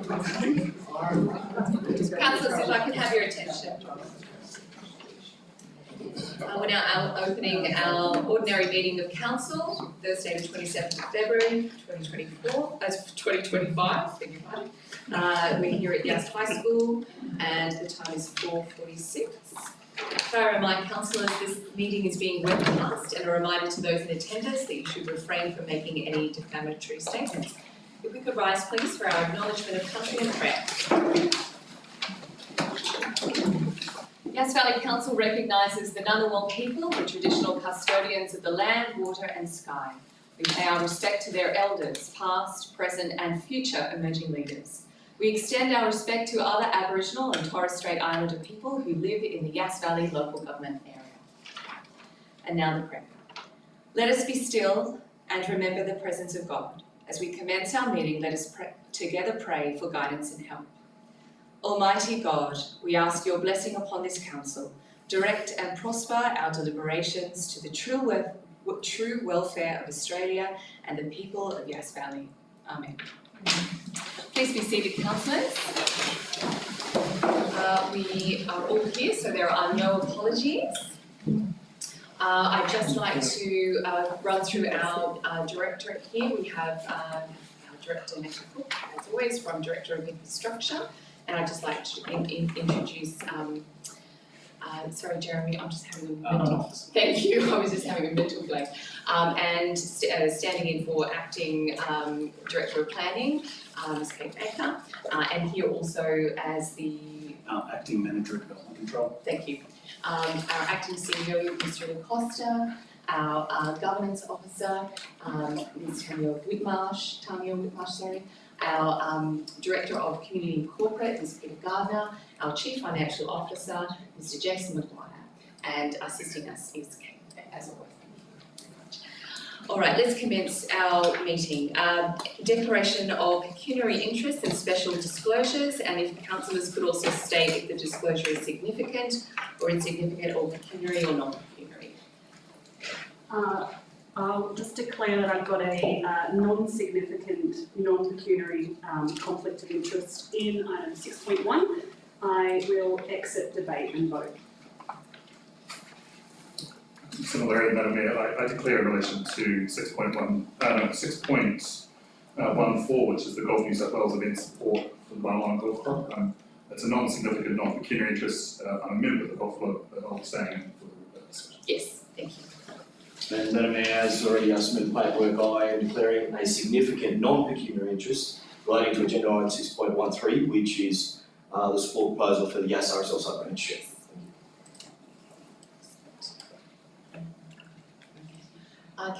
Councillors, if I could have your attention. We're now opening our ordinary meeting of council, Thursday the 27th of February 2025, beg your pardon. We're here at Yass High School and the time is 4:46. So I remind councillors this meeting is being webcast, and a reminder to those in attendance that you should refrain from making any defamatory statements. If we could rise please for our acknowledgement of country and prayer. Yass Valley Council recognises the Ngunnawal people, the traditional custodians of the land, water and sky. We pay our respect to their elders, past, present and future emerging leaders. We extend our respect to other Aboriginal and Torres Strait Islander people who live in the Yass Valley local government area. And now the prayer. Let us be still and remember the presence of God. As we commence our meeting, let us together pray for guidance and help. Almighty God, we ask your blessing upon this council. Direct and prosper our deliberations to the true welfare of Australia and the people of Yass Valley. Amen. Please be seated, councillors. We are all here, so there are no apologies. I'd just like to run through our directorate here. We have our Director Nick Cook, as always, from Director of Infrastructure. And I'd just like to introduce, sorry Jeremy, I'm just having a mental, thank you, I was just having a mental blank. And standing in for Acting Director of Planning, Ms. Kate Baker, and here also as the Acting Manager of Development Control. Thank you. Our Acting CEO, Mr. Acosta, our Governance Officer, Ms. Tanya Whitmarsh, our Director of Community and Corporate, Ms. Peter Gardner, our Chief Financial Officer, Mr. Jason McGuire, and assisting us is Kate, as always. All right, let's commence our meeting. Declaration of pecuniary interests and special disclosures, and if councillors could also state if the disclosure is significant or insignificant or pecuniary or non-pecuniary. I'll just declare that I've got a non-significant, non-pecuniary conflict of interest in item 6.1. I will exit debate and vote. Similarly, Madam Mayor, I declare in relation to 6.14, which is the Golf New South Wales event support for the Barnline Golf Club. It's a non-significant, non-pecuniary interest. I'm a member of the golf club, but I'll be staying in for the discussion. Yes, thank you. And Madam Mayor, as already submitted paperwork, I am declaring a significant non-pecuniary interest relating to agenda item 6.13, which is the support proposal for the Yass RSL sub-branch.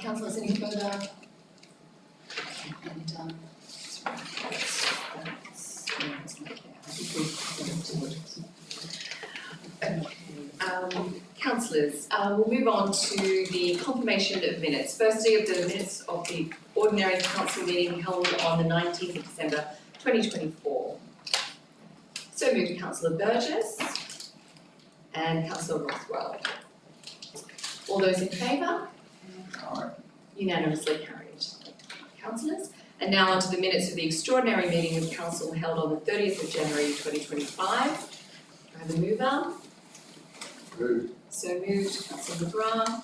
Councillors, any further? Councillors, we'll move on to the confirmation of minutes. Firstly, of the minutes of the ordinary council meeting held on the 19th of December 2024. So moved Councillor Burgess and Councillor Rothwell. All those in favour? Unanimously carried. Councillors. And now on to the minutes of the extraordinary meeting of council held on the 30th of January 2025. I have a mover. Moved. So moved, Councillor McGrath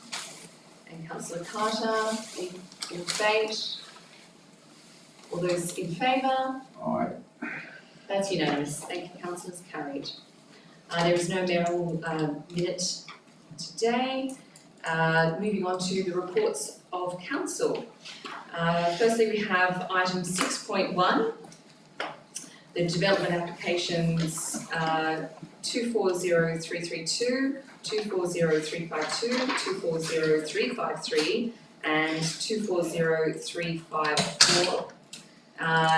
and Councillor Carter. In debate. All those in favour? Aye. That's unanimous. Thank you, councillors. Carried. There is no mayoral minute today. Moving on to the reports of council. Firstly, we have item 6.1, the development applications 240332, 240352, 240353 and 240354.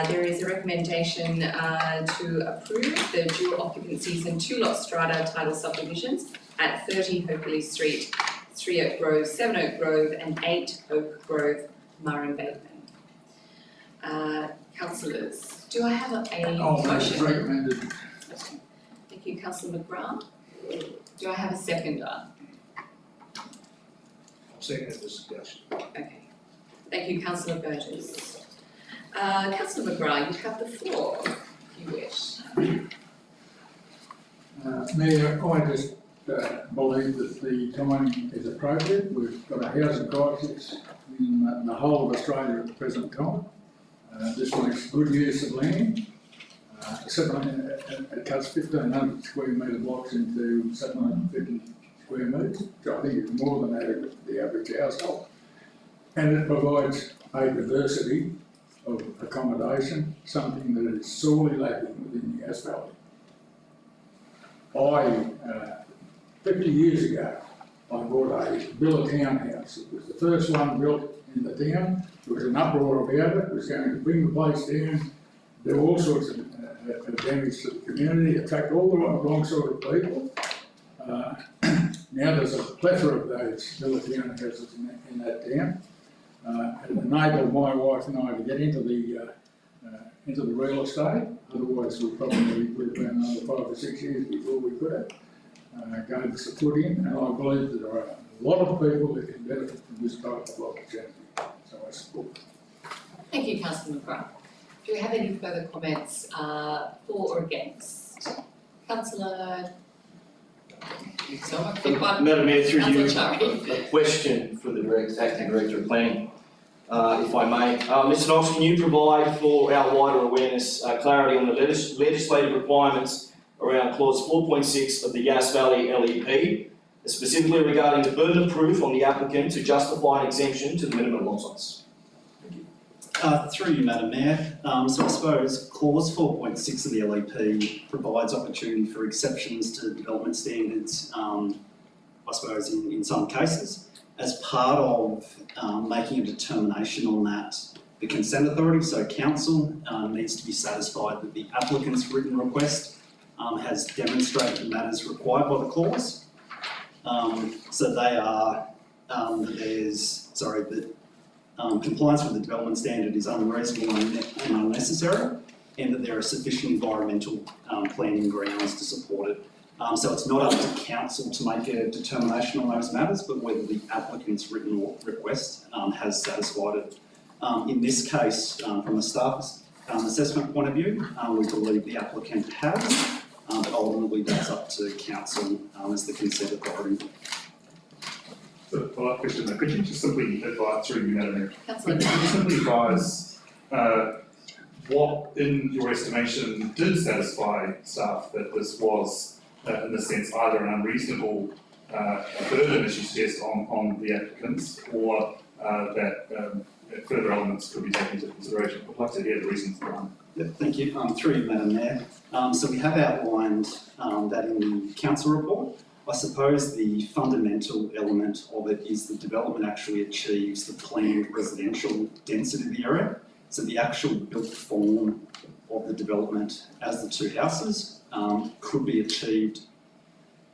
There is a recommendation to approve the dual occupancies and 2 lot strata title subdivisions at 30 Hercules Street, 3 Oak Grove, 7 Oak Grove and 8 Oak Grove, Murray Bateman. Councillors, do I have a motion? Recommended. Thank you, Councillor McGrath. Do I have a seconder? Second discussion. Okay. Thank you, Councillor Burgess. Councillor McGrath, you have the floor. Mayor, I just believe that the timing is appropriate. We've got a housing crisis in the whole of Australia at the present time. This makes good use of land. It cuts 1,500 square metre blocks into 750 square metres, which I think is more than adequate for the average household. And it provides a diversity of accommodation, something that is sorely lacking within the Yass Valley. 50 years ago, I bought a villa townhouse. It was the first one built in the town. There was an uproar about it. It was going to bring the place down, do all sorts of damage to the community, attract all the wrong sort of people. Now there's a plethora of those villa townhouses in that town. It enabled my wife and I to get into the real estate. Otherwise, we probably would have been another 5 or 6 years before we could have gave us a foot in. And I believe that there are a lot of people that can benefit from this type of opportunity. So I support. Thank you, Councillor McGrath. Do we have any further comments for or against? Councillor. Madam Mayor, through you, Councillor Chari. a question for the Acting Director of Planning, if I may. Mr. Knox, can you provide for our wider awareness clarity on the legislative requirements around clause 4.6 of the Yass Valley LEP, specifically regarding the burden of proof on the applicant to justify an exemption to the minimum lot size? Through you, Madam Mayor. So I suppose clause 4.6 of the LEP provides opportunity for exceptions to development standards, I suppose in some cases. As part of making a determination on that, the consent authority, so council, needs to be satisfied that the applicant's written request has demonstrated the matters required by the clause. So they are, compliance with the development standard is unreasonable and unnecessary, and that there are sufficient environmental planning grounds to support it. So it's not up to council to make a determination on those matters, but whether the applicant's written request has satisfied it. In this case, from a staff assessment point of view, we believe the applicant has, but ultimately that's up to council as the consent authority. So, follow-up question, could you just simply advise, through you, Madam Mayor, Councillor. could you simply advise what, in your estimation, did satisfy staff that this was, in this sense, either an unreasonable burden, as you suggest, on the applicants, or that further elements could be taken into consideration? I'd like to hear the reasons behind. Yep, thank you. Through you, Madam Mayor. So we have outlined that in the council report. I suppose the fundamental element of it is the development actually achieves the planned residential density of the area. So the actual built form of the development as the two houses could be achieved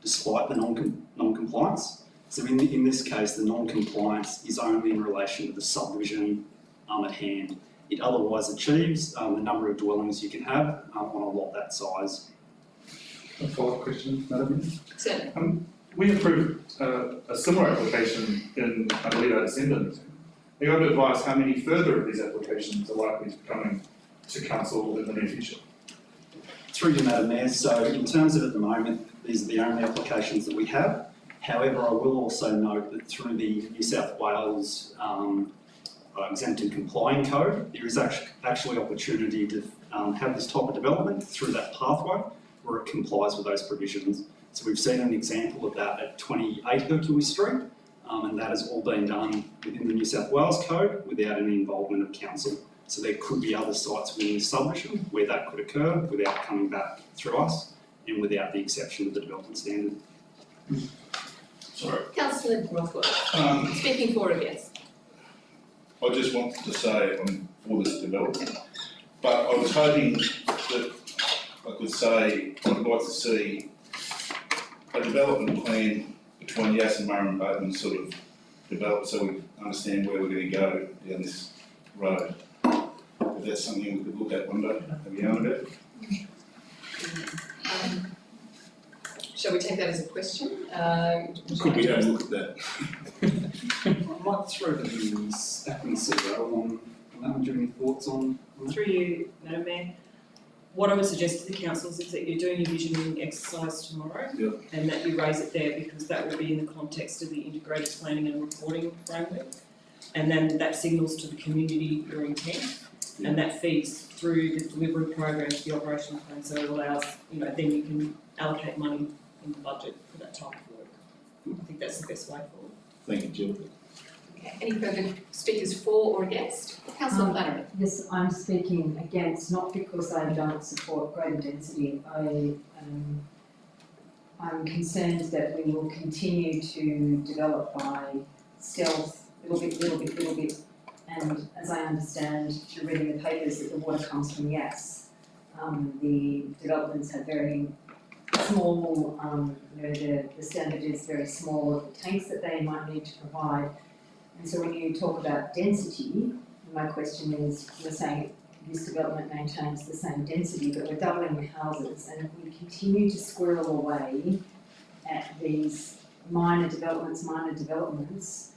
despite the non-compliance. So in this case, the non-compliance is only in relation to the subdivision at hand. It otherwise achieves the number of dwellings you can have on a lot that size. A follow-up question, Madam Mayor? Certainly. We approved a similar application in, I believe, our December meeting. Are you able to advise how many further of these applications are likely to be coming to council in the near future? Through you, Madam Mayor. So in terms of at the moment, these are the only applications that we have. However, I will also note that through the New South Wales exempt and complying code, there is actually opportunity to have this type of development through that pathway where it complies with those provisions. So we've seen an example of that at 28 Hercules Street, and that has all been done within the New South Wales code without any involvement of council. So there could be other sites within this subdivision where that could occur without coming back through us and without the exception of the development standard. Sorry. Councillor Rothwell, speaking for or against? I just wanted to say I'm for this development, but I was hoping that I could say I'd like to see a development plan between Yass and Murrumbateman sort of developed so we understand where we're going to go down this road. If that's something we could look at one day, have you known about it? Shall we take that as a question? Could we have a look at that? I might throw to the acting CEO on that. Do you have any thoughts on that? Through you, Madam Mayor. what I would suggest to the councillors is that you're doing your visioning exercise tomorrow. Yep. And that you raise it there because that will be in the context of the integrated planning and reporting framework. And then that signals to the community your intent. And that feeds through the delivery program to the operational plan, so it allows, then you can allocate money in the budget for that type of work. I think that's the best way forward. Thank you, Jill. Okay, any further speakers for or against? Councillor Flannery. Yes, I'm speaking against, not because I don't support greater density. I'm concerned that we will continue to develop by stealth, little bit. And as I understand, through reading the papers, that the water comes from Yass. The developments have very small, the standard is very small of the tanks that they might need to provide. And so when you talk about density, my question is, you're saying this development maintains the same density, but we're doubling the houses, and if we continue to squirrel away at these minor developments,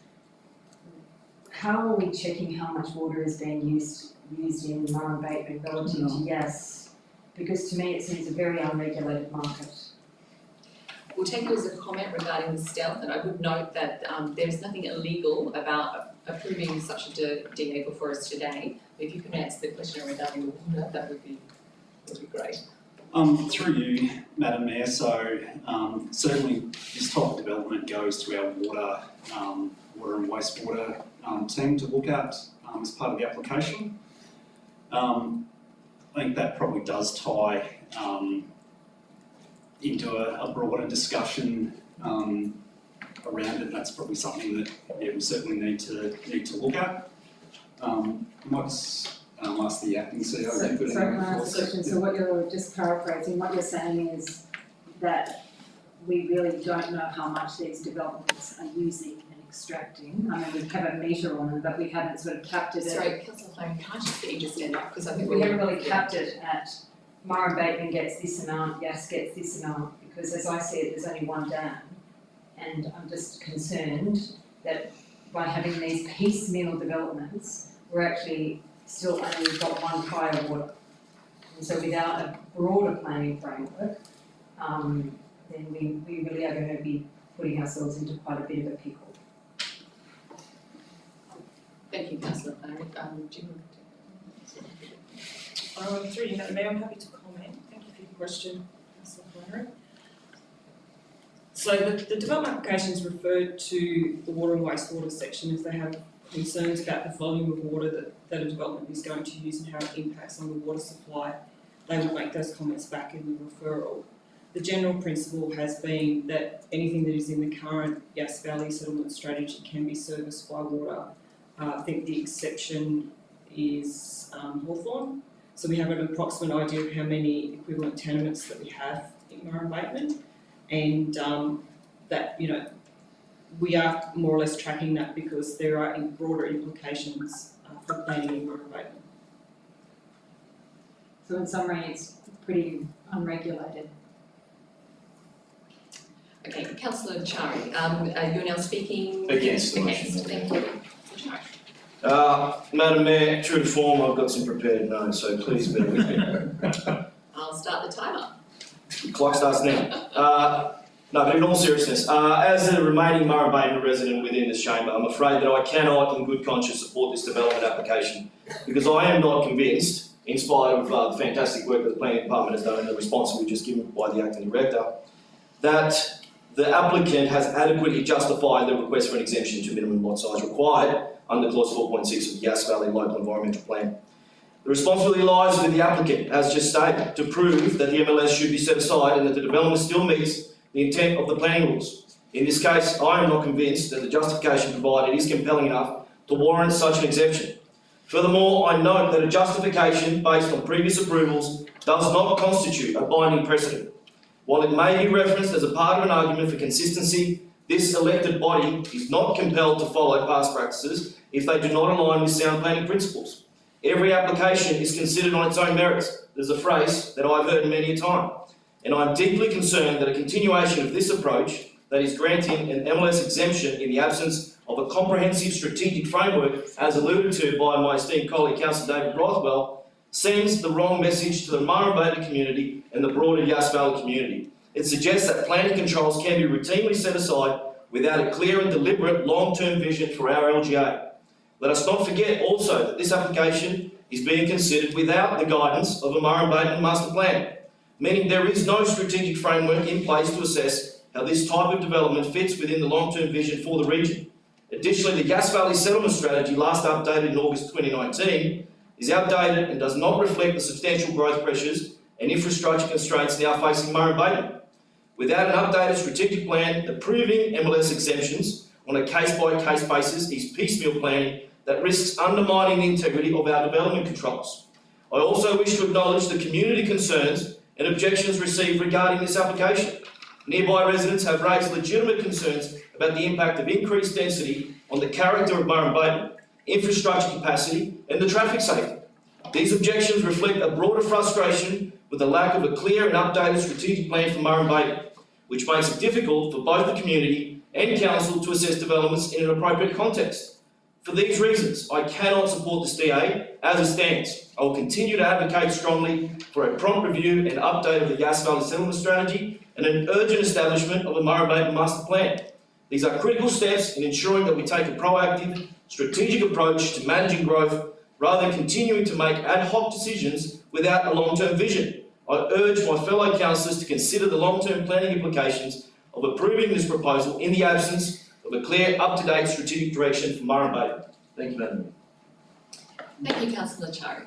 how are we checking how much water is being used in Murrumbidgee relative to Yass? Because to me it seems a very unregulated market. We'll take it as a comment regarding the stealth, and I would note that there's nothing illegal about approving such a DA before us today. If you can answer the question regarding the water, that would be great. Through you, Madam Mayor, so certainly this type of development goes to our water and wastewater team to look at as part of the application. I think that probably does tie into a broader discussion around it. That's probably something that we certainly need to look at. I might just ask the acting CEO. So can I ask a question? So what you're just paraphrasing, what you're saying is that we really don't know how much these developments are using and extracting. I mean, we have a meter on them, but we haven't sort of capped it. Sorry, Councillor Flannery, can I just get you to stand up, because I think We haven't really capped it at Murrumbidgee gets this amount, Yass gets this amount, because as I see it, there's only one dam. And I'm just concerned that by having these piecemeal developments, we're actually still only got one prior water. And so without a broader planning framework, then we really are going to be putting ourselves into quite a bit of a pickle. Thank you, Councillor Flannery. Jim. Through you, Madam Mayor, I'm happy to comment. Thank you for your question, Councillor Flannery. So the development applications referred to the water and wastewater section if they have concerns about the volume of water that a development is going to use and how it impacts on the water supply. They will make those comments back in the referral. The general principle has been that anything that is in the current Yass Valley settlement strategy can be serviced by water. I think the exception is Hawthorn. So we have an approximate idea of how many equivalent tenements that we have in Murrumbidgee, and that, we are more or less tracking that because there are broader implications for planning in Murrumbidgee. So in summary, it's pretty unregulated. Okay, Councillor Chari, you're now speaking Against the motion. Thank you. Chari. Madam Mayor, true to form, I've got some prepared notes, so please bear with me. I'll start the timer. The clock starts now. No, but in all seriousness, as a remaining Murrumbidgee resident within this chamber, I'm afraid that I cannot in good conscience support this development application because I am not convinced, in spite of the fantastic work that the planning department has done and the response we were just given by the acting director, that the applicant has adequately justified the request for an exemption to minimum lot size required under clause 4.6 of the Yass Valley Local Environmental Plan. The responsibility lies with the applicant, as just stated, to prove that the MLS should be set aside and that the development still meets the intent of the planning rules. In this case, I am not convinced that the justification provided is compelling enough to warrant such an exemption. Furthermore, I note that a justification based on previous approvals does not constitute a binding precedent. While it may be referenced as a part of an argument for consistency, this elected body is not compelled to follow past practices if they do not align with sound planning principles. Every application is considered on its own merits. There's a phrase that I've heard many a time. And I'm deeply concerned that a continuation of this approach, that is granting an MLS exemption in the absence of a comprehensive strategic framework, as alluded to by my esteemed colleague Councillor David Rothwell, sends the wrong message to the Murrumbidgee community and the broader Yass Valley community. It suggests that planning controls can be routinely set aside without a clear and deliberate long-term vision for our LGA. Let us not forget also that this application is being considered without the guidance of a Murrumbidgee master plan, meaning there is no strategic framework in place to assess how this type of development fits within the long-term vision for the region. Additionally, the Yass Valley Settlement Strategy, last updated in August 2019, is outdated and does not reflect the substantial growth pressures and infrastructure constraints now facing Murrumbidgee. Without an updated strategic plan, approving MLS exemptions on a case-by-case basis is piecemeal planning that risks undermining the integrity of our development controls. I also wish to acknowledge the community concerns and objections received regarding this application. Nearby residents have raised legitimate concerns about the impact of increased density on the character of Murrumbidgee, infrastructure capacity and the traffic safety. These objections reflect a broader frustration with the lack of a clear and updated strategic plan for Murrumbidgee, which makes it difficult for both the community and council to assess developments in an appropriate context. For these reasons, I cannot support this DA as it stands. I will continue to advocate strongly for a prompt review and update of the Yass Valley Settlement Strategy and an urgent establishment of a Murrumbidgee Master Plan. These are critical steps in ensuring that we take a proactive, strategic approach to managing growth rather than continuing to make ad hoc decisions without a long-term vision. I urge my fellow councillors to consider the long-term planning implications of approving this proposal in the absence of a clear, up-to-date strategic direction for Murrumbidgee. Thank you, Madam Mayor. Thank you, Councillor Chari.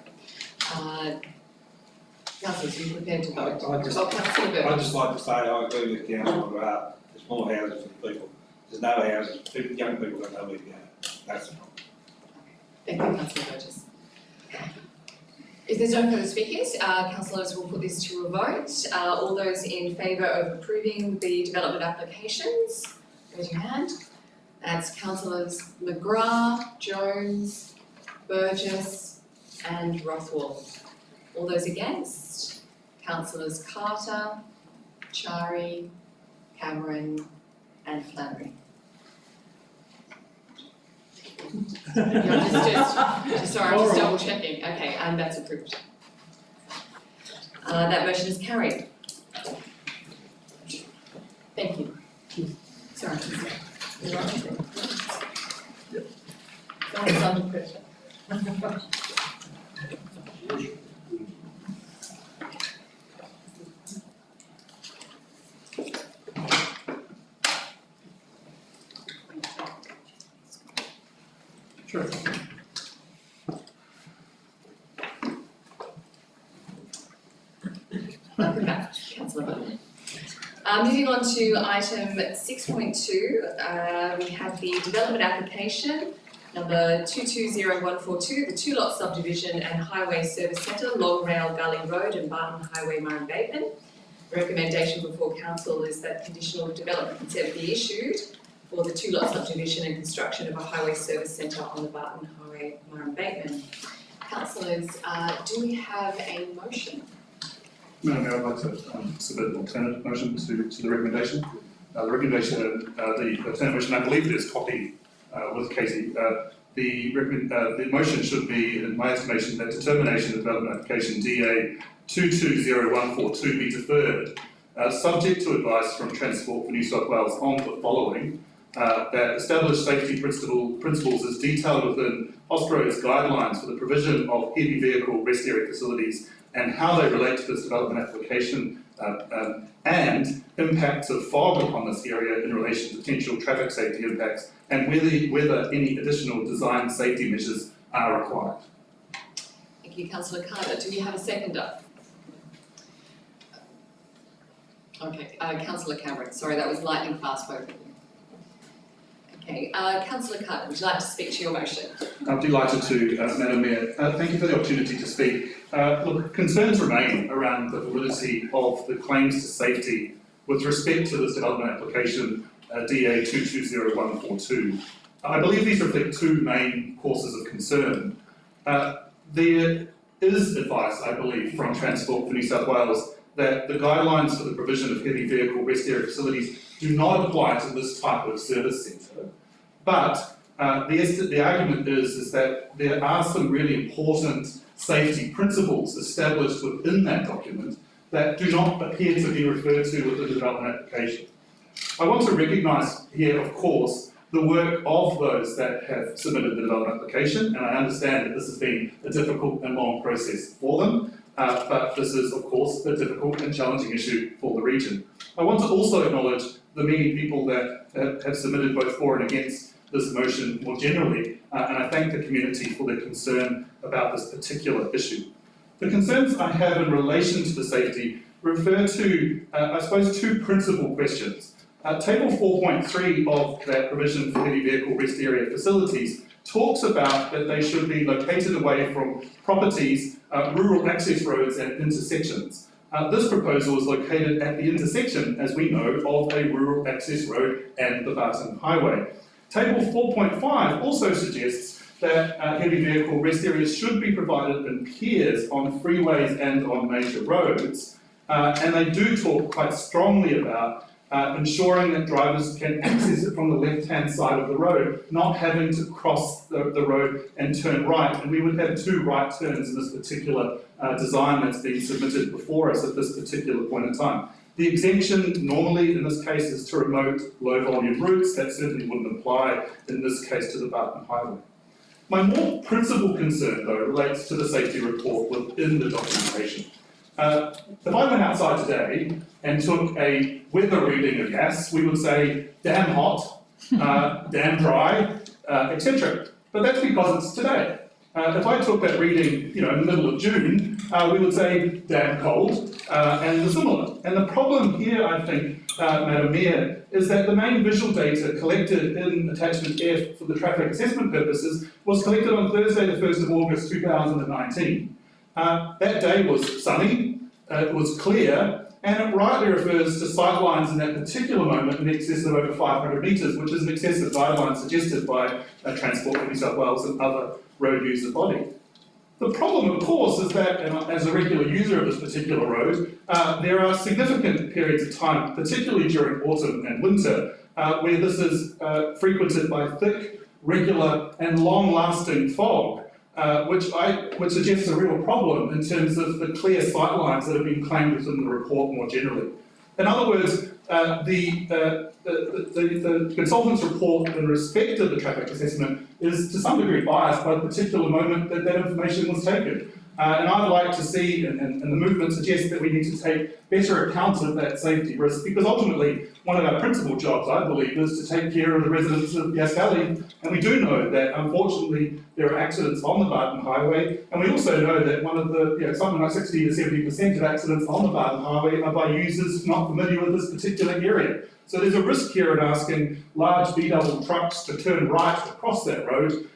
Councillors, are you prepared to vote? Councillor I'd Burgess. just like to say I agree with council about there's more houses for people. There's no houses, young people don't know where to go. That's the problem. Thank you, Councillor Burgess. If there's no further speakers, councillors will put this to a vote. All those in favour of approving the development applications, raise your hand. That's councillors McGrath, Jones, Burgess and Rothwell. All those against, councillors Carter, Chari, Cameron and Flannery. Just sorry, I'm just double checking. Okay, and that's approved. That motion is carried. Thank you. Sorry. You're right. Yep. Someone's under pressure. Sure. Welcome back, Councillor Bowman. Moving on to item 6.2, we have the development application number 220142, the two-lot subdivision and highway service centre, Long Rail Valley Road and Barton Highway, Murrumbidgee. The recommendation before council is that conditional development consent be issued for the two-lot subdivision and construction of a highway service centre on the Barton Highway, Murrumbidgee. Councillors, do we have a motion? Madam Mayor, I'd like to submit an alternate motion to the recommendation. The alternate motion, I believe it is copied with Katie. The motion should be, in my estimation, that determination of development application DA 220142 be deferred, subject to advice from Transport for New South Wales on the following. That established safety principles as detailed within Ospro's guidelines for the provision of heavy vehicle rest area facilities and how they relate to this development application and impacts of fog upon this area in relation to potential traffic safety impacts and whether any additional design safety measures are required. Thank you, Councillor Carter. Do we have a seconder? Okay, Councillor Cameron. Sorry, that was lightning fast both of you. Okay, Councillor Carter, would you like to speak to your motion? I'm delighted to, Madam Mayor. Thank you for the opportunity to speak. Look, concerns remain around the validity of the claims to safety with respect to this development application, DA 220142. I believe these reflect two main causes of concern. There is advice, I believe, from Transport for New South Wales that the guidelines for the provision of heavy vehicle rest area facilities do not apply to this type of service centre. But the argument is that there are some really important safety principles established within that document that do not appear to be referred to within the development application. I want to recognise here, of course, the work of those that have submitted the development application, and I understand that this has been a difficult and long process for them, but this is, of course, a difficult and challenging issue for the region. I want to also acknowledge the many people that have submitted both for and against this motion more generally, and I thank the community for their concern about this particular issue. The concerns I have in relation to the safety refer to, I suppose, two principal questions. Table 4.3 of that provision for heavy vehicle rest area facilities talks about that they should be located away from properties, rural access roads and intersections. This proposal is located at the intersection, as we know, of a rural access road and the Barton Highway. Table 4.5 also suggests that heavy vehicle rest areas should be provided in pairs on freeways and on major roads, and they do talk quite strongly about ensuring that drivers can access it from the left-hand side of the road, not having to cross the road and turn right. And we would have two right turns in this particular design that's being submitted before us at this particular point in time. The exemption normally in this case is to remote low-volume routes. That certainly wouldn't apply in this case to the Barton Highway. My more principal concern, though, relates to the safety report within the documentation. If I went outside today and took a weather reading of Yass, we would say damn hot, damn dry, etc. But that's because it's today. If I took that reading, in the middle of June, we would say damn cold and similar. And the problem here, I think, Madam Mayor, is that the main visual data collected in attachment F for the traffic assessment purposes was collected on Thursday, the 1st of August 2019. That day was sunny, it was clear, and it rightly refers to sight lines in that particular moment in excess of over 500 metres, which is an excessive guideline suggested by Transport for New South Wales and other road user bodies. The problem, of course, is that, and as a regular user of this particular road, there are significant periods of time, particularly during autumn and winter, where this is frequented by thick, regular and long-lasting fog, which suggests a real problem in terms of the clear sight lines that have been claimed within the report more generally. In other words, the consultant's report in respect of the traffic assessment is to some degree biased by the particular moment that information was taken. And I'd like to see, and the movement suggests that we need to take better account of that safety risk, because ultimately one of our principal jobs, I believe, is to take care of the residents of Yass Valley. And we do know that, unfortunately, there are accidents on the Barton Highway, and we also know that one of the, something like 60 to 70% of accidents on the Barton Highway are by users not familiar with this particular area. So there's a risk here in asking large B-double trucks to turn right across that road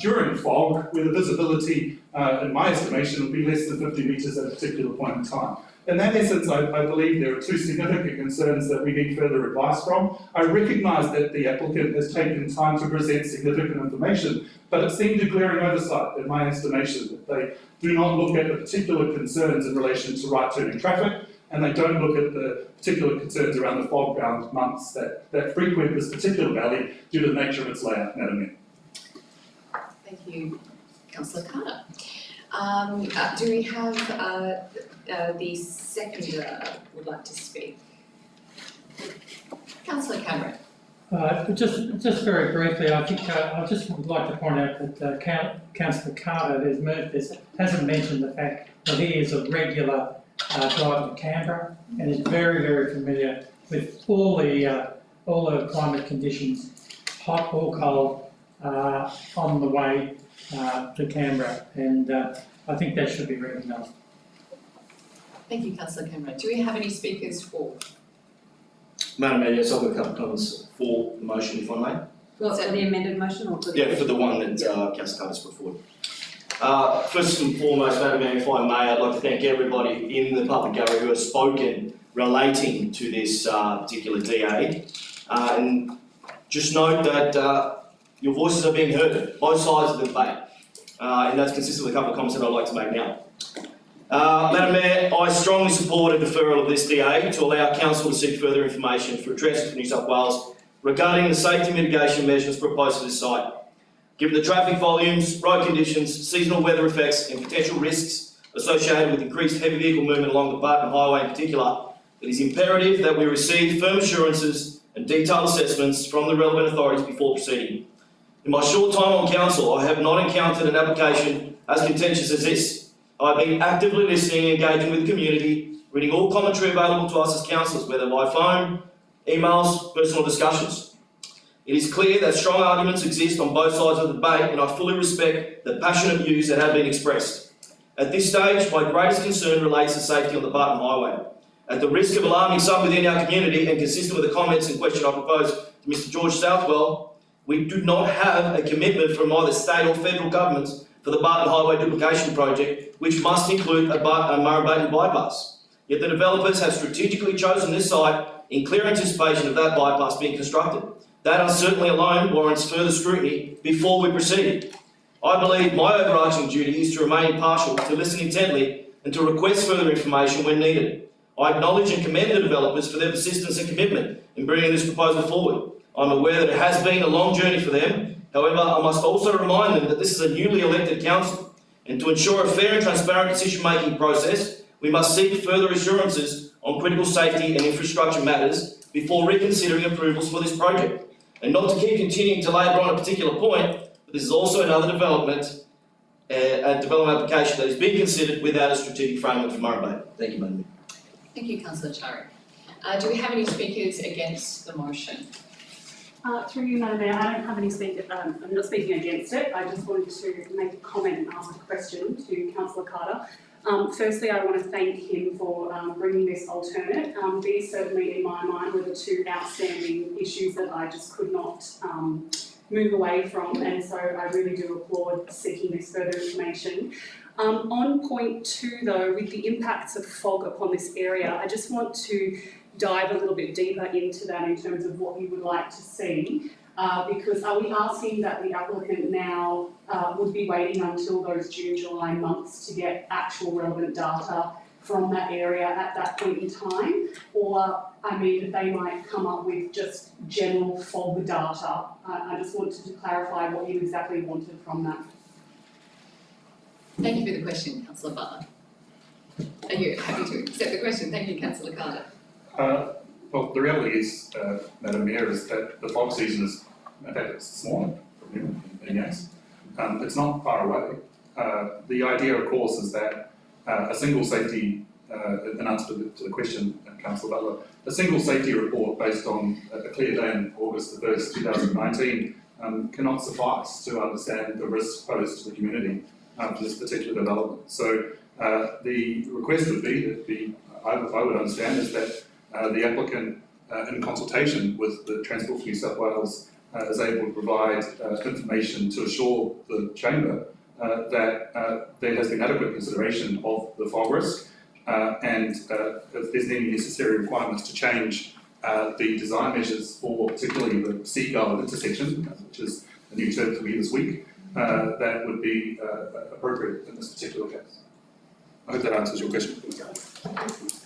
during fog, where the visibility, in my estimation, will be less than 50 metres at a particular point in time. In that essence, I believe there are two significant concerns that we need further advice from. I recognise that the applicant has taken time to present significant information, but it seemed a glaring oversight, in my estimation, that they do not look at the particular concerns in relation to right-turning traffic, and they don't look at the particular concerns around the fog-bound months that frequent this particular valley due to the nature of its layout, Madam Mayor. Thank you, Councillor Carter. Do we have the seconder would like to speak? Councillor Cameron. Just very briefly, I think I just would like to point out that Councillor Carter hasn't mentioned the fact that he is a regular driver to Canberra and is very, very familiar with all the climate conditions, hot or cold, on the way to Canberra, and I think that should be recognised. Thank you, Councillor Cameron. Do we have any speakers for? Madam Mayor, yes, I've got a couple of comments for the motion, if I may. Well, for the amended motion or for the? Yeah, for the one that Councillor Carter's put forward. First and foremost, Madam Mayor, if I may, I'd like to thank everybody in the public gallery who has spoken relating to this particular DA. And just note that your voices are being heard, both sides of the debate. And that's consistent with a couple of comments that I'd like to make now. Madam Mayor, I strongly support a deferral of this DA to allow Council to seek further information for Transport for New South Wales regarding the safety mitigation measures proposed for this site. Given the traffic volumes, road conditions, seasonal weather effects and potential risks associated with increased heavy vehicle movement along the Barton Highway in particular, it is imperative that we receive firm assurances and detailed assessments from the relevant authorities before proceeding. In my short time on council, I have not encountered an application as contentious as this. I have been actively listening and engaging with the community, reading all commentary available to us as councillors, whether by phone, emails, personal discussions. It is clear that strong arguments exist on both sides of the debate, and I fully respect the passionate views that have been expressed. At this stage, my greatest concern relates to safety on the Barton Highway. At the risk of alarming some within our community and consistent with the comments and question I proposed to Mr George Southwell, we do not have a commitment from either state or federal governments for the Barton Highway duplication project, which must include a Murray-Baton bypass. Yet the developers have strategically chosen this site in clear anticipation of that bypass being constructed. That uncertainty alone warrants further scrutiny before we proceed. I believe my overarching duty is to remain impartial, to listen intently, and to request further information when needed. I acknowledge and commend the developers for their persistence and commitment in bringing this proposal forward. I'm aware that it has been a long journey for them. However, I must also remind them that this is a newly elected council, and to ensure a fair and transparent decision-making process, we must seek further assurances on critical safety and infrastructure matters before reconsidering approvals for this project. And not to keep continuing to labour on a particular point, but this is also another development, a development application that is being considered without a strategic framework for Murray-Baton. Thank you, Madam Mayor. Thank you, councillor Chari. Do we have any speakers against the motion? Through you, Madam Mayor, I don't have any speakers, I'm not speaking against it. I just wanted to make a comment and ask a question to Councillor Carter. Firstly, I want to thank him for bringing this alternate. These certainly, in my mind, were the two outstanding issues that I just could not move away from, and so I really do applaud seeking this further information. On point 2, though, with the impacts of fog upon this area, I just want to dive a little bit deeper into that in terms of what you would like to see. Because are we asking that the applicant now would be waiting until those June, July months to get actual relevant data from that area at that point in time? Or, I mean, they might come up with just general fog data. I just wanted to clarify what you exactly wanted from that. Thank you for the question, councillor Butler. Are you happy to accept the question? Thank you, councillor Carter. Well, the reality is, Madam Mayor, is that the fog season is, in fact, it's this morning in Yass. It's not far away. The idea, of course, is that a single safety, in answer to the question, Councillor Butler, a single safety report based on a clear day in August the 1st, 2019, cannot suffice to understand the risks posed to the community for this particular development. So the request would be that I would understand is that the applicant, in consultation with the Transport for New South Wales, is able to provide information to assure the Chamber that there has been adequate consideration of the fog risk, and if there's any necessary requirements to change the design measures for particularly the Seagull intersection, which is a new term for me this week, that would be appropriate in this particular case. I hope that answers your question.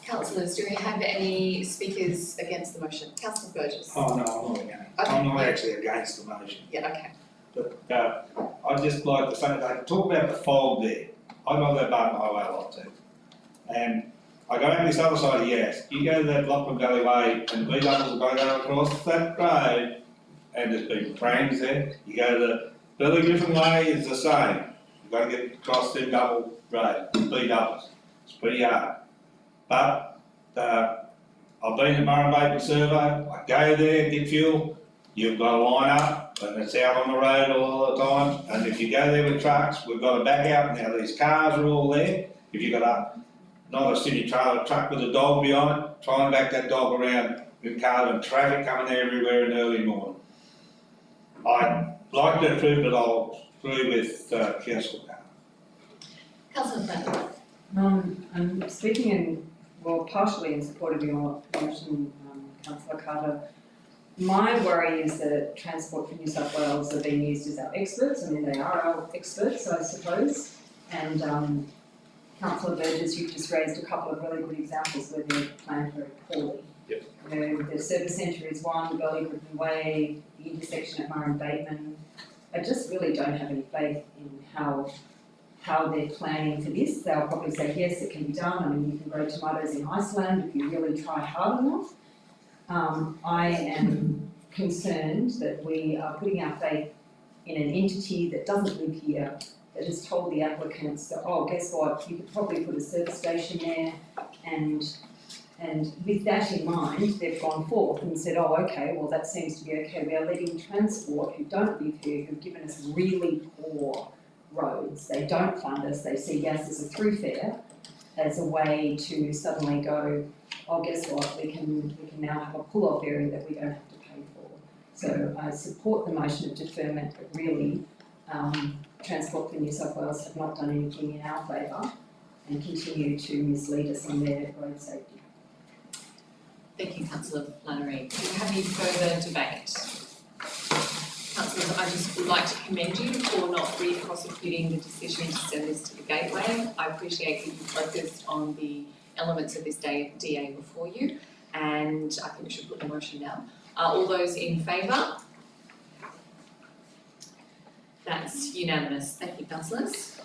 Councillors, do we have any speakers against the motion? Councillor Burgess? Oh, no, I'm not against. I'm not actually against the motion. Yeah, okay. But I'd just like to say, they talk about the fog there. I go that Barton Highway a lot too. And I go down this other side of Yass. You go to that Lachlan Gully Way and the B-doubles are going to go across that road and there's been trams there. You go to the Billy Griffin Way, it's the same. You've got to get across them double road, B-doubles. It's pretty hard. But I've been to Murray-Baton Survey, I go there, get fuel, you've got to line up, and it's out on the road all the time, and if you go there with trucks, we've got to back out, now these cars are all there, if you've got not a semi-trailer truck with a dog behind, try and back that dog around with cars and traffic coming there everywhere in the early morning. I'd like to approve, but I'll agree with Councillor Carter. Councillor Flannery? I'm speaking partially in support of your motion, Councillor Carter. My worry is that Transport for New South Wales are being used as our experts. I mean, they are our experts, I suppose. And Councillor Burgess, you've just raised a couple of really good examples where they're planned very poorly. Yep. The service centre is one, the Belly Griffin Way, the intersection at Murray-Bateman. I just really don't have any faith in how they're planning for this. They'll probably say, yes, it can be done. I mean, you can grow tomatoes in Iceland if you really try hard enough. I am concerned that we are putting our faith in an entity that doesn't live here, that has told the applicants that, oh, guess what, you could probably put a service station there, and with that in mind, they've gone forth and said, oh, okay, well, that seems to be okay. We are letting Transport, who don't live here, who've given us really poor roads. They don't fund us. They see Yass as a throughfare, as a way to suddenly go, oh, guess what, we can now have a pull-off area that we don't have to pay for. So I support the motion of deferment, but really, Transport for New South Wales have not done anything in our favour and continue to mislead us on their road safety. Thank you, Councillor Flannery. Do you have any further debate? Councillors, I just would like to commend you for not re-prosecuting the decision to send this to the Gateway. I appreciate that you focused on the elements of this DA before you, and I think we should put the motion now. All those in favour? That's unanimous. Thank you, councillors.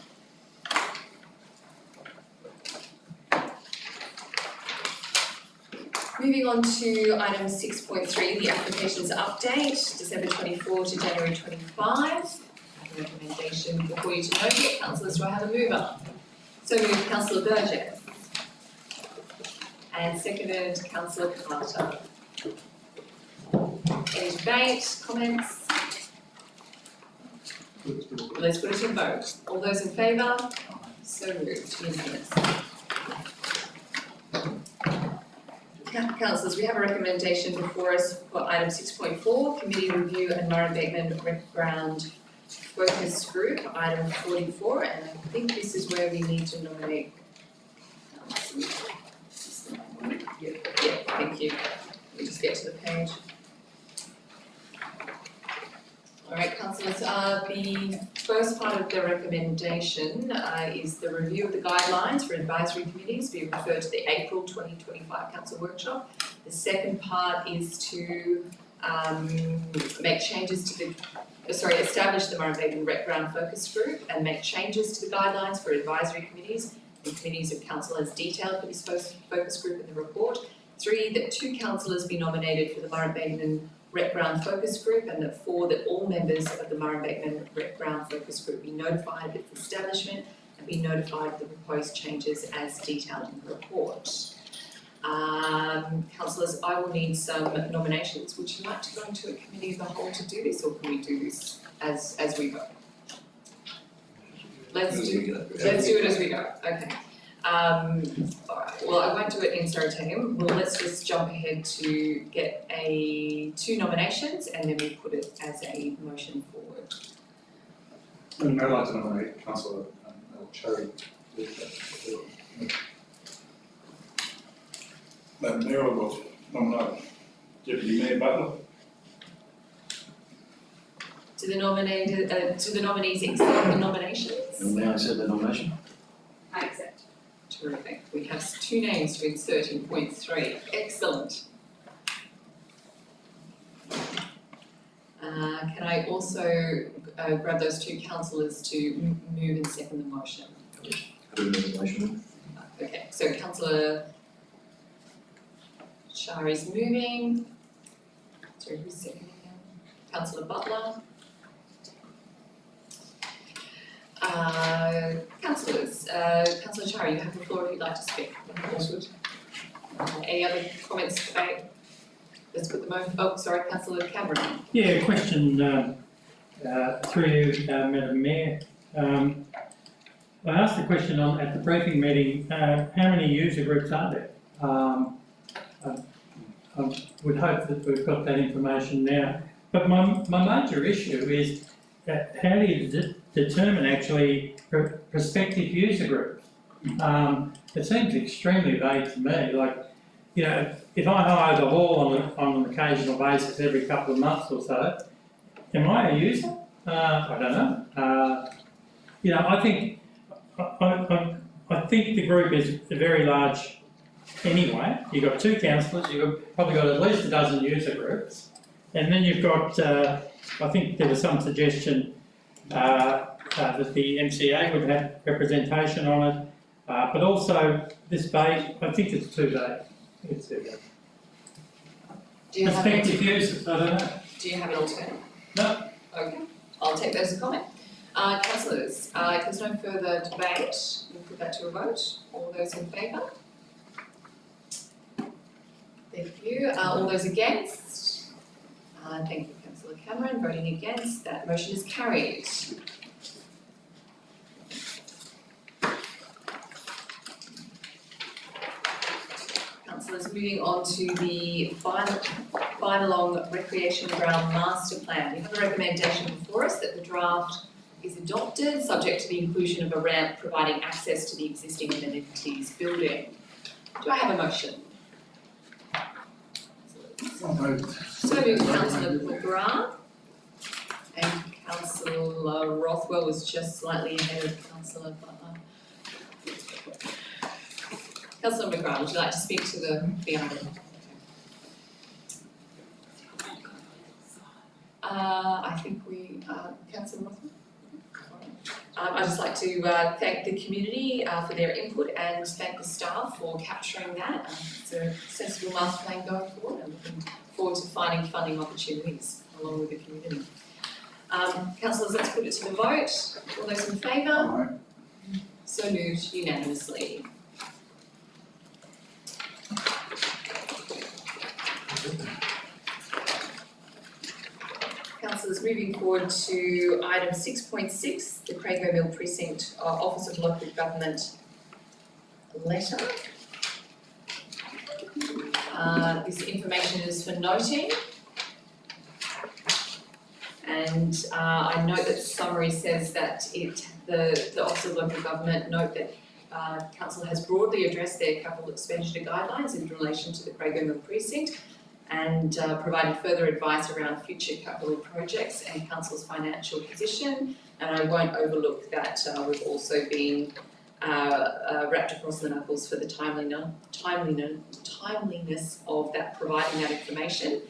Moving on to item 6.3, the applications update, December 24 to January 25. I have a recommendation before you to note it. Councillors, do I have a mover? So moved, Councillor Burgess. And seconded, Councillor Carter. Any debate, comments? Let's put it to vote. All those in favour? So moved, unanimous. Councillors, we have a recommendation before us for item 6.4, committee review and Murray-Beckman Rec Ground Focus Group, item 44, and I think this is where we need to nominate. Yeah, thank you. Let me just get to the page. Alright, councillors, the first part of the recommendation is the review of the guidelines for advisory committees. We refer to the April 2025 council workshop. The second part is to make changes to establish the Murray-Beckman Rec Ground Focus Group and make changes to the guidelines for advisory committees and committees of council as detailed for this focus group in the report. 3, that 2 councillors be nominated for the Murray-Beckman Rec Ground Focus Group, and that 4, that all members of the Murray-Beckman Rec Ground Focus Group be notified of its establishment and be notified of the proposed changes as detailed in the report. Councillors, I will need some nominations. Would you like to go into a committee of the whole to do this, or can we do this as we go? Let's do it as we go, okay. Alright, well, I won't do it in seriatim. Well, let's just jump ahead to get 2 nominations and then we put it as a motion forward. And I'd like to nominate Councillor Cherry. Madam Mayor, I will nominate Deputy Mayor Butler. Do the nominees accept the nominations? May I accept the nomination? I accept. Terrific. We have 2 names to insert in point 3. Excellent. Can I also grab those 2 councillors to move and second the motion? Okay, so Councillor Shah is moving. Sorry, who's seconding now? Councillor Butler. Councillors, Councillor Shah, you have the floor if you'd like to speak. Any other comments, debate? Let's put the motion. Oh, sorry, Councillor Cameron. Yeah, question through you, Madam Mayor. I asked the question at the briefing meeting, how many user groups are there? I would hope that we've got that information now. But my major issue is how do you determine actually prospective user groups? It seems extremely vague to me. Like, you know, if I hire the hall on an occasional basis every couple of months or so, am I a user? I don't know. You know, I think the group is very large anyway. You've got 2 councillors, you've probably got at least a dozen user groups, and then you've got, I think there was some suggestion that the MCA would have representation on it, but also this bay, I think it's 2 days. It's 2 days. Do you have an Perspective users, I don't know. Do you have an alternative? No. Okay, I'll take those as a comment. Councillors, if there's no further debate, we'll put that to a vote. All those in favour? Thank you. All those against? Thank you, Councillor Cameron. Voting against, that motion is carried. Councillors, moving on to the Binalong Recreation Ground Master Plan. We have a recommendation before us that the draft is adopted, subject to the inclusion of a ramp providing access to the existing amenities building. Do I have a motion? So moved. So moved, Councillor McGrath. And Councillor Rothwell was just slightly ahead of Councillor Butler. Councillor McGrath, would you like to speak to the item? I think we, Councillor Rothwell? I'd just like to thank the community for their input and thank the staff for capturing that. It's a sensible master plan going forward and looking forward to finding funding opportunities along with the community. Councillors, let's put it to the vote. All those in favour? Aye. So moved unanimously. Councillors, moving forward to item 6.6, the Craigway Mill Precinct Office of Local Government letter. This information is for noting. And I note that the summary says that the Office of Local Government note that Council has broadly addressed their capital expenditure guidelines in relation to the Craigway Mill Precinct and provided further advice around future capital projects and Council's financial position. And I won't overlook that we've also been wrapped across the knuckles for the timeliness of that providing that information.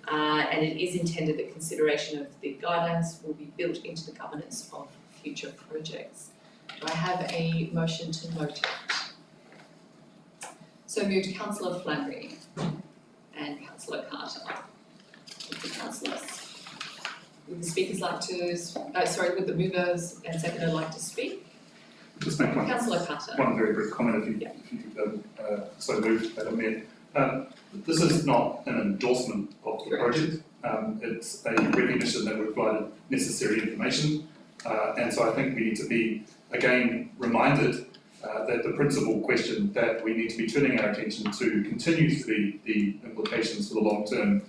And it is intended that consideration of the guidelines will be built into the governance of future projects. Do I have a motion to note it? So moved, Councillor Flannery and Councillor Carter. Thank you, councillors. Would the speakers like to, would the movers and seconder like to speak? Just make Councillor Carter. one very brief comment if you so moved, Madam Mayor. This is not an endorsement of the project. It's a recognition that we've provided necessary information. And so I think we need to be, again, reminded that the principal question that we need to be turning our attention to continues to be the implications for the long-term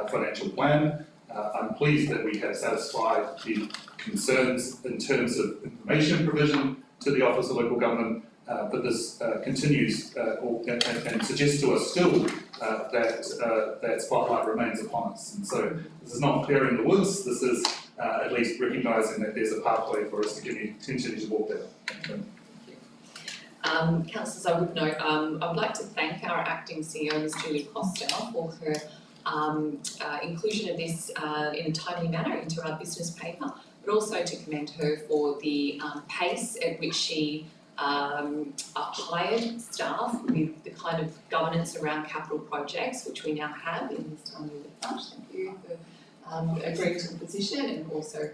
financial plan. I'm pleased that we have satisfied the concerns in terms of information provision to the Office of Local Government, but this continues and suggests to us still that spotlight remains upon us. And so this is not clear in the woods, this is at least recognising that there's a pathway for us to continue to walk down. Councillors, I would note, I would like to thank our acting CEO, Ms. Julie Costa, for her inclusion of this in a timely manner into our business paper, but also to commend her for the pace at which she hired staff with the kind of governance around capital projects which we now have in this timely dispatch. Thank you for agreeing to the position and also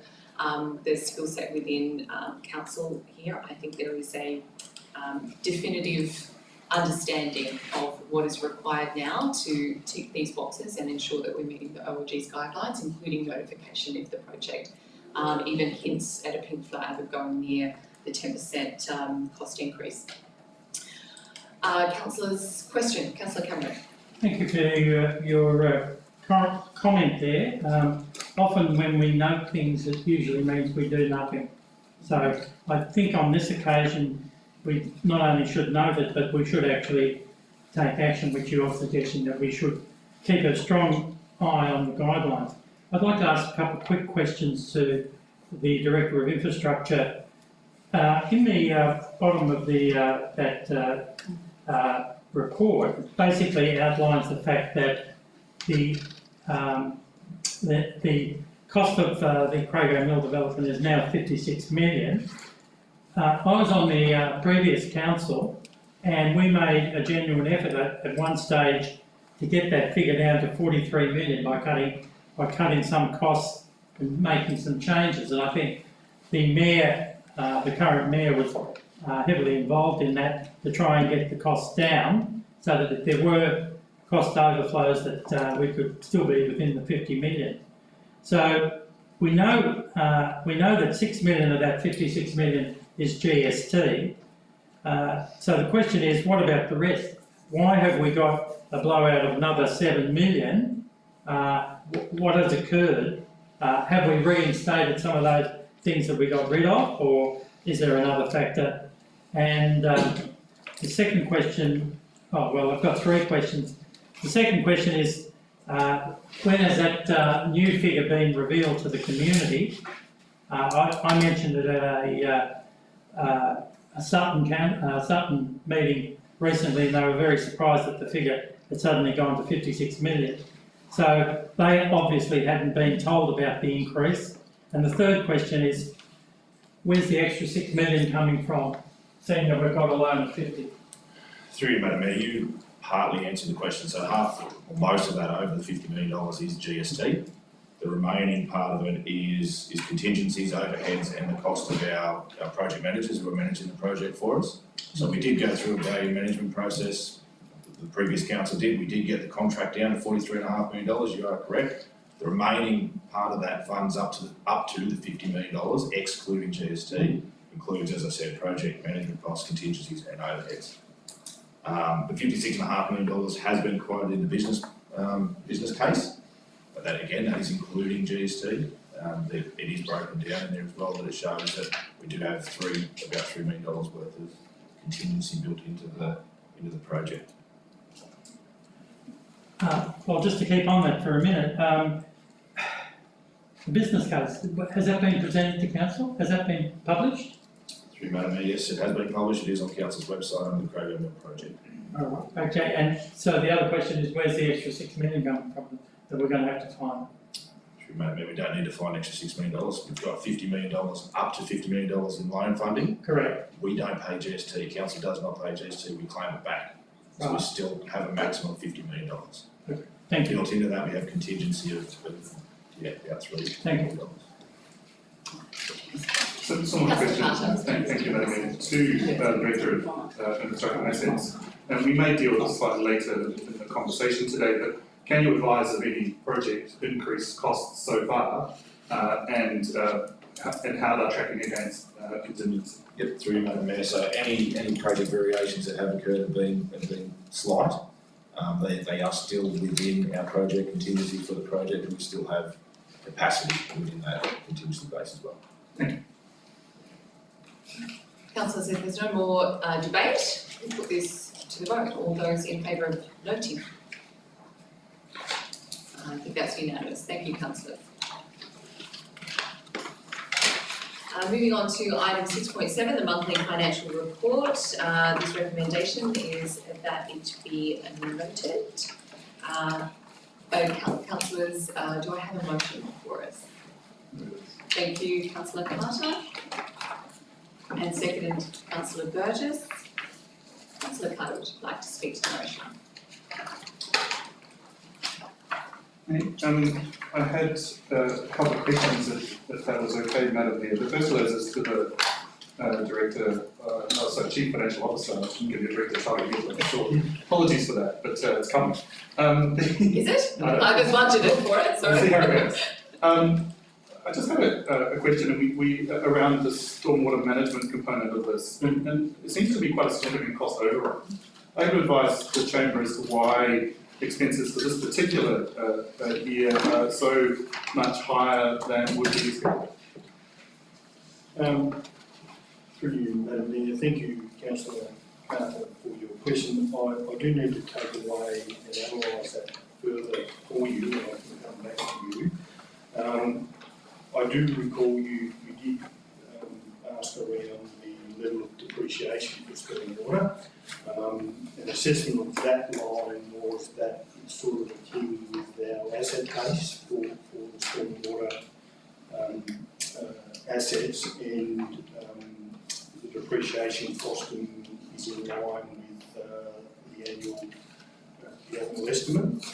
the skill set within council here. I think there is a definitive understanding of what is required now to tick these boxes and ensure that we're meeting the OLG's guidelines, including notification if the project even hints at a pink flag of going near the 10% cost increase. Councillors, question, Councillor Cameron. Thank you for your comment there. Often when we note things, it usually means we do nothing. So I think on this occasion, we not only should note it, but we should actually take action, which you are suggesting that we should keep a strong eye on the guidelines. I'd like to ask a couple of quick questions to the Director of Infrastructure. In the bottom of that report, it basically outlines the fact that the cost of the Crago Mill development is now 56 million. I was on the previous council and we made a genuine effort at one stage to get that figure down to 43 million by cutting some costs and making some changes. And I think the mayor, the current mayor, was heavily involved in that to try and get the costs down, so that if there were cost overflows that we could still be within the 50 million. So we know that 6 million of that 56 million is GST. So the question is, what about the rest? Why have we got a blowout of another 7 million? What has occurred? Have we reinstated some of those things that we got rid of, or is there another factor? And the second question, I've got 3 questions. The second question is, when has that new figure been revealed to the community? I mentioned it at a Sutton meeting recently, and they were very surprised that the figure had suddenly gone to 56 million. So they obviously hadn't been told about the increase. And the third question is, where's the extra 6 million coming from, seeing that we've got a loan of 50? Through you, Madam Mayor, you partly answered the question. So most of that over the $50 million is GST. The remaining part of it is contingencies, overheads, and the cost of our project managers who are managing the project for us. So we did go through a value management process. The previous council did. We did get the contract down to $43.5 million. You are correct. The remaining part of that funds up to the $50 million, excluding GST, includes, as I said, project management costs, contingencies, and overheads. The $56.5 million has been quoted in the business case, but that is including GST. It is broken down in there as well, that it shows that we do have about $3 million worth of contingency built into the project. Well, just to keep on that for a minute, the business case, has that been presented to council? Has that been published? Through Madam Mayor, yes, it has been published. It is on council's website under the Crago Mill project. Alright, okay, and so the other question is, where's the extra 6 million coming from that we're going to have to find? Through Madam Mayor, we don't need to find extra $6 million. We've got $50 million, up to $50 million in loan funding. Correct. We don't pay GST. Council does not pay GST. We claim it back. So we Right. still have a maximum of $50 million. Thank you. Built into that, we have contingency of about $3 million. So, some more questions. Thank you, Madam Mayor. To the Director of Infrastructure and Assets. And we may deal with this slightly later in the conversation today, but can you advise of any project increased costs so far, and how they're tracking against contingency? Yep, through you, Madam Mayor. So any project variations that have occurred have been slight. They are still within our project contingency for the project, and we still have capacity within that contingency base as well. Thank you. Councillors, if there's no more debate, we'll put this to the vote. All those in favour of noting? I think that's unanimous. Thank you, councillors. Moving on to item 6.7, the monthly financial report. This recommendation is that it be noted. Councillors, do I have a motion for us? Thank you, Councillor Carter. And seconded, Councillor Burgess. Councillor Carter, would you like to speak to the motion? I had a couple of questions, if that was okay, Madam Mayor. The first of those is to the Chief Financial Officer. I didn't give you a director title yet, so apologies for that, but it's coming. Is it? I was budgeted for it, sorry. See how it goes. I just have a question, and we around the stormwater management component of this, and it seems to be quite a significant cost overrun. I would advise the Chamber as to why expenses for this particular year are so much higher than would be expected. Through you, Madam Mayor, thank you, Councillor Carter, for your question. I do need to take away and analyse that further for you, and I can come back to you. I do recall you did ask around the level of depreciation for stormwater. An assessment of that line was that it's sort of akin with our asset base for the stormwater assets and the depreciation costing is in line with the annual estimate,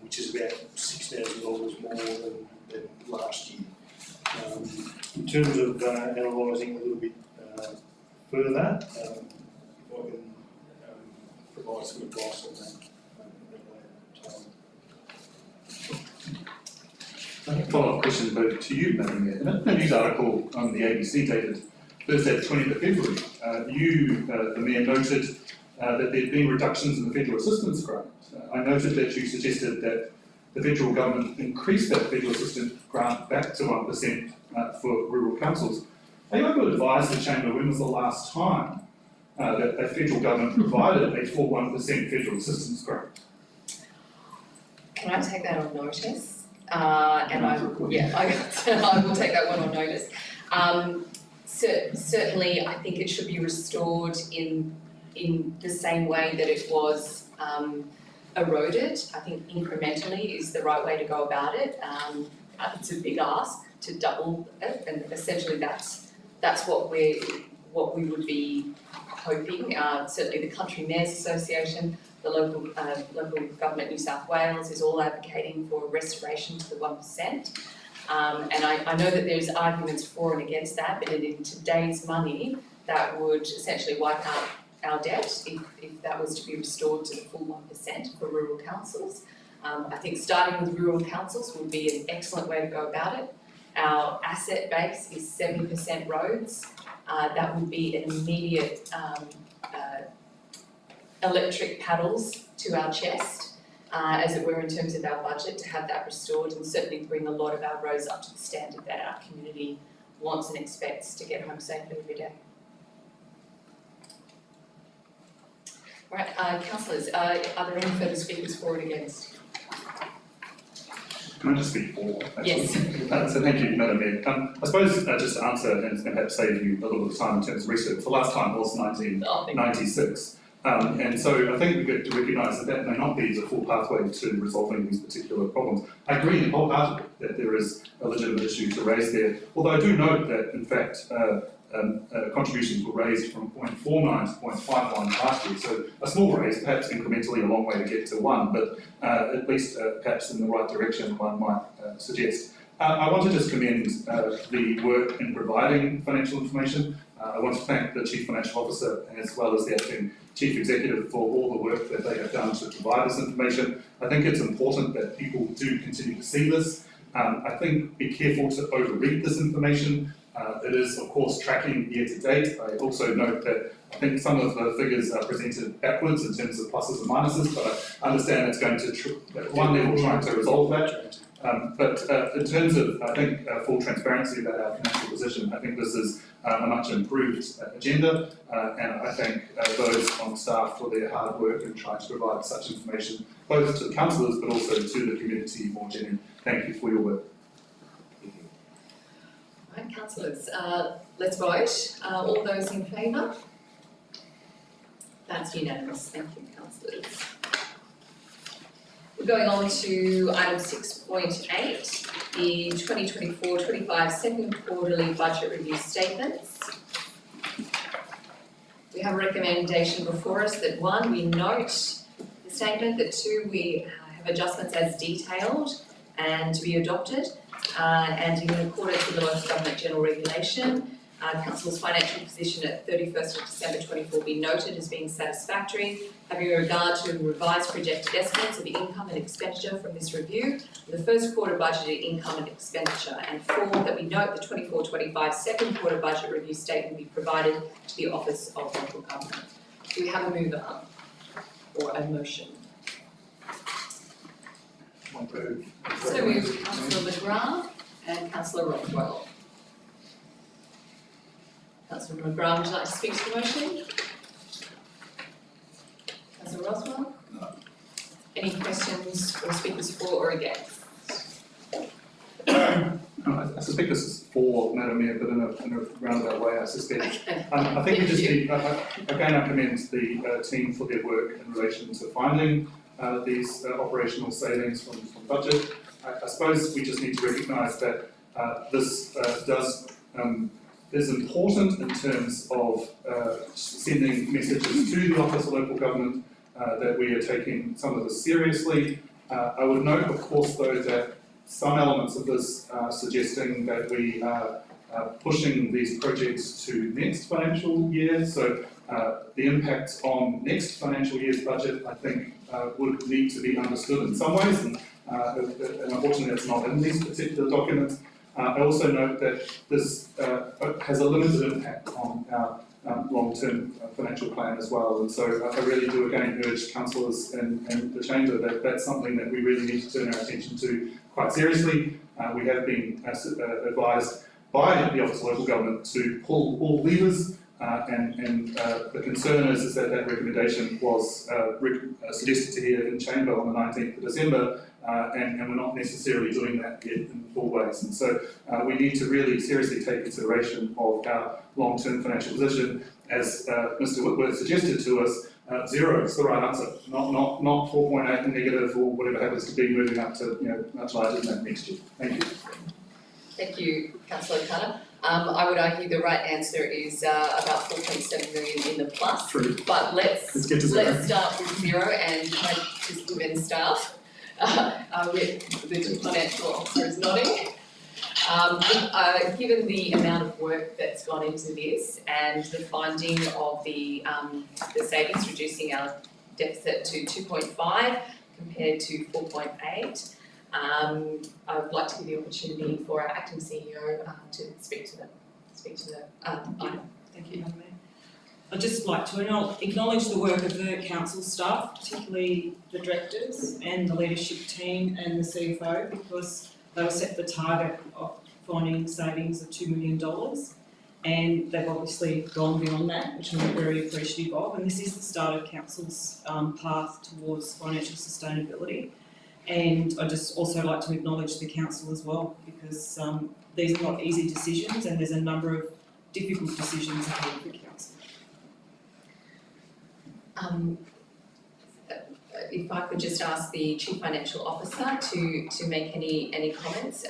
which is about $6,000 more than last year. In terms of analysing a little bit further, if I can provide some advice on that at a later time. Follow-up question both to you, Madam Mayor. In a news article on the ABC dated Thursday, the 20th of February, you, the Mayor, noted that there had been reductions in the federal assistance grant. I noted that you suggested that the federal government increased that federal assistance grant back to 1% for rural councils. Are you able to advise the Chamber when was the last time that the federal government provided a full 1% federal assistance grant? Can I take that on notice? I will take that one on notice. Certainly, I think it should be restored in the same way that it was eroded. I think incrementally is the right way to go about it. It's a big ask to double it, and essentially that's what we would be hoping. Certainly, the Country Mayors Association, the local government New South Wales is all advocating for restoration to the 1%. And I know that there's arguments for and against that, but in today's money, that would essentially wipe out our debt if that was to be restored to the full 1% for rural councils. I think starting with rural councils would be an excellent way to go about it. Our asset base is 70% roads. That would be an immediate electric paddles to our chest, as it were, in terms of our budget, to have that restored and certainly bring a lot of our roads up to the standard that our community wants and expects to get home safely every day. Right, councillors, are there any further speakers for and against? Can I just speak for? Yes. So thank you, Madam Mayor. I suppose just to answer and perhaps save you a little bit of time in terms of research, the last time was 1996. And so I think we get to recognise that that may not be the full pathway to resolving these particular problems. I agree wholeheartedly that there is a legitimate issue to raise there, although I do note that in fact contributions were raised from 0.49 to 0.51 last year, so a small raise, perhaps incrementally a long way to get to 1, but at least perhaps in the right direction, one might suggest. I want to just commend the work in providing financial information. I want to thank the Chief Financial Officer as well as the Acting Chief Executive for all the work that they have done to provide this information. I think it's important that people do continue to see this. I think be careful to overread this information. It is, of course, tracking year to date. I also note that I think some of the figures are presented backwards in terms of pluses and minuses, but I understand it's going to, at one level, trying to resolve that. But in terms of, I think, full transparency about our financial position, I think this is a much improved agenda, and I thank those on staff for their hard work in trying to provide such information, both to the councillors but also to the community more generally. Thank you for your work. Right, councillors, let's vote. All those in favour? That's unanimous. Thank you, councillors. We're going on to item 6.8, the 2024-25 second quarterly budget review statements. We have a recommendation before us that 1, we note the statement, that 2, we have adjustments as detailed and to be adopted, and in accordance with the local government general regulation, council's financial position at 31st of December 24 be noted as being satisfactory, having regard to revised projected estimates of income and expenditure from this review, the first quarter budgeted income and expenditure, and 4, that we note the 24-25 second quarter budget review statement be provided to the Office of Local Government. Do we have a mover or a motion? So moved, Councillor McGrath and Councillor Rothwell. Councillor McGrath, would you like to speak to the motion? Councillor Rothwell? No. Any questions or speakers for or against? I suspect this is for Madam Mayor, but in a roundabout way, I suspect. Okay. I think we just need, again, I commend the team for their work in relation to finding these operational savings from budget. I suppose we just need to recognise that this does is important in terms of sending messages to the Office of Local Government that we are taking some of this seriously. I would note, of course, though, that some elements of this are suggesting that we are pushing these projects to next financial year. So the impact on next financial year's budget, I think, would need to be understood in some ways, and unfortunately it's not in these particular documents. I also note that this has a limited impact on our long-term financial plan as well, and so I really do again urge councillors in the chamber that that's something that we really need to turn our attention to quite seriously. We have been advised by the Office of Local Government to pull all levers, and the concern is that that recommendation was suggested to here in chamber on the 19th of December, and we're not necessarily doing that yet in full ways. And so we need to really seriously take consideration of our long-term financial position. As Mr Whitworth suggested to us, 0 is the right answer, not 4.8 negative or whatever happens to be, moving up to much larger than that next year. Thank you. Thank you, Councillor Carter. I would argue the right answer is about 4.7 million in the plus. True. But let's get to 0. start with 0 and try to convince staff. With the Chief Financial Officer is nodding. Given the amount of work that's gone into this and the finding of the savings, reducing our deficit to 2.5 compared to 4.8, I would like to give the opportunity for our acting CEO to speak to the item. Thank you, Madam Mayor. I'd just like to acknowledge the work of the council staff, particularly the directors and the leadership team and the CFO, because they were set the target of finding savings of $2 million, and they've obviously gone beyond that, which I'm very appreciative of. And this is the start of council's path towards financial sustainability. And I'd just also like to acknowledge the council as well, because these are not easy decisions, and there's a number of difficult decisions ahead for council. If I could just ask the Chief Financial Officer to make any comments,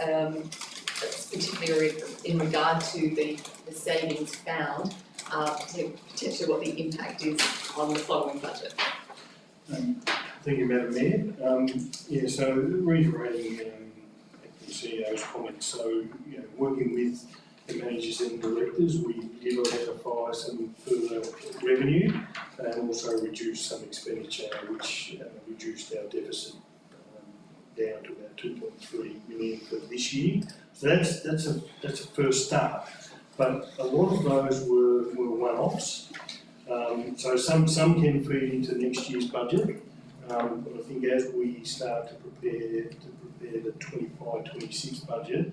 particularly in regard to the savings found, potentially what the impact is on the following budget. Thank you, Madam Mayor. So reiterating the CEO's comments, so working with the managers and directors, we did identify some further revenue and also reduce some expenditure, which reduced our deficit down to about 2.3 million for this year. So that's a first start. But a lot of those were one-offs. So some can feed into next year's budget. But I think as we start to prepare the 25-26 budget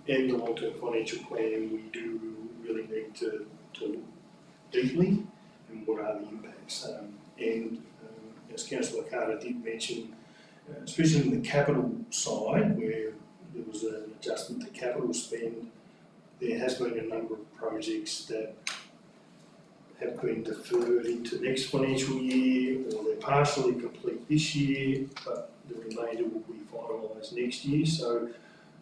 and the long-term financial plan, we do really need to look deeply and what are the impacts. As Councillor Carter did mention, especially in the capital side, where there was an adjustment to capital spend, there has been a number of projects that have been deferred into next financial year, or they're partially complete this year, but the remainder will be finalised next year. So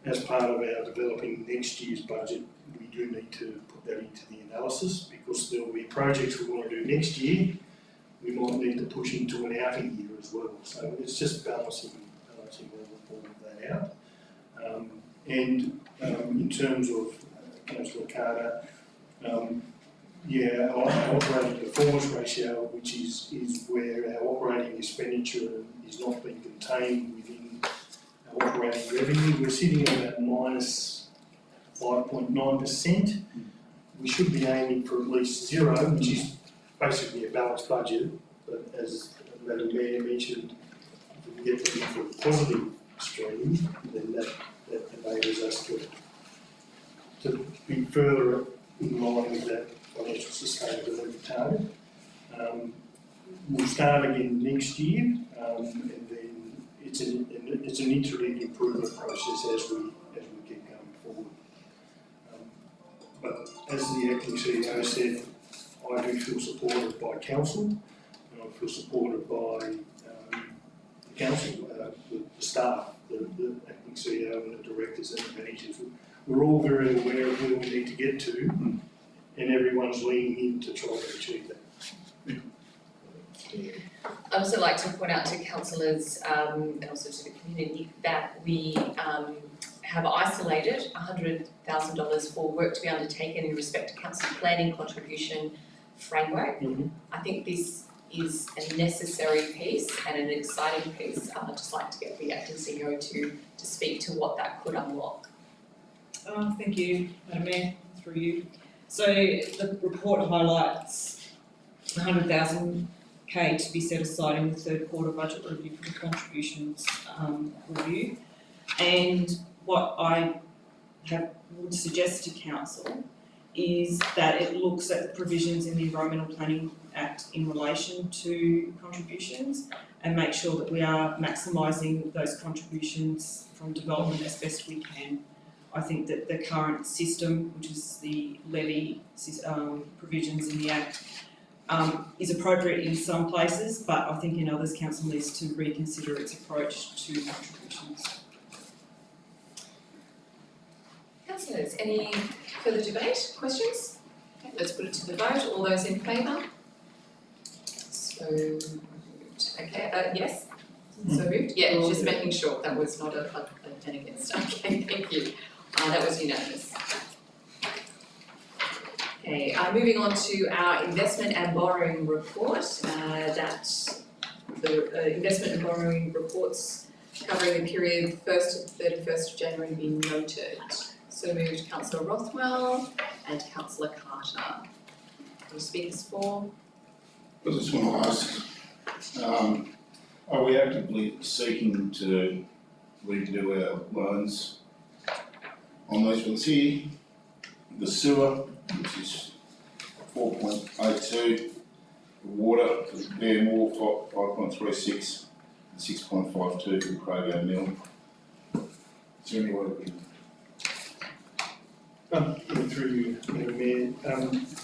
as part of our developing next year's budget, we do need to put that into the analysis, because there will be projects we want to do next year, we might need to push into an outer year as well. So it's just balancing all of that out. In terms of Councillor Carter, our operating performance ratio, which is where our operating expenditure is not being contained within our operating revenue, we're sitting at about minus 5.9%. We should be aiming for at least 0, which is basically a balanced budget. But as Madam Mayor mentioned, if we get them into a positive stream, then that enables us to be further in line with that financial sustainability target. We'll start again next year, and then it's an iterative improvement process as we keep going forward. But as the acting CEO said, I do feel supported by council, and I feel supported by the council, the staff, the acting CEO and the directors and the managers. we're all very aware of where we need to get to, and everyone's leaning in to try to achieve that. I'd also like to point out to councillors and also to the community that we have isolated $100,000 for work to be undertaken in respect to council planning contribution framework. I think this is a necessary piece and an exciting piece. I'd just like to get the acting CEO to speak to what that could unlock. Thank you, Madam Mayor, through you. So the report highlights $100,000 to be set aside in the third quarter budget review for the contributions review. And what I would suggest to council is that it looks at the provisions in the Environmental Planning Act in relation to contributions and make sure that we are maximising those contributions from development as best we can. I think that the current system, which is the levy provisions in the Act, is appropriate in some places, but I think in others council needs to reconsider its approach to contributions. Councillors, any further debate, questions? Okay, let's put it to the vote. All those in favour? So moved. Okay, yes? So moved? Yeah, just making sure that was not an against. Okay, thank you. That was unanimous. Okay, moving on to our investment and borrowing report. That the investment and borrowing reports covering the period 1st to 31st of January being noted. So moved Councillor Rothwell and Councillor Carter. Any speakers for? I just want to ask, are we actively seeking to redo our loans on those ones here? The sewer, which is 4.82, the water, the Bear Moor 5.36, and 6.52 for the Crago Mill. Is there any way we can? Through you, Madam Mayor,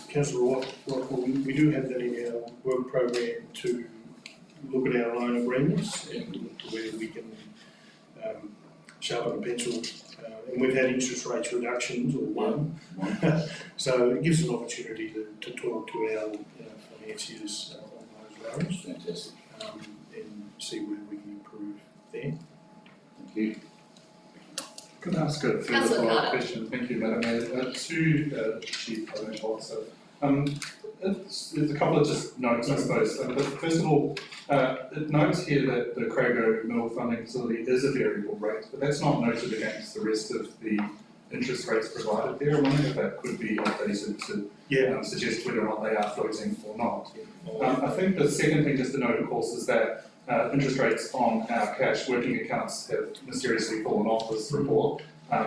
Councillor Rothwell, we do have that in our work program to look at our loan agreements and look to where we can sharpen the pencil. And we've had interest rates reductions, or one. So it gives us an opportunity to talk to our financiers on those loans. Fantastic. And see where we can improve there. Thank you. Can I ask a further Councillor follow-up Carter. question? Thank you, Madam Mayor. To Chief Financial Officer. There's a couple of just notes, I suppose. But first of all, it notes here that the Crago Mill funding facility is a variable rate, but that's not noted against the rest of the interest rates provided there. I'm wondering if that could be updated to suggest whether or not they are floating or not. I think the second thing just to note, of course, is that interest rates on our cash working accounts have mysteriously fallen off this report.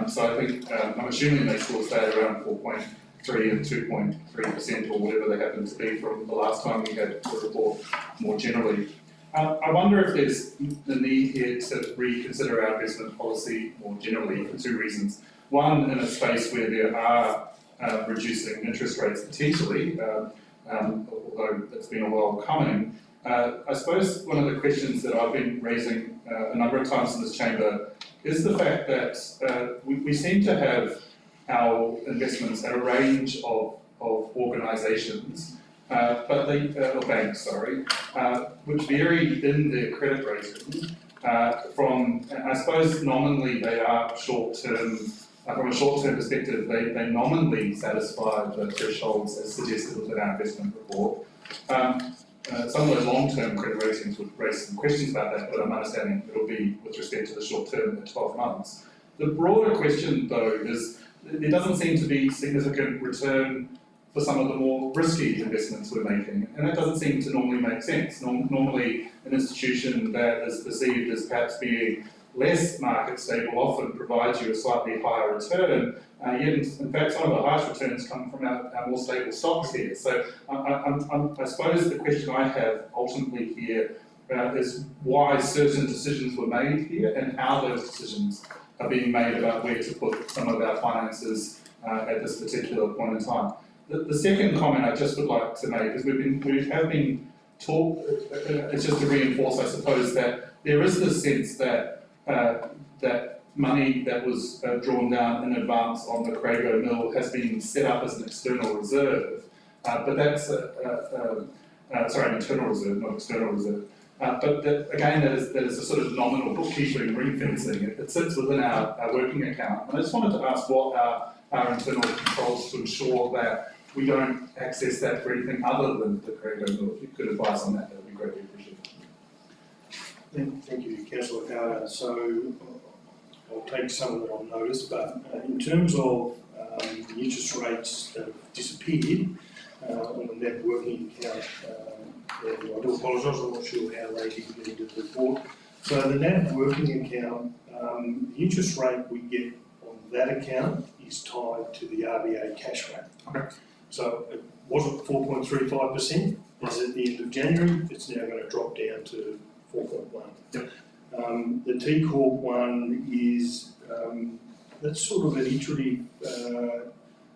So I think, I'm assuming they still stay around 4.3 and 2.3% or whatever they happen to be from the last time we had the report more generally. I wonder if there's the need here to reconsider our investment policy more generally for two reasons. One, in a space where there are reducing interest rates potentially, although that's been a while coming. I suppose one of the questions that I've been raising a number of times in this chamber is the fact that we seem to have our investments at a range of organisations, but they, or banks, sorry, which vary in their credit rating from, I suppose nominally they are short-term, from a short-term perspective, they nominally satisfy the thresholds as suggested within our investment report. Some of those long-term credit ratings would raise some questions about that, but I'm understanding it'll be with respect to the short-term at 12 months. The broader question, though, is there doesn't seem to be significant return for some of the more risky investments we're making, and that doesn't seem to normally make sense. Normally, an institution that is perceived as perhaps being less market stable often provides you a slightly higher return, yet in fact some of the highest returns come from our more stable stocks here. So I suppose the question I have ultimately here is why certain decisions were made here and how those decisions are being made about where to put some of our finances at this particular point in time. The second comment I just would like to make is we have been taught, it's just to reinforce I suppose that there is this sense that that money that was drawn down in advance on the Crago Mill has been set up as an external reserve, but that's an internal reserve, not external reserve. But again, that is a sort of nominal bookkeeping ring fencing. It sits within our working account. And I just wanted to ask what our internal controls to ensure that we don't access that for anything other than the Crago Mill. If you could advise on that, that would be greatly appreciated. Thank you, Councillor Carter. So I'll take some of it on notice, but in terms of the interest rates that have disappeared on the net working account, and I do apologise, I'm not sure how they did get into the report. So the net working account, the interest rate we get on that account is tied to the RBA cash rate. Okay. So it wasn't 4.35% as at the end of January, it's now going to drop down to 4.1. Yep. The T Corp one is, that's sort of an iterative,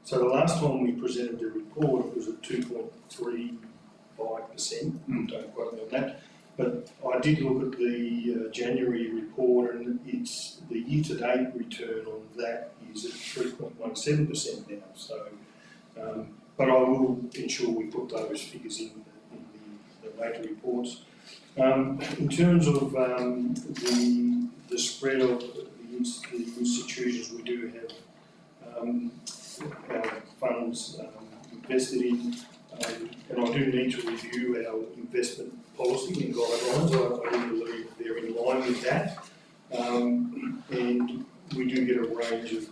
so the last time we presented the report, it was at 2.35%, don't quote me on that. But I did look at the January report, and it's the year-to-date return on that is at 3.17% now. So, but I will ensure we put those figures in the later reports. In terms of the spread of the institutions we do have our funds invested in, and I do need to review our investment policy and guidelines. I do believe they're in line with that, and we do get a range of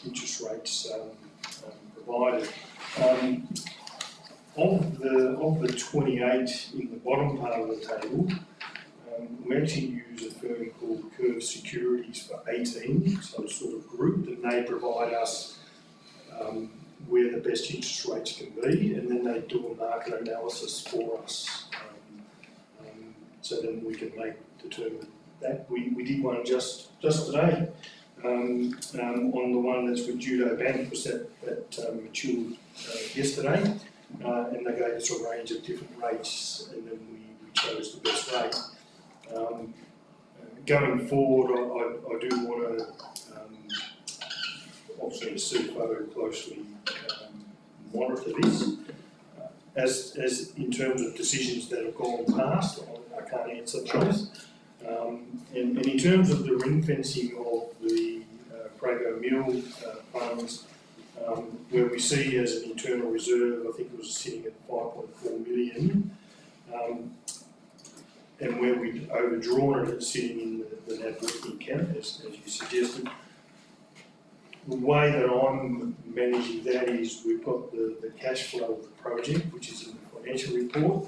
interest rates provided. Of the 28 in the bottom part of the table, we actually use a firm called Curve Securities for 18, so sort of group, and they provide us where the best interest rates can be, and then they do a market analysis for us, so then we can determine that. We did one just today on the one that's with Judo Bank, because that matured yesterday. And they gave us a range of different rates, and then we chose the best rate. Going forward, I do want to, obviously, CFO closely monitor this. As in terms of decisions that have gone past, I can't answer those. And in terms of the ring fencing of the Crago Mill funds, where we see as an internal reserve, I think it was sitting at 5.4 million, and where we'd overdrawn it, it's sitting in the net working account, as you suggested. The way that I'm managing that is we've got the cash flow of the project, which is in the financial report,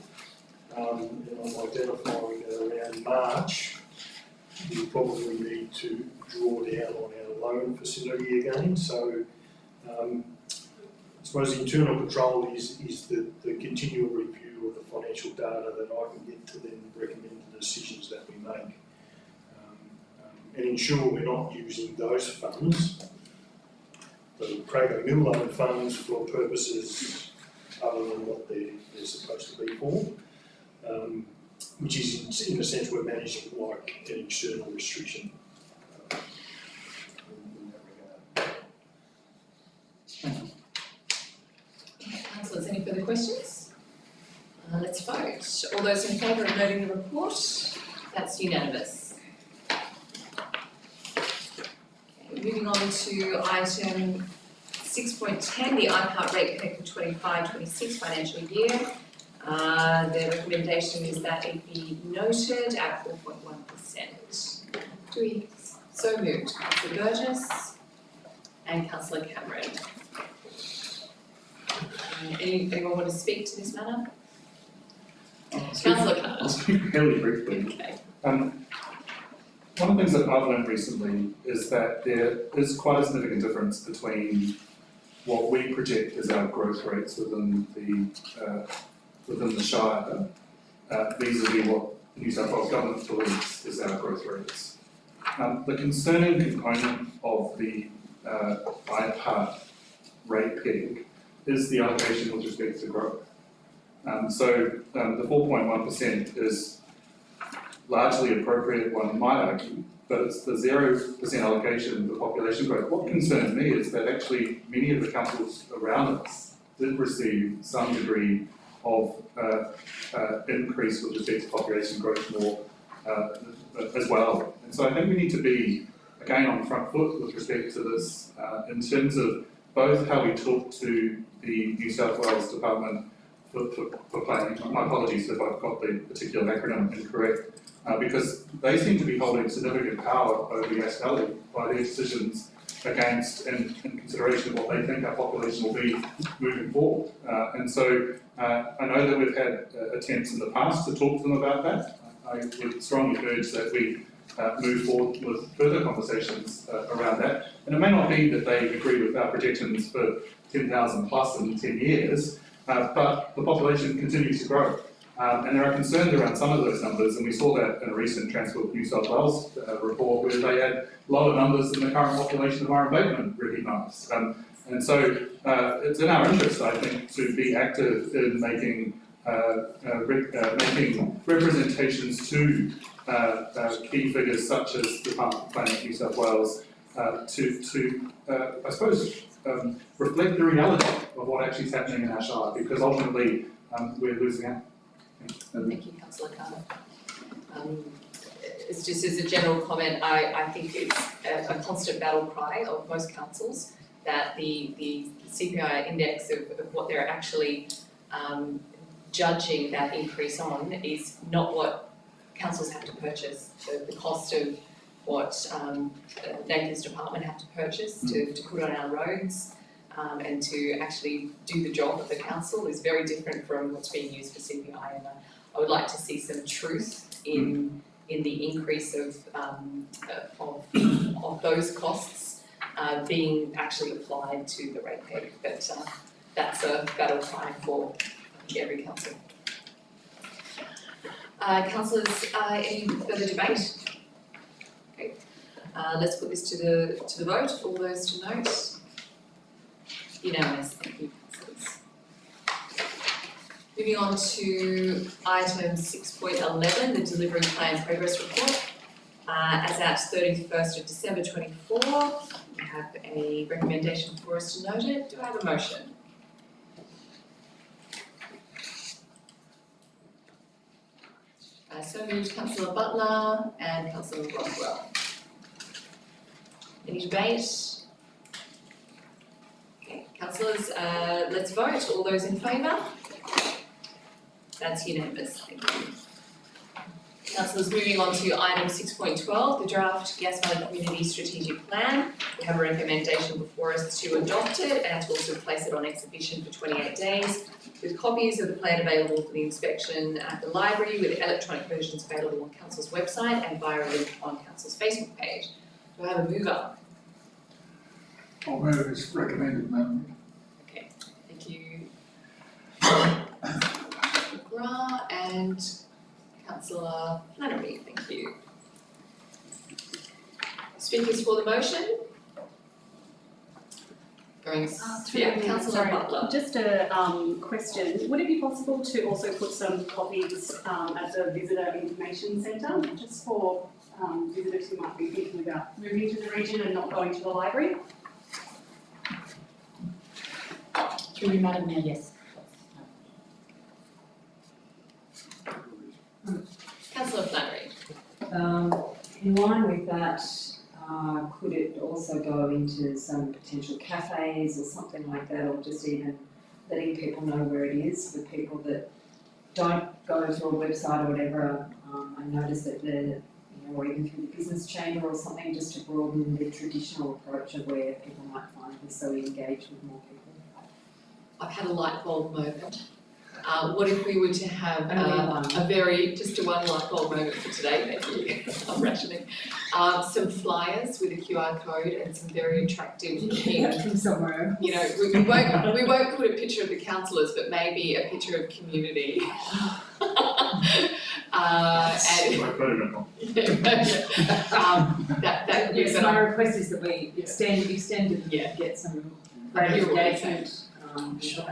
and I'm identifying that around March, we probably need to draw down on our loan facility again. So I suppose the internal control is the continual review of the financial data that I can get to then recommend the decisions that we make, and ensure we're not using those funds, the Crago Mill loan funds, for purposes other than what they're supposed to be for, which is in a sense we're managing like an external restriction in that regard. Councillors, any further questions? Let's vote. All those in favour of noting the report? That's unanimous. Okay, moving on to item 6.10, the IPART rate pay for 25-26 financial year. The recommendation is that it be noted at 4.1%. Do we so moved? Councillor Burgess and Councillor Cameron. Anyone want to speak to this matter? Councillor Carter. I'll speak really briefly. Okay. One of the things that I've learned recently is that there is quite a significant difference between what we project as our growth rates within the Shire, vis-a-vis what the New South Wales Government believes is our growth rates. The concerning component of the IPART rate peg is the allocation with respect to growth. So the 4.1% is largely appropriate, one might argue, but it's the 0% allocation of population growth. What concerns me is that actually many of the councils around us did receive some degree of increase with respect to population growth more as well. And so I think we need to be, again, on the front foot with respect to this in terms of both how we talk to the New South Wales Department for Planning. My apologies if I've got the particular acronym incorrect, because they seem to be holding significant power over Yass Valley by their decisions against and in consideration of what they think our population will be moving forward. And so I know that we've had attempts in the past to talk to them about that. I would strongly urge that we move forward with further conversations around that. And it may not be that they agree with our projections for 10,000 plus in 10 years, but the population continues to grow. And there are concerns around some of those numbers, and we saw that in a recent Transport New South Wales report where they had lower numbers than the current population of our embankment recognised. And so it's in our interest, I think, to be active in making representations to key figures such as the Department of Planning New South Wales to I suppose, reflect the reality of what actually is happening in our shire, because ultimately we're losing out. Thank you, Councillor Carter. It's just as a general comment, I think it's a constant battle cry of most councils that the CPI index of what they're actually judging that increase on is not what councils have to purchase. The cost of what Nathan's department have to purchase to put on our roads and to actually do the job of the council is very different from what's being used for CPI. And I would like to see some truth in the increase of those costs being actually applied to the rate peg. But that's a battle cry for every council. Councillors, any further debate? Okay. Let's put this to the vote. All those to note. Unanimous. Thank you, councillors. Moving on to item 6.11, the Delivery Plan Progress Report. As at 31st of December 24, we have a recommendation for us to note it. Do I have a motion? So moved, Councillor Butler and Councillor Rothwell. Any debate? Okay, councillors, let's vote. All those in favour? That's unanimous. Thank you. Councillors, moving on to item 6.12, the draft Yass Valley Community Strategic Plan. We have a recommendation before us to adopt it and to also place it on exhibition for 28 days, with copies of the plan available for the inspection at the library, with electronic versions available on Council's website and via a link on Council's Facebook page. Do I have a mover? I'll move as recommended, Madam. Okay, thank you. McGrath and Councillor Flannery, thank you. Speakers for the motion? Councillor Butler. Just a question. Would it be possible to also put some copies at the Visitor Information Centre, just for visitors who might be thinking about moving to the region and not going to the library? Through you, Madam Mayor, yes. Councillor Flannery. In line with that, could it also go into some potential cafes or something like that, or just even letting people know where it is for people that don't go to a website or whatever? I noticed that or even through the business chamber or something, just to broaden the traditional approach of where people might find this so we engage with more people. I've had a light bulb moment. What if we were to have just a one light bulb moment for today, thank you, I'm rationing. Some flyers with a QR code and some very attractive From somewhere. we won't put a picture of the councillors, but maybe a picture of community. Yes, my request is that we extend and get some greater engagement.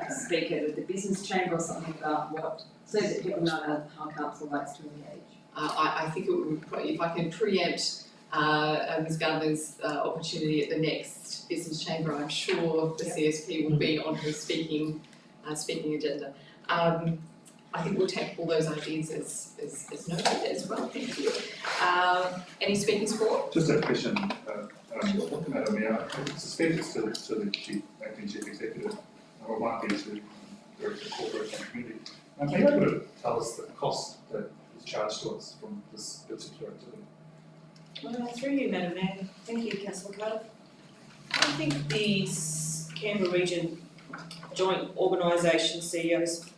Speak at the business chamber or something about what, so that people know how council likes to engage. I think it would probably, if I can preempt Ms Gardner's opportunity at the next business chamber, I'm sure the CSP will be on her speaking agenda. I think we'll take all those ideas as noted as well, thank you. Any speakers for? Just a question, Madam Mayor, I suspect it's to the acting chief executive, or might be to Director of Corporation and Community. Are you able to tell us the cost that is charged to us from this particular activity? Well, through you, Madam Mayor. Thank you, Councillor Carter. I think the Canberra Region Joint Organisation CEOs,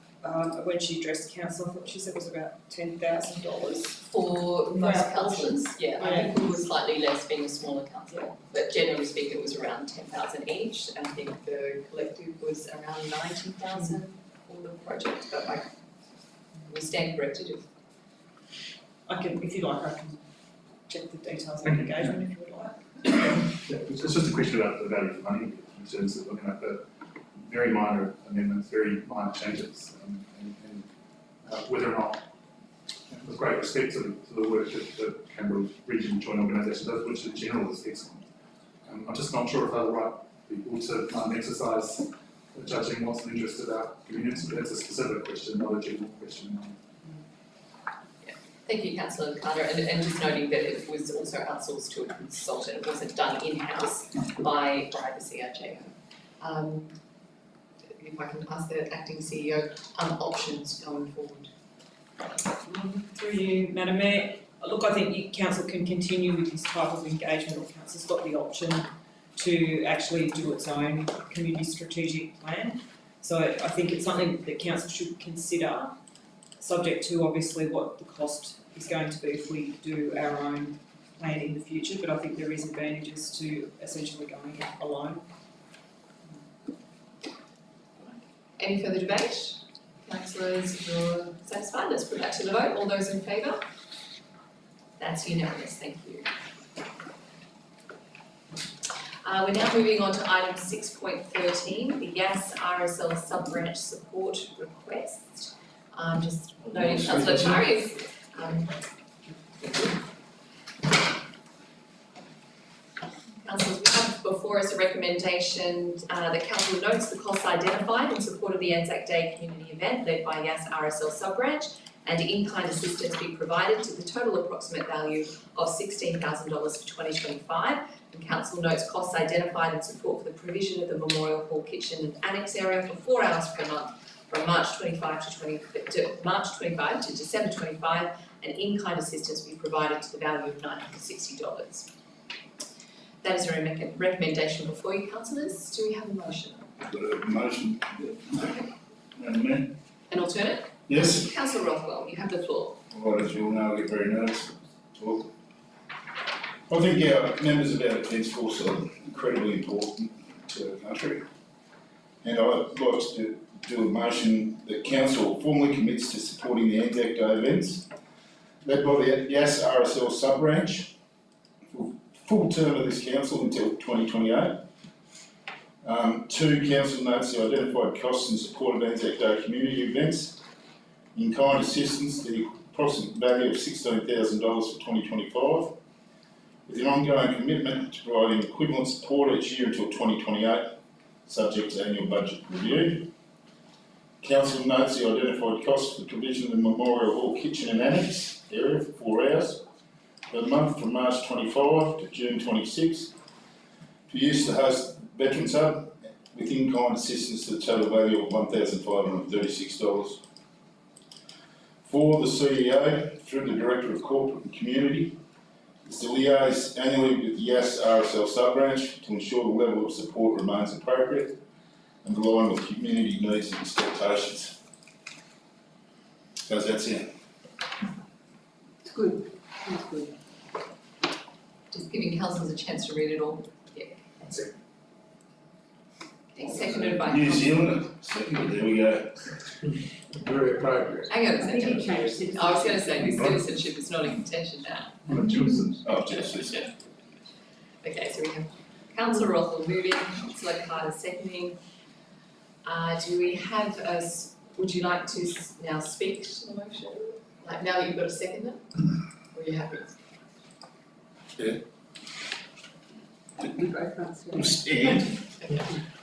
when she addressed council, I thought she said it was about $10,000. For most Yeah. councillors, yeah, I think it was slightly less being a smaller council, but generally speaking, it was around 10,000 each, and I think the collective was around 90,000 for the project, but I will stand corrected if. I can, if you like, I can check the details of Thank the you. engagement if you would like. Yeah, it's just a question about the value for money in terms of looking at the very minor amendments, very minor changes, and whether or not, with great respect to the work that Canberra Region Joint Organisation does, which in general is excellent. I'm just not sure if they're the right people to exercise judging what's the interest of our community. That's a specific question, not a general question. Thank you, Councillor Carter, and just noting that it was also outsourced to a consultant, it wasn't done in-house by the CRJO. If I can ask the acting CEO, options going forward. Through you, Madam Mayor. Look, I think council can continue with this type of engagement, or council's got the option to actually do its own community strategic plan. So I think it's something that council should consider, subject to obviously what the cost is going to be if we do our own plan in the future, but I think there is advantages to essentially going it alone. Any further debate? Councillors, you're satisfied? Let's put that to the vote. All those in favour? That's unanimous, thank you. We're now moving on to item 6.13, the Yass RSL sub-branch support request. Just noting Councillor Chari is, Councillors, we have before us a recommendation that Council notes the costs identified in support of the Anzac Day community event led by Yass RSL sub-branch and in-kind assistance be provided to the total approximate value of $16,000 for 2025. And Council notes costs identified in support for the provision of the Memorial Hall kitchen and annex area for 4 hours per month from March 25 to December 25, and in-kind assistance be provided to the value of $960. That is a recommendation before you, councillors. Do we have a motion? Motion. Madam Mayor? An alternate? Yes. Councillor Rothwell, you have the floor. Well, as you all know, I get very nervous talk. I think our members of our defence force are incredibly important to our country. And I'd like to do a motion that council formally commits to supporting the Anzac Day events led by the Yass RSL sub-branch for full term of this council until 2028. Two, council notes the identified costs in support of Anzac Day community events, in-kind assistance to the approximate value of $16,000 for 2025, with an ongoing commitment to providing equivalent support each year until 2028, subject to annual budget review. Council notes the identified costs for the provision of the Memorial Hall kitchen and annex area for 4 hours per month from March 25 to June 26 for use to host Veterans Hub with in-kind assistance to the total value of $1,536. For the CEO, through the Director of Corporate and Community, is to liaise annually with the Yass RSL sub-branch to ensure the level of support remains appropriate and aligned with community needs and expectations. How's that sound? It's good. It's good. Just giving councillors a chance to read it all. Yeah. That's it. Okay, seconded by New Zealand, seconded, there we go. Very appropriate. Hang on a I think second. he changed citizenship. I was going to say, his citizenship is not in contention now. Oh, just Yeah. Okay, so we have Councillor Rothwell moving, Councillor Carter seconding. Do we have would you like to now speak to the motion? Like, now that you've got a second, or are you happy? You both can't see. I'm scared.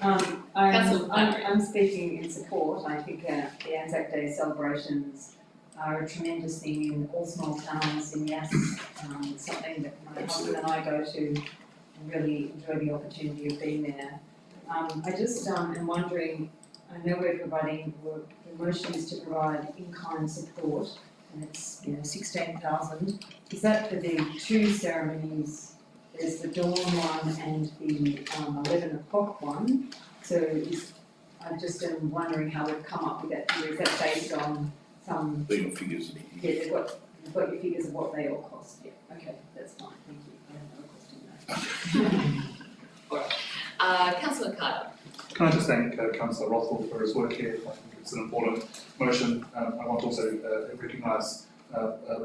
Councillor Flannery. I'm speaking in support. I think the Anzac Day celebrations are a tremendous thing in all small towns in Yass. It's something that my husband and I go to and really enjoy the opportunity of being there. I just am wondering, I know the motion is to provide in-kind support, and it's, 16,000. Is that for the two ceremonies? There's the dawn one and the 11 o'clock one. So I just am wondering how we've come up with that figure. Is that based on some? Legal figures. Yeah, you've got your figures of what they all cost. Yeah, okay, that's fine. Thank you. I have no question there. Councillor Carter. Can I just thank Councillor Rothwell for his work here? I think it's an important motion. I want to also recognise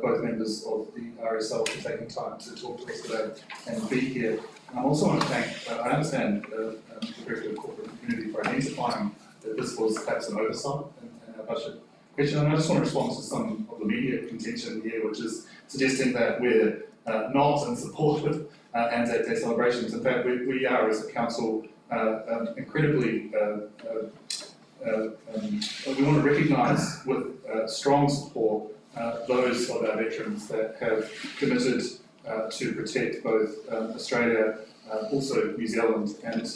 both members of the RSL for taking time to talk to us today and be here. And I also want to thank, I understand the Director of Corporate and Community for identifying that this was perhaps an oversight in our budget question. And I just want to respond to some of the media contention here, which is suggesting that we're not in support of Anzac Day celebrations. In fact, we are, as a council, incredibly, we want to recognise with strong support those of our veterans that have committed to protect both Australia, also New Zealand, and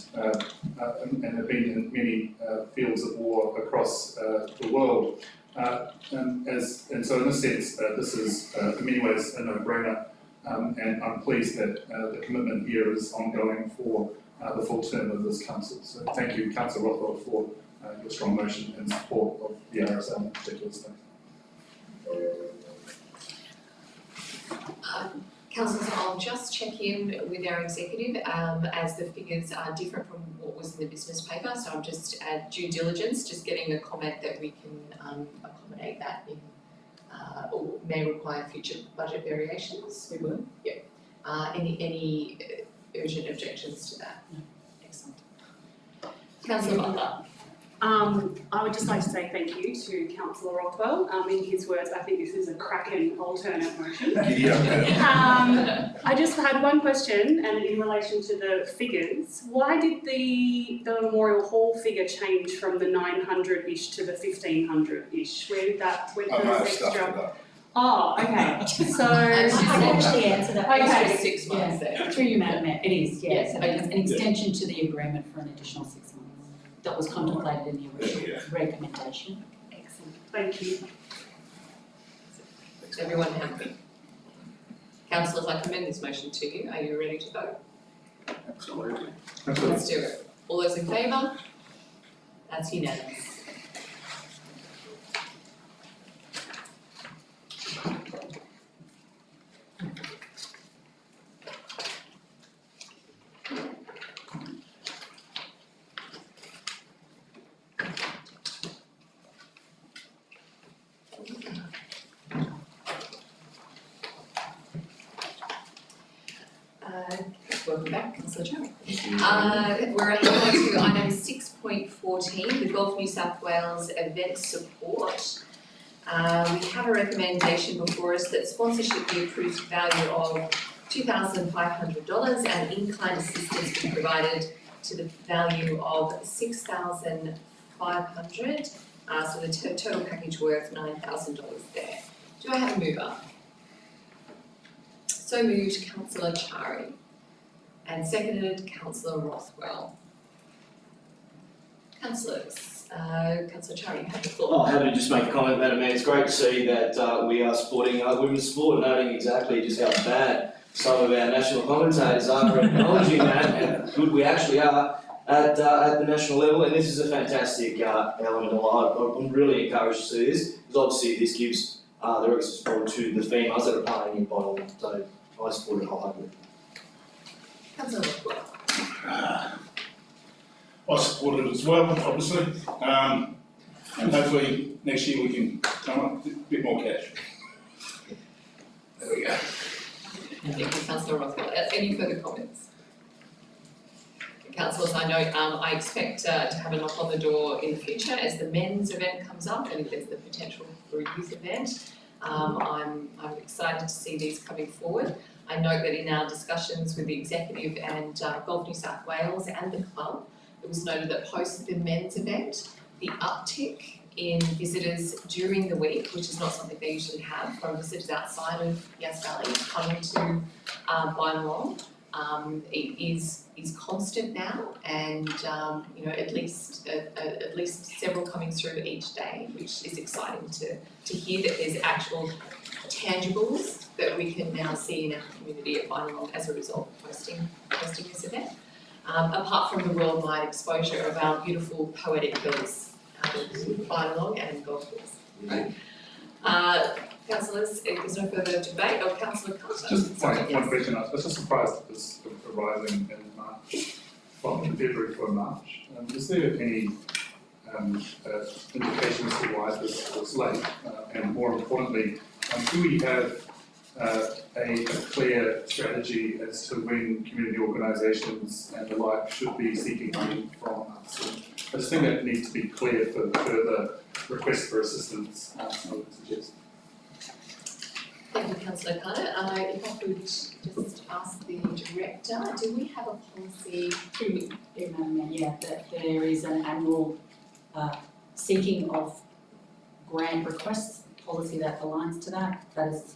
have been in many fields of war across the world. And so in this sense, this is in many ways a no-brainer, and I'm pleased that the commitment here is ongoing for the full term of this council. So thank you, Councillor Rothwell, for your strong motion in support of the RSL in particular space. Councillors, I'll just check in with our executive as the figures are different from what was in the business paper. So I'm just at due diligence, just getting a comment that we can accommodate that in or may require future budget variations. We will. Yeah. Any urgent objections to that? No. Excellent. Councillor Butler. I would just like to say thank you to Councillor Rothwell. In his words, I think this is a cracking alternate motion. I just had one question, and in relation to the figures, why did the Memorial Hall figure change from the 900-ish to the 1,500-ish? Where did that, where did the extra? Oh, okay. So I can actually answer that. Okay. 6 months there. Through you, Madam Mayor. It is, yes. Yes, It's an extension to the agreement for an additional 6 months. That was contemplated in the original recommendation. excellent. Thank you. Is everyone happy? Councillors, I commend this motion to you. Are you ready to vote? Absolutely. Let's do it. All those in favour? That's unanimous. Welcome back, Councillor Chow. We're on to item 6.14, the Gulf New South Wales event support. We have a recommendation before us that sponsorship be approved value of $2,500 and in-kind assistance be provided to the value of $6,500. So the total package worth $9,000 there. Do I have a mover? So moved, Councillor Chari. And seconded, Councillor Rothwell. Councillors, Councillor Chari, you have the floor. Oh, happy to just make a comment, Madam Mayor. It's great to see that we are supporting women's sport, noting exactly just how bad some of our national commentators are for acknowledging that, and how good we actually are at the national level. And this is a fantastic element of I'm really encouraged to see this, because obviously this gives the requisite support to the females that are playing in bowling. So I support it wholeheartedly. Councillor Rothwell. I support it as well, obviously, and hopefully next year we can come up with a bit more cash. There we go. Thank you, Councillor Rothwell. Any further comments? Councillors, I know I expect to have a knock on the door in the future as the men's event comes up and if there's the potential for a youth event. I'm excited to see these coming forward. I note that in our discussions with the executive and Golf New South Wales and the club, it was noted that post the men's event, the uptick in visitors during the week, which is not something they usually have from visitors outside of Yass Valley coming to Bynalong, it is constant now, and you know, at least several coming through each day, which is exciting to hear that there's actual tangibles that we can now see in our community at Bynalong as a result of hosting this event. Apart from the worldwide exposure of our beautiful poetic hills, Bynalong and golf course. Right. Councillors, if there's no further debate, or Councillor Carter. Just one question, I was just surprised at this arising in March, well, in February for March. Is there any indication as to why this was late? And more importantly, do we have a clear strategy as to when community organisations and the like should be seeking money from us? And I just think that needs to be clear for further requests for assistance, I would suggest. Thank you, Councillor Carter. If I could just ask the Director, do we have a policy? Through you, Madam Mayor, yeah, that there is an annual seeking of grant requests policy that aligns to that. That is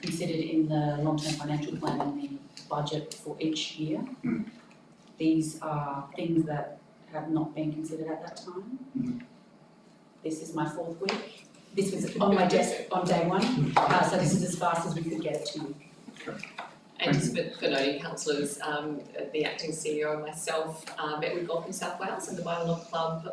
considered in the long-term financial plan and the budget for each year. Mm. These are things that have not been considered at that time. Mm. This is my 4th week. This was on my desk on day 1, so this is as fast as we could get it to you. And just for noting, councillors, the acting CEO and myself met with Golf New South Wales and the Bynalong Club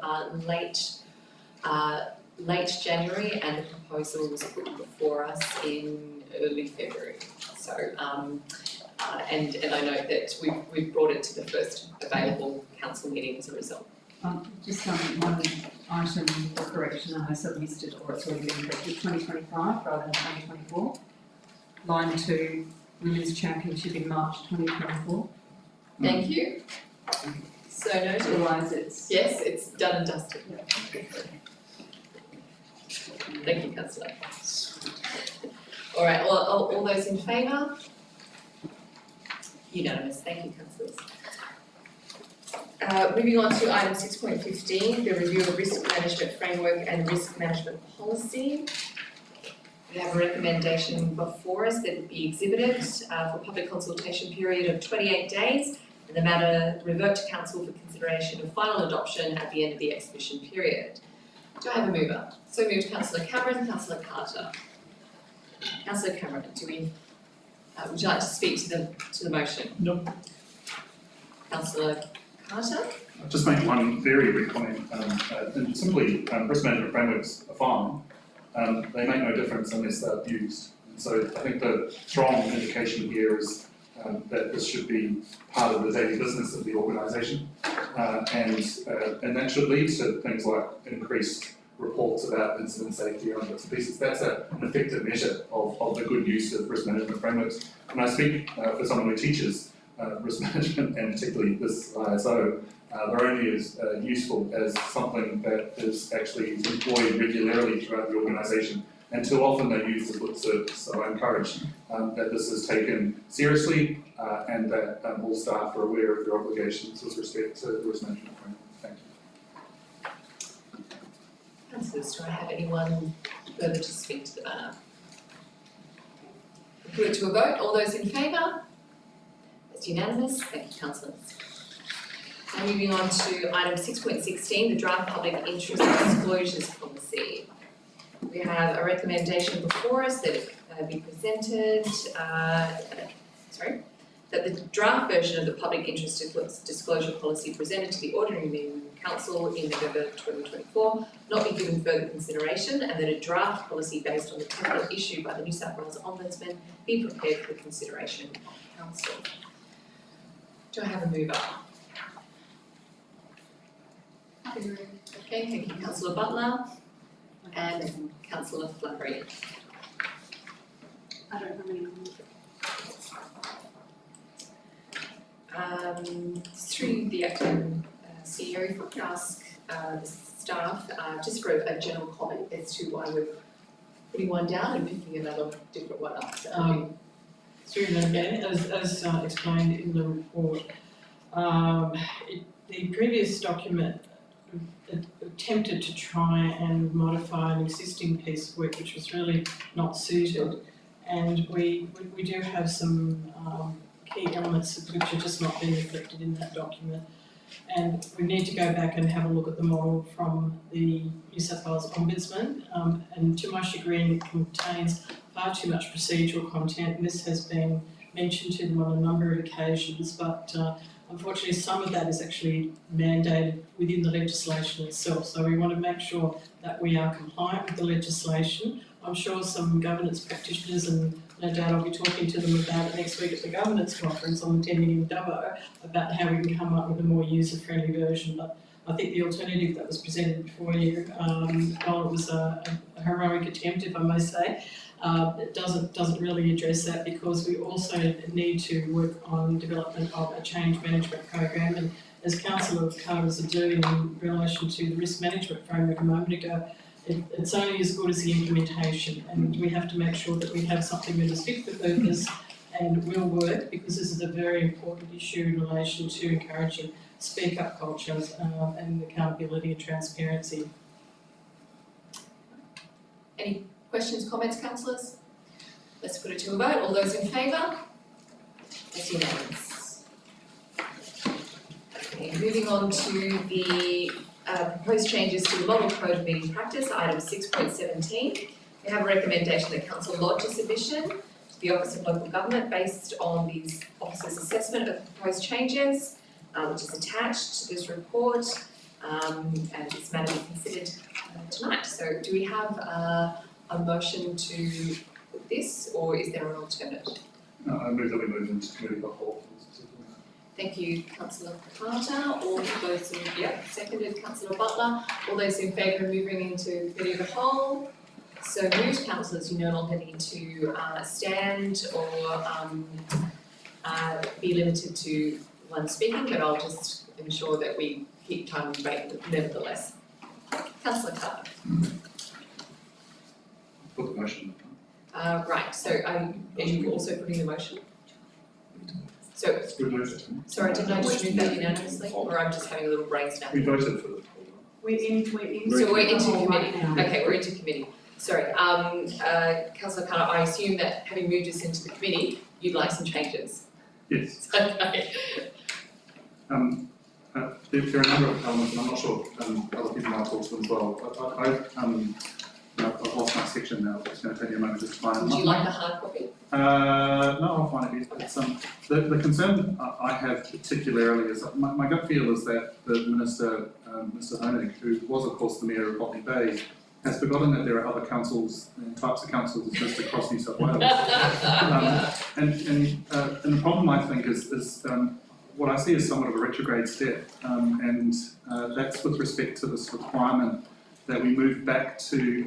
late January, and the proposal was put before us in early February. So, and I note that we've brought it to the first available council meeting as a result. Just one item for correction, I submissed it or it's already been corrected, 2025 rather than 2024. Line 2, Women's Championship in March 2024. Thank you. So noted. Otherwise it's... Yes, it's done and dusted. Thank you, Councillor. All right, all those in favour? Unanimous, thank you, councillors. Moving on to item 6.15, the review of risk management framework and risk management policy. We have a recommendation before us that it be exhibited for public consultation period of 28 days, and the matter revert to council for consideration of final adoption at the end of the exhibition period. Do I have a mover? So moved, Councillor Cameron, Councillor Carter. Councillor Cameron, would you like to speak to the motion? No. Councillor Carter? I'll just make one very brief comment, and simply, risk management frameworks are fine. They make no difference unless they're abused. And so I think the strong indication here is that this should be part of the daily business of the organisation, and that should lead to things like increased reports about incident safety and bits and pieces. That's an effective measure of the good use of risk management frameworks. And I speak for someone who teaches risk management, and particularly this ISO, they're only as useful as something that is actually employed regularly throughout the organisation, and too often they're used as lip service. So I encourage that this is taken seriously and that all staff are aware of their obligations with respect to the risk management framework. Thank you. Councillors, do I have anyone further to speak to the matter? Put it to a vote. All those in favour? That's unanimous. Thank you, councillors. Now moving on to item 6.16, the draft public interest disclosures policy. We have a recommendation before us that it be presented, that the draft version of the public interest disclosure policy presented to the ordinary meeting of council in November 2024 not be given further consideration, and that a draft policy based on the template issued by the New South Wales Ombudsman be prepared for consideration of council. Do I have a mover? Okay, thank you, Councillor Butler and Councillor Flaherty. I don't have any. Through the acting CEO, if I could ask the staff just for a general comment as to why we've putting one down and picking another different one up. So Through Madam Mayor, as explained in the report, the previous document attempted to try and modify an existing piece of work which was really not suited, and we do have some key elements which are just not being reflected in that document. And we need to go back and have a look at the model from the New South Wales Ombudsman, and to my chagrin it contains far too much procedural content, and this has been mentioned to them on a number of occasions, but unfortunately some of that is actually mandated within the legislation itself, so we want to make sure that we are compliant with the legislation. I'm sure some governance practitioners, and no doubt I'll be talking to them about it next week at the governance conference I'm attending in Dubbo, about how we can come up with a more user-friendly version. But I think the alternative that was presented before you, while it was a heroic attempt, if I may say, it doesn't really address that, because we also need to work on development of a change management program. And as Councillor Carter was observing in relation to the risk management framework a moment ago, it's only as good as the implementation, and we have to make sure that we have something that is fit for purpose and will work, because this is a very important issue in relation to encouraging speak-up cultures and accountability and transparency. any questions, comments, councillors? Let's put it to a vote. All those in favour? That's unanimous. Okay, moving on to the proposed changes to the model code of meeting practice, item 6.17. We have a recommendation that council lodge a submission to the Office of Local Government based on the officer's assessment of the proposed changes, which is attached to this report, and this matter be considered tonight. So do we have a motion to put this, or is there an alternate? I move that we move into committee of the whole. Thank you, councillor Carter. All those seconded, councillor Butler. All those in favour of moving into committee of the whole? So moved. Councillors, you no longer need to stand or be limited to one speaking, but I'll just ensure that we keep time and debate nevertheless. Councillor Carter. Put the motion. Right, so are you also putting the motion? So, sorry, didn't I just move that unanimously, or I'm just having a little brain snap? We voted for the. We're into So we're into committee, right now. okay, we're into committee. Sorry, councillor Carter, I assume that having moved us into the committee, you'd like some changes? Yes. Okay. There are a number of elements, and I'm not sure other people might talk to them as well. I've lost my section now, it's going to take me a moment just to find it. Would you like a hard copy? No, I'll find it. It's, the concern I have particularly is that my gut feel is that the Minister, Mr Honig, who was of course the Mayor of Botany Bay, has forgotten that there are other councils and types of councils just across New South Wales. And the problem I think is what I see as somewhat of a retrograde step, and that's with respect to this requirement that we move back to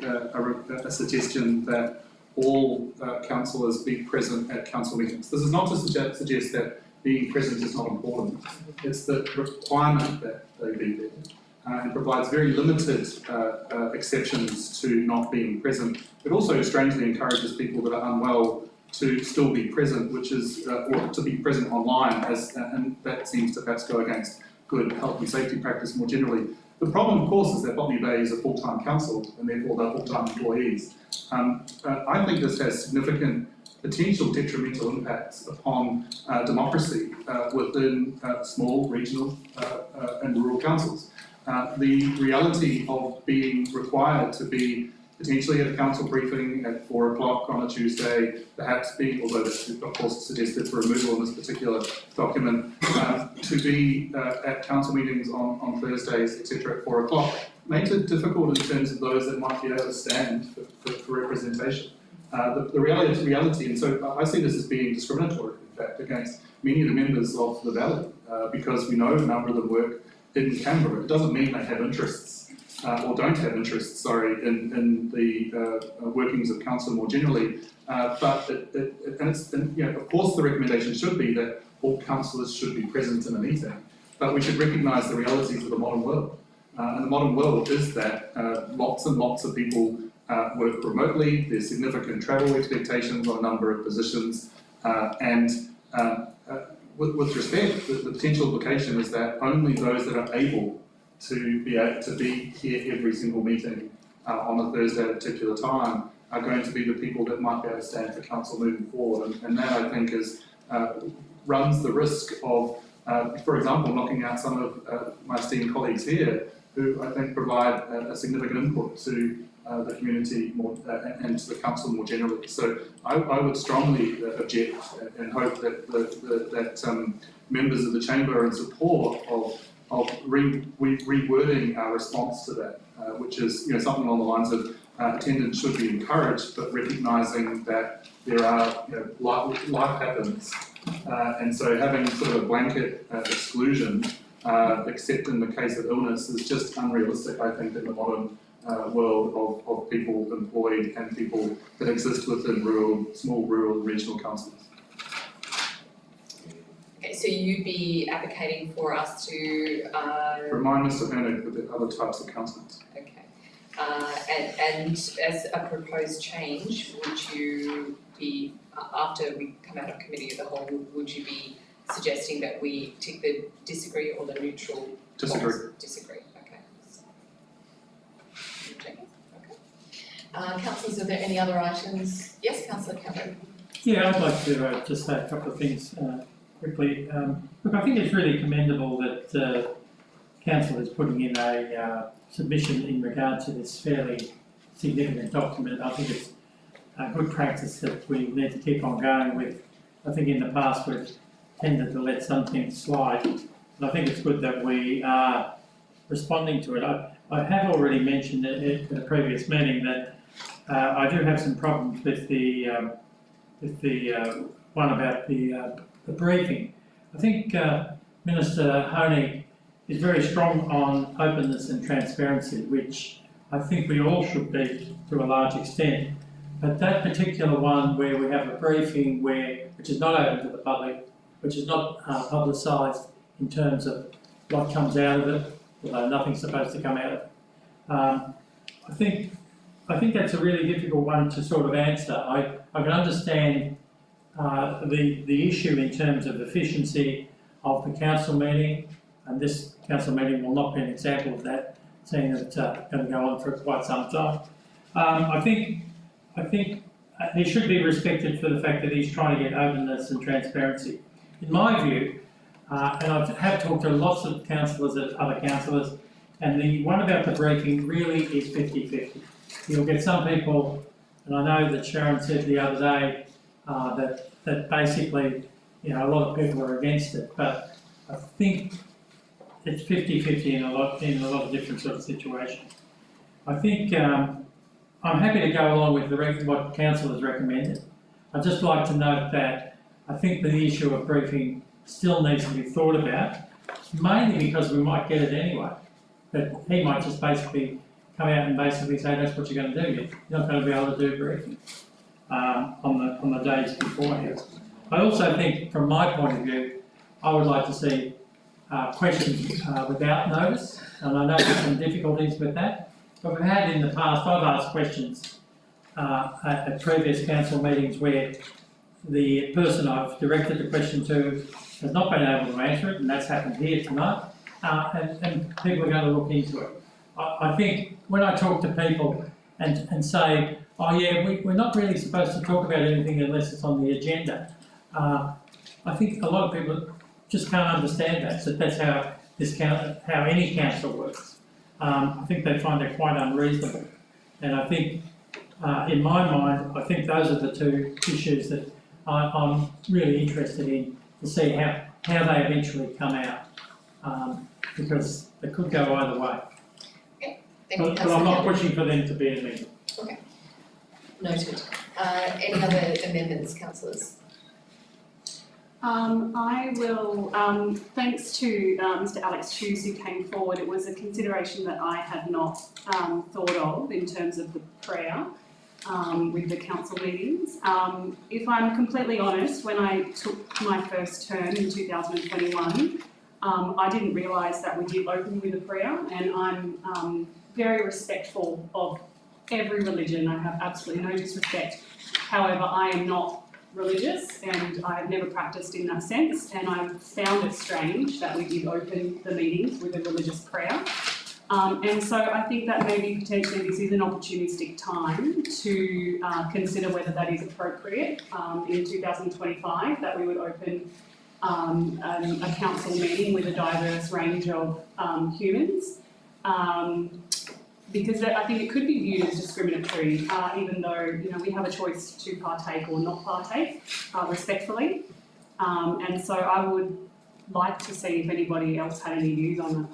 a suggestion that all councillors be present at council meetings. This is not to suggest that being present is not important. It's the requirement that they be there, and provides very limited exceptions to not being present. It also strangely encourages people that are unwell to still be present, which is or to be present online, and that seems to perhaps go against good health and safety practice more generally. The problem, of course, is that Botany Bay is a full-time council, and therefore they're full-time employees. I think this has significant potential detrimental impacts upon democracy within small, regional and rural councils. The reality of being required to be potentially at a council briefing at 4 o'clock on a Tuesday, perhaps being, although this is of course suggested for removal in this particular document, to be at council meetings on Thursdays, etc. at 4 o'clock, makes it difficult in terms of those that might be able to stand for representation. The reality, and so I see this as being discriminatory, in fact, against many of the members of the Valley, because we know a number of them work in Canberra. It doesn't mean they have interests or don't have interests, in the workings of council more generally. But of course the recommendation should be that all councillors should be present in a meeting, but we should recognise the realities of the modern world. And the modern world is that lots and lots of people work remotely, there's significant travel expectations on a number of positions, and with respect, the potential implication is that only those that are able to be here every single meeting on a Thursday at a particular time are going to be the people that might be able to stand for council moving forward, and that I think runs the risk of, for example, knocking out some of my esteemed colleagues here, who I think provide a significant input to the community more and to the council more generally. So I would strongly object and hope that that members of the chamber are in support of rewording our response to that, which is something along the lines of attendance should be encouraged, but recognising that there are life happens, and so having sort of a blanket exclusion, except in the case of illness, is just unrealistic, I think, in the modern world of people employed and people that exist within small rural and regional councils. Okay, so you'd be advocating for us to Remind Mr. Bennett of the other types of councils. okay. And as a proposed change, would you be, after we come out of committee of the whole, would you be suggesting that we tick the disagree or the neutral box? Disagree, okay. Okay. Councillors, are there any other items? Yes, Councillor Cameron. Yeah, I'd like to just say a couple of things quickly. Look, I think it's really commendable that Council is putting in a submission in regard to this fairly significant document. I think it's a good practice that we need to keep on going with. I think in the past we've tended to let some things slide, and I think it's good that we are responding to it. I have already mentioned it at a previous meeting that I do have some problems with the one about the briefing. I think Minister Honey is very strong on openness and transparency, which I think we all should be to a large extent. But that particular one where we have a briefing which is not open to the public, which is not publicised in terms of what comes out of it, although nothing's supposed to come out of it. I think that's a really difficult one to sort of answer. I can understand the issue in terms of efficiency of the council meeting, and this council meeting will not be an example of that, seeing that it's going to go on for quite some time. I think he should be respected for the fact that he's trying to get openness and transparency. In my view, and I have talked to lots of councillors and other councillors, and the one about the briefing really is 50-50. You'll get some people, and I know that Sharon said the other day that basically, a lot of people are against it, but I think it's 50-50 in a lot of different sort of situations. I think I'm happy to go along with what council has recommended. I'd just like to note that I think the issue of briefing still needs to be thought about, mainly because we might get it anyway. But he might just basically come out and basically say that's what you're going to do. You're not going to be able to do briefing on the days beforehand. I also think, from my point of view, I would like to see questions without notice, and I know there's some difficulties with that. But we've had in the past, I've asked questions at previous council meetings where the person I've directed the question to has not been able to answer it, and that's happened here tonight, and people are going to look into it. I think when I talk to people and say, oh yeah, we're not really supposed to talk about anything unless it's on the agenda, I think a lot of people just can't understand that, so that's how any council works. I think they find it quite unreasonable, and I think in my mind, I think those are the two issues that I'm really interested in to see how they eventually come out, because they could go either way. Okay, thank you, But I'm not pushing for them to be in meeting. Okay, noted. Any other amendments, councillors? I will, thanks to Mr Alex Hughes who came forward. It was a consideration that I had not thought of in terms of the prayer with the council meetings. If I'm completely honest, when I took my first term in 2021, I didn't realise that we did open with a prayer, and I'm very respectful of every religion. I have absolutely no disrespect. However, I am not religious and I have never practiced in that sense, and I've found it strange that we did open the meetings with a religious prayer. And so I think that maybe potentially this is an opportunistic time to consider whether that is appropriate in 2025, that we would open a council meeting with a diverse range of humans. Because I think it could be viewed as discriminatory, even though, we have a choice to partake or not partake, respectfully. And so I would like to see if anybody else had any views on that.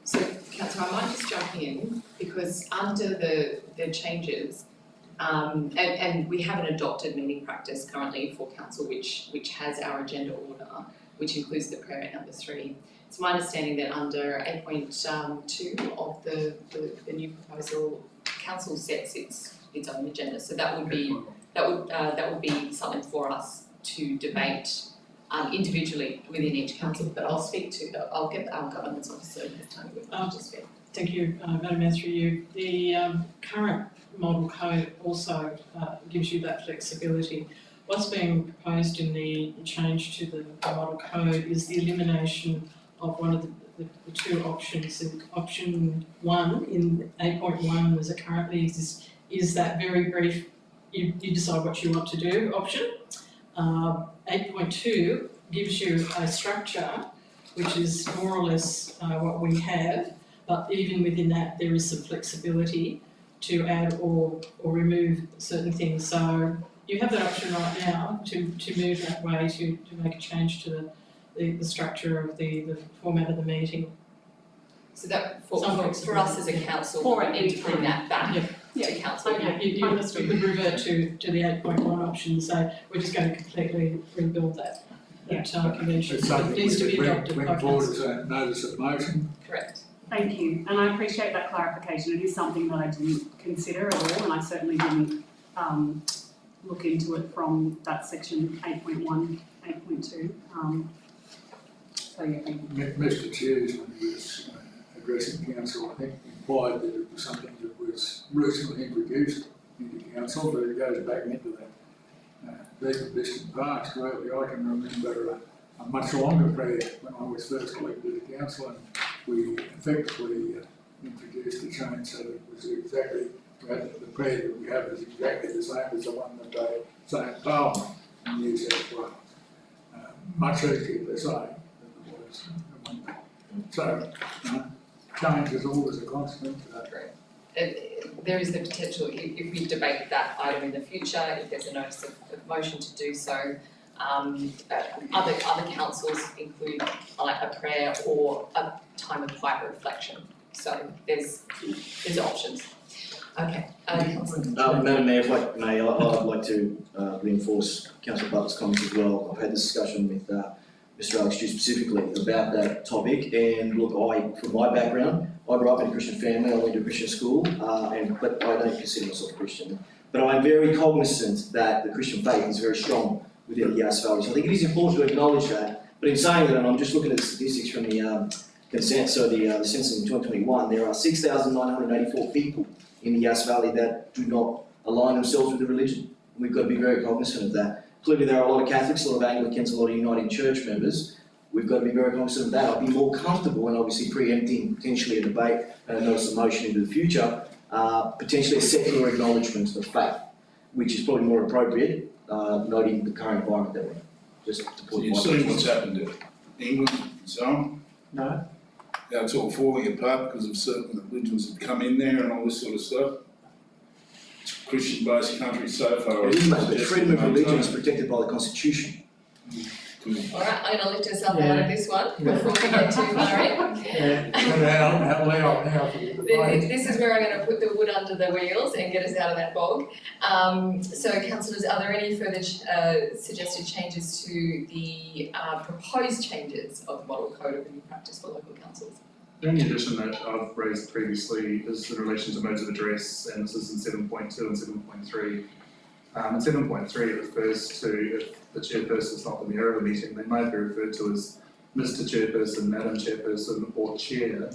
So, Councillor, I might just jump in because under the changes, and we have an adopted meeting practice currently for council which has our agenda order, which includes the prayer at number 3. It's my understanding that under 8.2 of the new proposal, council sets its own agenda. So that would be something for us to debate individually within each council. But I'll get our governance officer this time to speak. Thank you, Madam Mayor, through you. The current model code also gives you that flexibility. What's being proposed in the change to the model code is the elimination of one of the two options. And option 1 in 8.1 as it currently is that very brief, you decide what you want to do option. 8.2 gives you a structure which is more or less what we have, but even within that there is some flexibility to add or remove certain things. So you have that option right now to move that way, to make a change to the structure of the format of the meeting. So that for us as a council, we need to bring that back to council. You could revert to the 8.1 option and say we're just going to completely rebuild that convention. It's something It needs to be adopted by bring forward council. as a notice of motion. Correct. Thank you, and I appreciate that clarification. It is something that I didn't consider at all, and I certainly didn't look into it from that section 8.1, 8.2. So yeah, thank you. Mr. Cheers, when he was addressing council, I think implied that it was something that was recently introduced into council, but it goes back into that deep distant past. Really, I can remember a much longer prayer when I was first elected to council, and we effectively introduced the change so that it was exactly, the prayer that we have is exactly the same as the one that they say in Parliament in New South Wales. Much easier to say than it was at one time. So, change is always a constant. There is the potential, if we debate that item in the future, if there's a notice of motion to do so, other councils include a prayer or a time of quiet reflection. So there's options. Okay. Madam Mayor, if I may, I'd like to reinforce Councillor Butler's comments as well. I've had this discussion with Mr. Alex Dew specifically about that topic, and look, from my background, I grew up in a Christian family, I went to a Christian school, but I don't consider myself a Christian. But I'm very cognizant that the Christian faith is very strong within the Yass Valley. So I think it is important to acknowledge that. But in saying that, and I'm just looking at the statistics from the census in 2021, there are 6,984 people in the Yass Valley that do not align themselves with the religion. And we've got to be very cognizant of that. Clearly there are a lot of Catholics, a lot of Anglicans, a lot of Uniting Church members. We've got to be very cognizant of that. I'd be more comfortable, and obviously preempting potentially a debate and a notice of motion into the future, potentially a secular acknowledgement of faith, which is probably more appropriate, noting the current environment that we're in. Just to put You've seen what's happened in England and so on? No. How it's all falling apart because of certain religions that come in there and all this sort of stuff. It's a Christian-based country so far. It is, mate, but freedom of religion is protected by the Constitution. All right, I'm going to lift ourselves out of this one before we get too far in. This is where I'm going to put the wood under the wheels and get us out of that bog. So, councillors, are there any further suggested changes to the proposed changes of the model code of new practice for local councils? The only addition that I've raised previously is in relation to modes of address, and this is in 7.2 and 7.3. In 7.3 it refers to if the chairperson is not the mayor of a meeting, they may be referred to as Mr. Chairperson, Madam Chairperson, or Chair.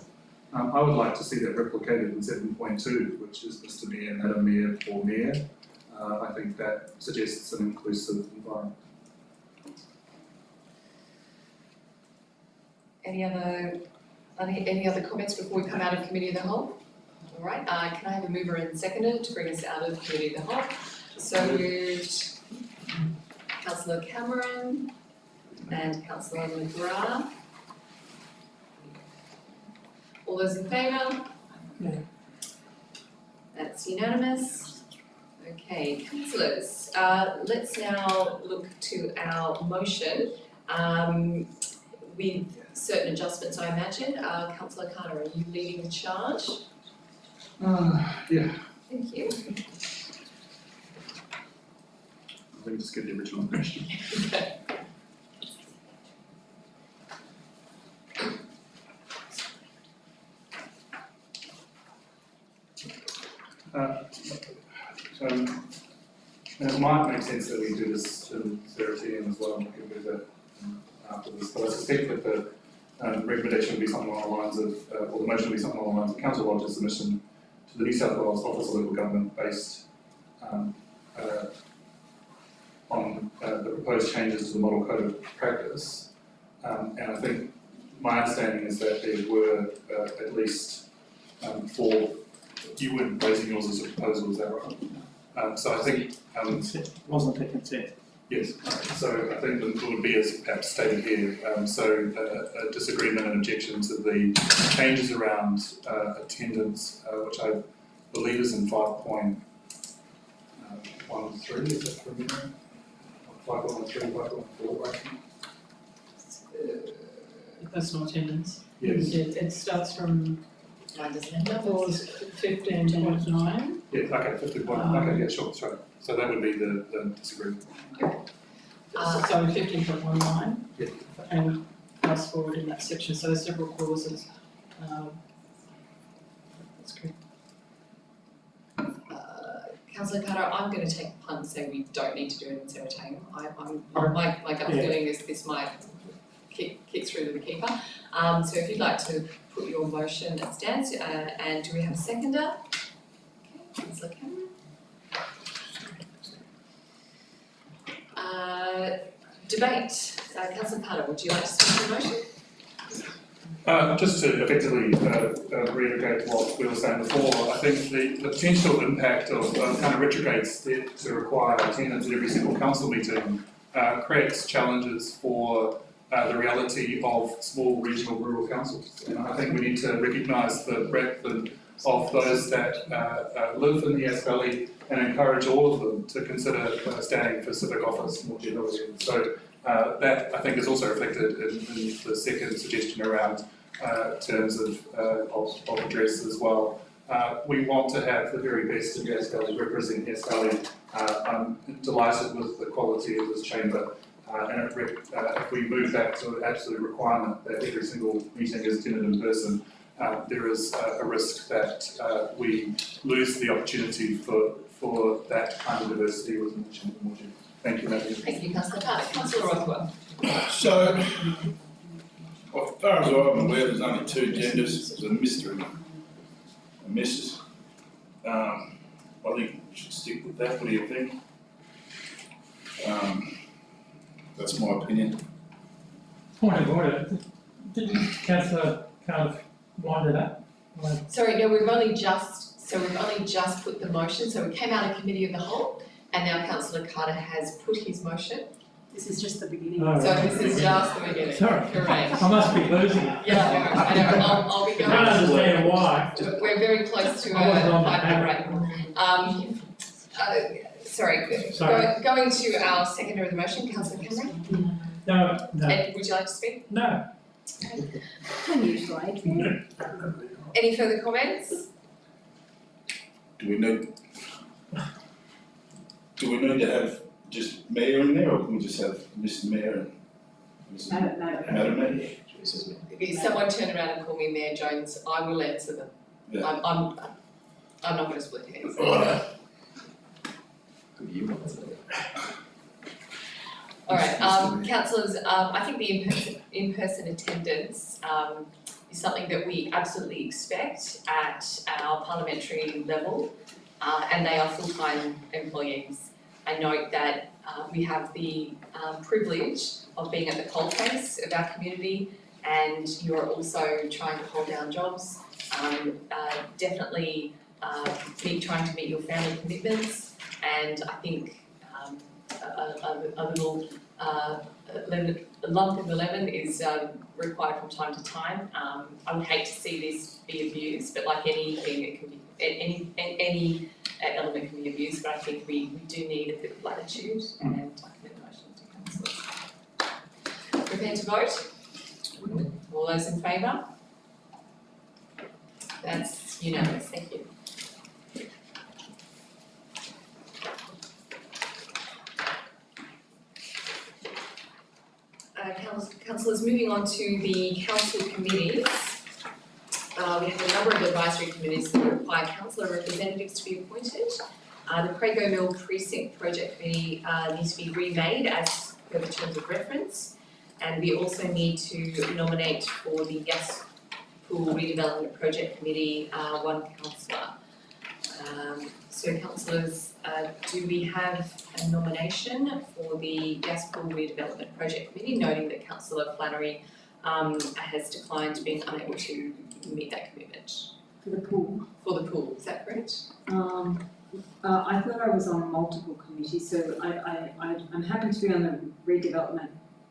I would like to see that replicated in 7.2, which is Mr. Mayor, Madam Mayor, or Mayor. I think that suggests an inclusive environment. Any other comments before we come out of committee of the whole? All right, can I have a mover and seconder to bring us out of committee of the whole? So moved, Councillor Cameron and Councillor McGrath. All those in favour? Yeah. That's unanimous. Okay, councillors, let's now look to our motion. With certain adjustments, I imagine. Councillor Carter, are you leading the charge? Yeah, Thank you. let me just get the original question. It might make sense that we do this to 13 as well, we can do that after this, but I suspect that the recommendation will be something along the lines of, or the motion will be something along the lines of Council Rogers' submission to the New South Wales Office of Local Government based on the proposed changes to the Model Code of Practice. And I think my understanding is that there were at least 4, you weren't raising yours as a proposal, is that right? So I think Wasn't a consent. yes, so I think that would be as perhaps stated here, a disagreement and objection to the changes around attendance, which I believe is in 5.13, is that from memory? 5.13, 5.4, right? Personal attendance. Yes. It starts from Mine doesn't have clause 15.9. Yeah, okay, 15.1, okay, yeah, sure, sorry. So that would be the disagreement. Uh, So 15.19. Yeah. And fast forward in that section, so there's several clauses. That's good. Councillor Carter, I'm going to take a punt and say we don't need to do it in Serotaim. My gut feeling is this might kick through to the keeper. So if you'd like to put your motion as stands, and do we have a seconder? Okay, Councillor Cameron. Debate. Councillor Carter, would you like to speak to the motion? Just to effectively reiterate what we were saying before, I think the potential impact of kind of retrograde step to require attendance at every single council meeting creates challenges for the reality of small regional rural councils. And I think we need to recognise the breadth of those that live in the Yass Valley and encourage all of them to consider standing for civic office more generally. So that I think is also reflected in the second suggestion around terms of address as well. We want to have the very best in Yass Valley represent Yass Valley. I'm delighted with the quality of this chamber. And if we move back to an absolute requirement that every single meeting is attended in person, there is a risk that we lose the opportunity for that kind of diversity within the chamber more generally. Thank you, Madam. Thank you, Councillor Carter. Councillor Rothwell. So, as far as I'm aware, there's only 2 genders, there's a Mr. and a Mrs. I think we should stick with that, what do you think? That's my opinion. Point of order. Didn't Councillor kind of wind it up? Sorry, no, we've only just put the motion, so we came out of committee of the whole, and now Councillor Carter has put his motion. This is just the beginning. Oh, So right. this is just the beginning. Sorry. Correct. I must be losing it. Yeah, I know, I'll be I going. can't understand why. We're very close to I wasn't on a the five-minute break. Sorry, going to our seconder of the motion, Councillor Cameron. No, Ed, would you like to speak? no. Unusual, Adrian. Any further comments? Do we need to have just Mayor in there, or can we just have Mr. Mayor and Mrs. Madam Mayor? If someone turn around and call me Mayor Jones, I will answer them. Yeah. I'm not going to split hairs. All right, councillors, I think the in-person attendance is something that we absolutely expect at our parliamentary level, and they are full-time employees. I note that we have the privilege of being at the coalface of our community, and you're also trying to hold down jobs, definitely trying to meet your family commitments, and I think a little a lump of the lemon is required from time to time. I would hate to see this be abused, but like anything, it can be any element can be abused. But I think we do need a bit of latitude, and I can make a motion to councillors. Prepare to vote. All those in favour? That's unanimous. Thank you. Councillors, moving on to the council committees. We have a number of advisory committees that require councillor representatives to be appointed. The Crago Mill Precinct Project Committee needs to be remade as per the terms of reference, and we also need to nominate for the Yass Pool Redevelopment Project Committee one councillor. So councillors, do we have a nomination for the Yass Pool Redevelopment Project Committee, noting that Councillor Flannery has declined being unable to meet that commitment? For the pool. For the pool, is that correct? I thought I was on multiple committees, so I'm happy to be on the redevelopment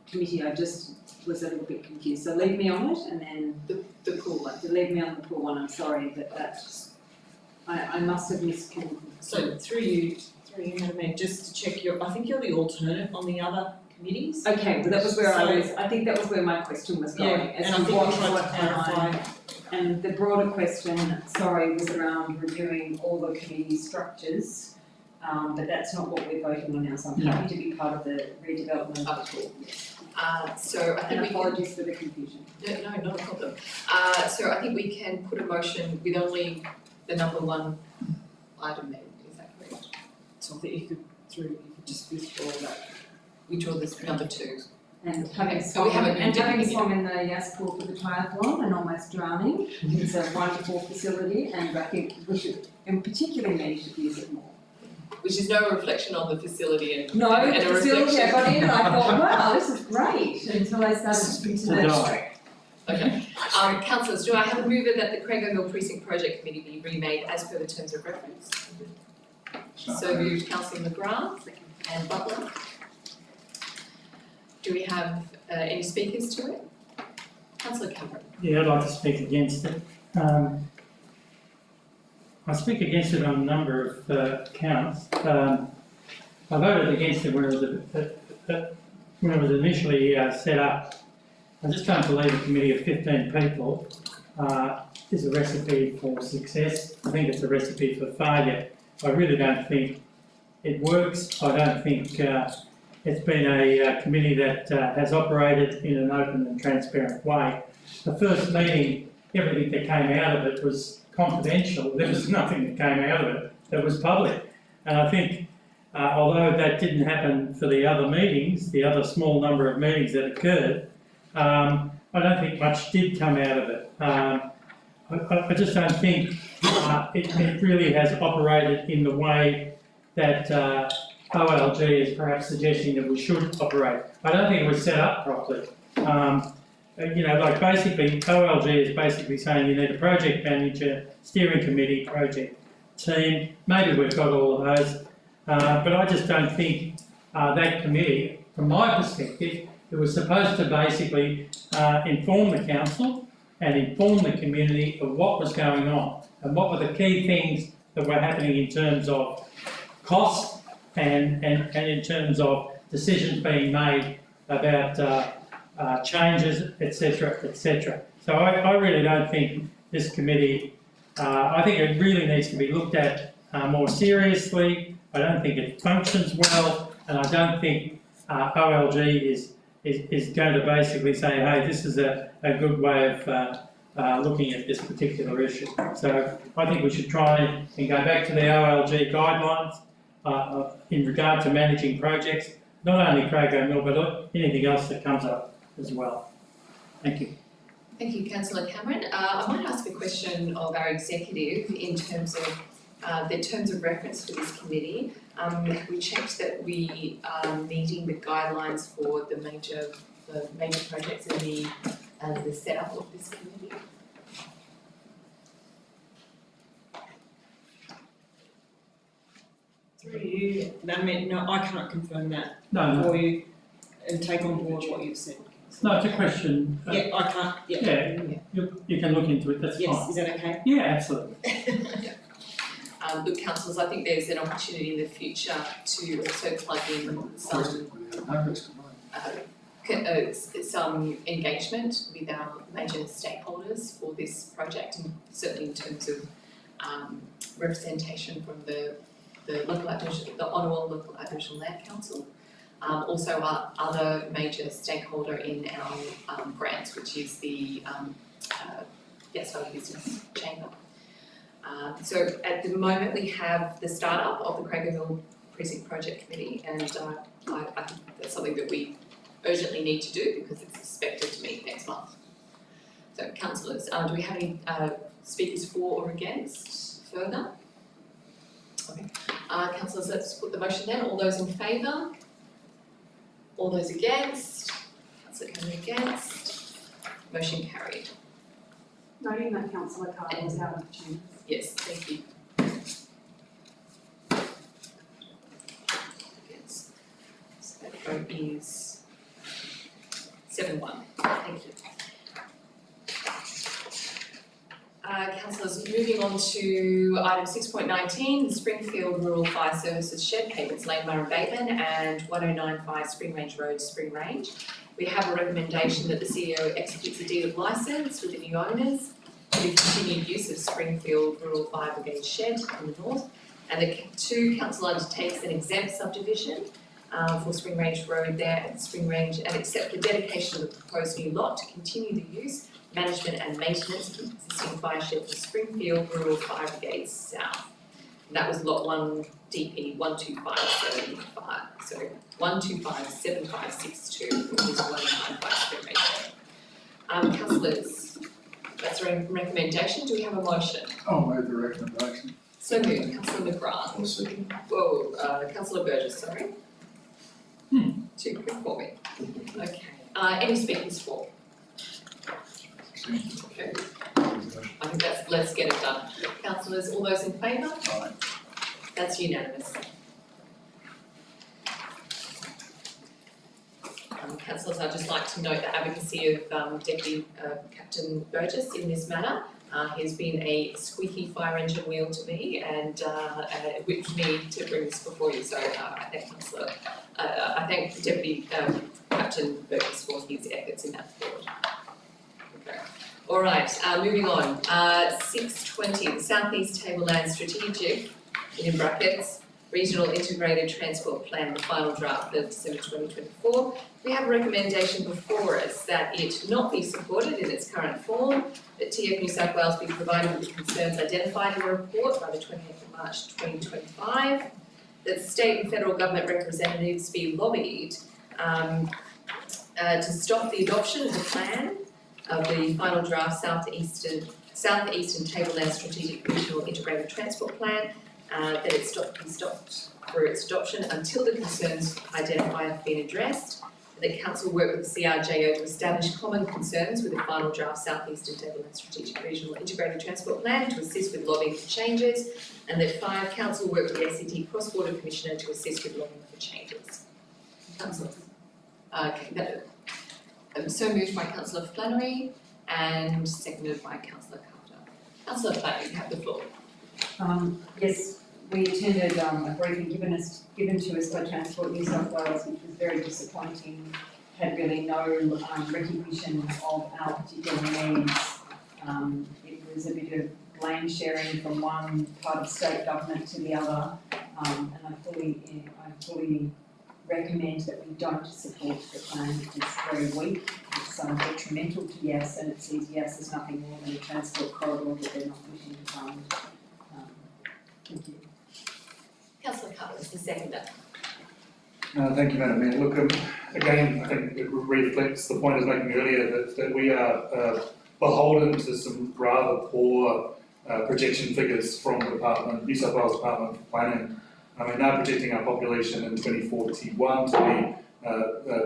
committee. I just was a little bit confused. So leave me on it, and then the pool one. Leave me on the pool one. I'm sorry, but I must have missed. So through you, Madam Mayor, just to check I think you're the alternate on the other committees. Okay, well that was where I think that was where my question was going. Yeah, and I think we tried to clarify. And the broader question, was around reviewing all the committee structures, but that's not what we're voting on now, so I'm happy to be part of the redevelopment of the pool. So I think and apologies for the confusion. No, not a problem. So I think we can put a motion with only the number one item there, is that correct? So I think you could just withdraw that. Withdraw this number two. And having so we haven't swum in the Yass pool for the triathlon and almost drowning. It's a wonderful facility, and I think we should, and particularly men should use it more. Which is no reflection on the facility and No, and the facility, I got in and I thought, wow, this is great, until I started to speak to that. Okay, councillors, do I have a mover that the Crago Mill Precinct Project Committee be remade as per the terms of reference? So moved, Councillor McGrath and Butler. Do we have any speakers to it? Councillor Cameron. Yeah, I'd like to speak against it. I speak against it on a number of counts. I voted against it when it was initially set up. I just don't believe a committee of 15 people is a recipe for success. I think it's a recipe for failure. I really don't think it works. I don't think it's been a committee that has operated in an open and transparent way. The first meeting, everything that came out of it was confidential. There was nothing that came out of it that was public. And I think, although that didn't happen for the other meetings, the other small number of meetings that occurred, I don't think much did come out of it. I just don't think it really has operated in the way that OLG is perhaps suggesting that we should operate. I don't think it was set up properly. Like basically, OLG is basically saying you need a project manager, steering committee, project team. Maybe we've got all of those, but I just don't think that committee, from my perspective, it was supposed to basically inform the council and inform the community of what was going on and what were the key things that were happening in terms of cost and in terms of decisions being made about changes, etc., etc. So I really don't think this committee, I think it really needs to be looked at more seriously. I don't think it functions well, and I don't think OLG is going to basically say, hey, this is a good way of looking at this particular issue. So I think we should try and go back to the OLG guidelines in regard to managing projects, not only Crago Mill, but anything else that comes up as well. Thank you. Thank you, Councillor Cameron. I might ask a question of our executive in terms of the terms of reference for this committee. We checked that we are meeting the guidelines for the major projects and the setup of this committee. Through you, Madam Mayor, no, I cannot confirm that No, for you and take on board what you've said. no, it's a question. Yeah, I can't, yeah. You can look into it, that's fine. Yes, is that okay? Yeah, absolutely. Look, councillors, I think there's an opportunity in the future to also plug in some engagement with our major stakeholders for this project, and certainly in terms of representation from the local Aboriginal, the Ottawa Local Aboriginal Land Council. Also our other major stakeholder in our grants, which is the Yass Valley Business Chamber. So at the moment we have the start-up of the Craigerville Precinct Project Committee, and I think that's something that we urgently need to do because it's expected to meet next month. So councillors, do we have any speakers for or against further? Okay. Councillors, let's put the motion then. All those in favour? All those against? Councillor Cameron against? Motion carried. Noting that Councillor Carter was out of the chamber. Yes, thank you. Yes. So that vote is 7-1. Thank you. Councillors, moving on to item 6.19, the Springfield Rural Fire Services Shed Payments Lane Murray Bateman and 1095 Spring Range Road, Spring Range. We have a recommendation that the CEO executes a deed of licence with the new owners for the continued use of Springfield Rural Fire Brigade Shed in the north, and the council undertakes an exempt subdivision for Spring Range Road there at Spring Range and accept the dedication of the proposed new lot to continue the use, management and maintenance of the existing fire shed for Springfield Rural Fire Brigade South. And that was lot 1 DP 12575, so 1257562 for this 195 Spring Range Road. Councillors, that's a recommendation. Do we have a motion? I'll move the recommendation. So moved. Councillor McGrath. I'll second. Whoa, Councillor Burgess, sorry. Too quick for me. Okay. Any speakers for? Okay. I think let's get it done. Councillors, all those in favour? Aye. That's unanimous. Councillors, I'd just like to note the advocacy of Deputy Captain Burgess in this matter. He's been a squeaky fire engine wheel to me and whipped me to bring this before you. So I thank Councillor, I thank Deputy Captain Burgess for his efforts in that field. Okay. All right, moving on. 6.20, the South East Tableland Strategic, in brackets, Regional Integrated Transport Plan, the final draft for December 2024. We have a recommendation before us that it not be supported in its current form, that TF New South Wales be provided with the concerns identified in the report by the 28th of March 2025, that state and federal government representatives be lobbied to stop the adoption of the plan of the final draft Southeastern Tableland Strategic Regional Integrated Transport Plan, that it be stopped for its adoption until the concerns identified have been addressed, and that council work with the CRJO to establish common concerns with the final draft Southeastern Tableland Strategic Regional Integrated Transport Plan to assist with lobbying for changes, and that 5, council work with the ACT Cross-Border Commissioner to assist with lobbying for changes. Councillors. So moved by Councillor Flannery and seconded by Councillor Carter. Councillor Flannery, you have the floor. Yes, we attended a briefing given to us by Transport New South Wales, which was very disappointing, had really no recognition of our particular needs. It was a bit of blame sharing from one part of state government to the other, and I fully recommend that we don't support the plan. It's very weak, it's detrimental to Yass, and it sees Yass as nothing more than a transport corridor that they're not wishing to fund. Thank you. Councillor Carter is the seconder. Thank you, Madam Mayor. Look, again, I think it reflects the point I was making earlier that we are beholden to some rather poor projection figures from the New South Wales Department of Planning. I mean, they're projecting our population in 2041 to be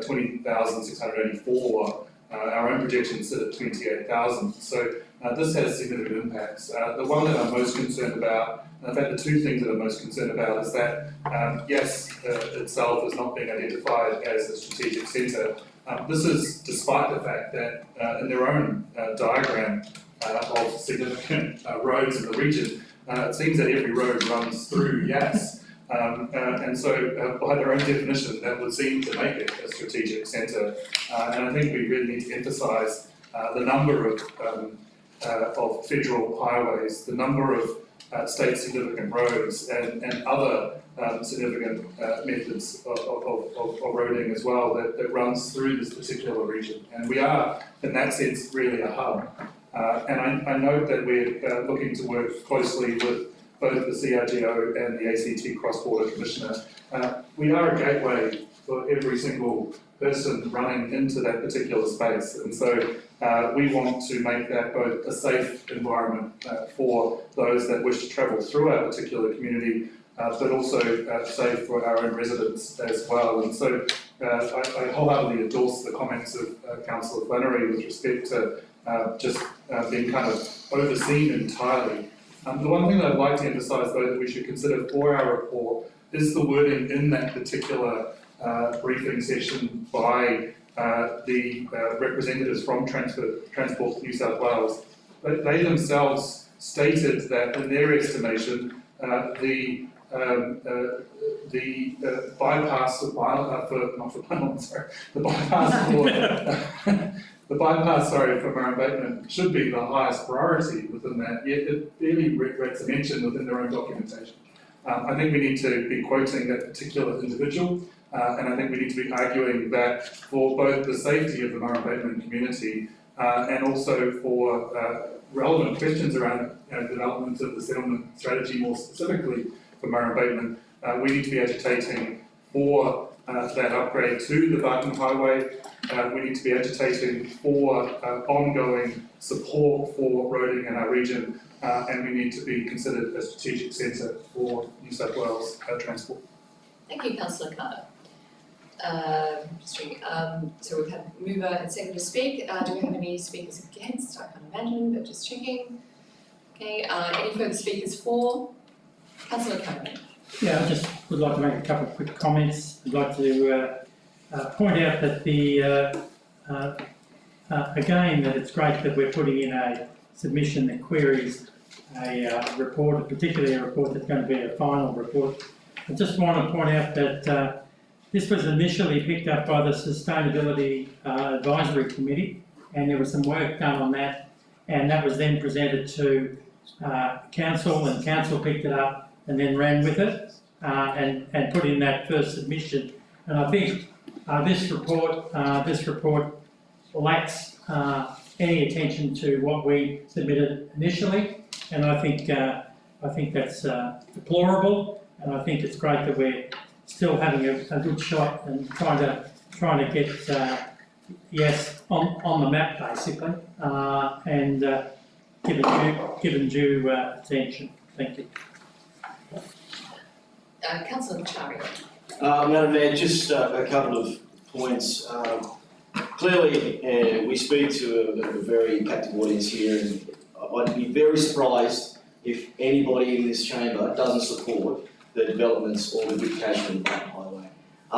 20,684. Our own projections sit at 28,000. So this has significant impacts. The one that I'm most concerned about, in fact the two things that I'm most concerned about, is that Yass itself is not being identified as a strategic centre. This is despite the fact that in their own diagram of significant roads in the region, it seems that every road runs through Yass. And so by their own definition, that would seem to make it a strategic centre. And I think we really need to emphasise the number of federal highways, the number of state significant roads and other significant methods of roading as well that runs through this particular region. And we are, in that sense, really a hub. And I note that we're looking to work closely with both the CRGO and the ACT Cross-Border Commissioner. We are a gateway for every single person running into that particular space. And so we want to make that both a safe environment for those that wish to travel through our particular community, but also safe for our own residents as well. And so I wholeheartedly endorse the comments of Councillor Flannery with respect to just being kind of overseen entirely. The one thing that I'd like to emphasise, though, that we should consider for our report is the wording in that particular briefing session by the representatives from Transport New South Wales. They themselves stated that in their estimation, the bypass for the bypass for Murray abatement should be the highest priority within that, yet it barely regrets a mention within their own documentation. I think we need to be quoting that particular individual, and I think we need to be arguing that for both the safety of the Murray abatement community and also for relevant questions around development of the settlement strategy more specifically for Murray abatement, we need to be agitating for that upgrade to the Barton Highway. We need to be agitating for ongoing support for roading in our region, and we need to be considered a strategic centre for New South Wales transport. Thank you, Councillor Carter. So we've had mover and seconder to speak. Do we have any speakers against? I can't imagine, but just checking. Okay, any further speakers for? Councillor Cameron. Yeah, I just would like to make a couple of quick comments. I'd like to point out that again, that it's great that we're putting in a submission that queries a report, particularly a report that's going to be a final report. I just want to point out that this was initially picked up by the Sustainability Advisory Committee, and there was some work done on that, and that was then presented to Council, and Council picked it up and then ran with it and put in that first submission. And I think this report lacks any attention to what we submitted initially, and I think that's deplorable. And I think it's great that we're still having a good shot and trying to get Yass on the map basically, and given due attention. Thank you. Councillor Macharia. Madam Mayor, just a couple of points. Clearly, we speak to a very captive audience here, and I'd be very surprised if anybody in this chamber doesn't support the developments or the duplication of the Barton Highway.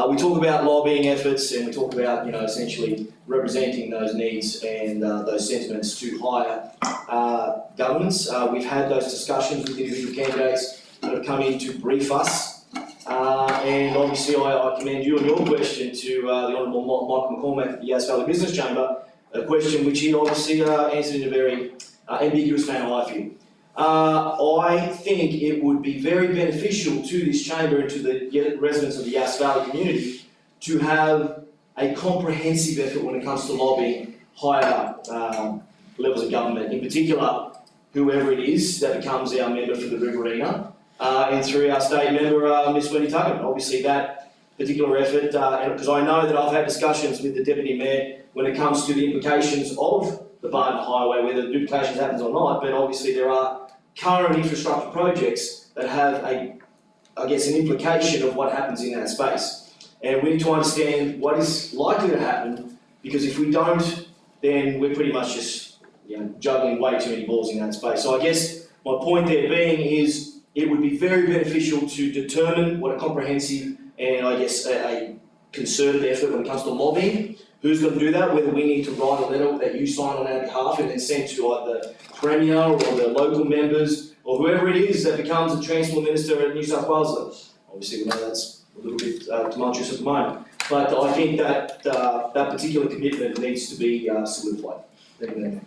We talk about lobbying efforts, and we talk about, essentially representing those needs and those sentiments to higher governments. We've had those discussions with individual candidates that have come in to brief us. And obviously I commend you on your question to the Honourable Michael McCormack of the Yass Valley Business Chamber, a question which he obviously answered in a very ambiguous manner, I feel. I think it would be very beneficial to this chamber and to the residents of the Yass Valley community to have a comprehensive effort when it comes to lobbying higher levels of government, in particular whoever it is that becomes our member for the Riverina, and through our state member, Ms Wendy Tuggan. Obviously that particular effort, because I know that I've had discussions with the Deputy Mayor when it comes to the implications of the Barton Highway, whether the duplication happens or not, but obviously there are current infrastructure projects that have an implication of what happens in that space. And we need to understand what is likely to happen, because if we don't, then we're pretty much just juggling way too many balls in that space. So I guess my point there being is it would be very beneficial to determine what a comprehensive and a concerted effort when it comes to lobbying. Who's going to do that? Whether we need to write a letter that you sign on our behalf and then send to either Premier or the local members or whoever it is that becomes the Transport Minister at New South Wales. Obviously, we know that's a little bit tumultuous at the moment, but I think that that particular commitment needs to be solidified. Thank you.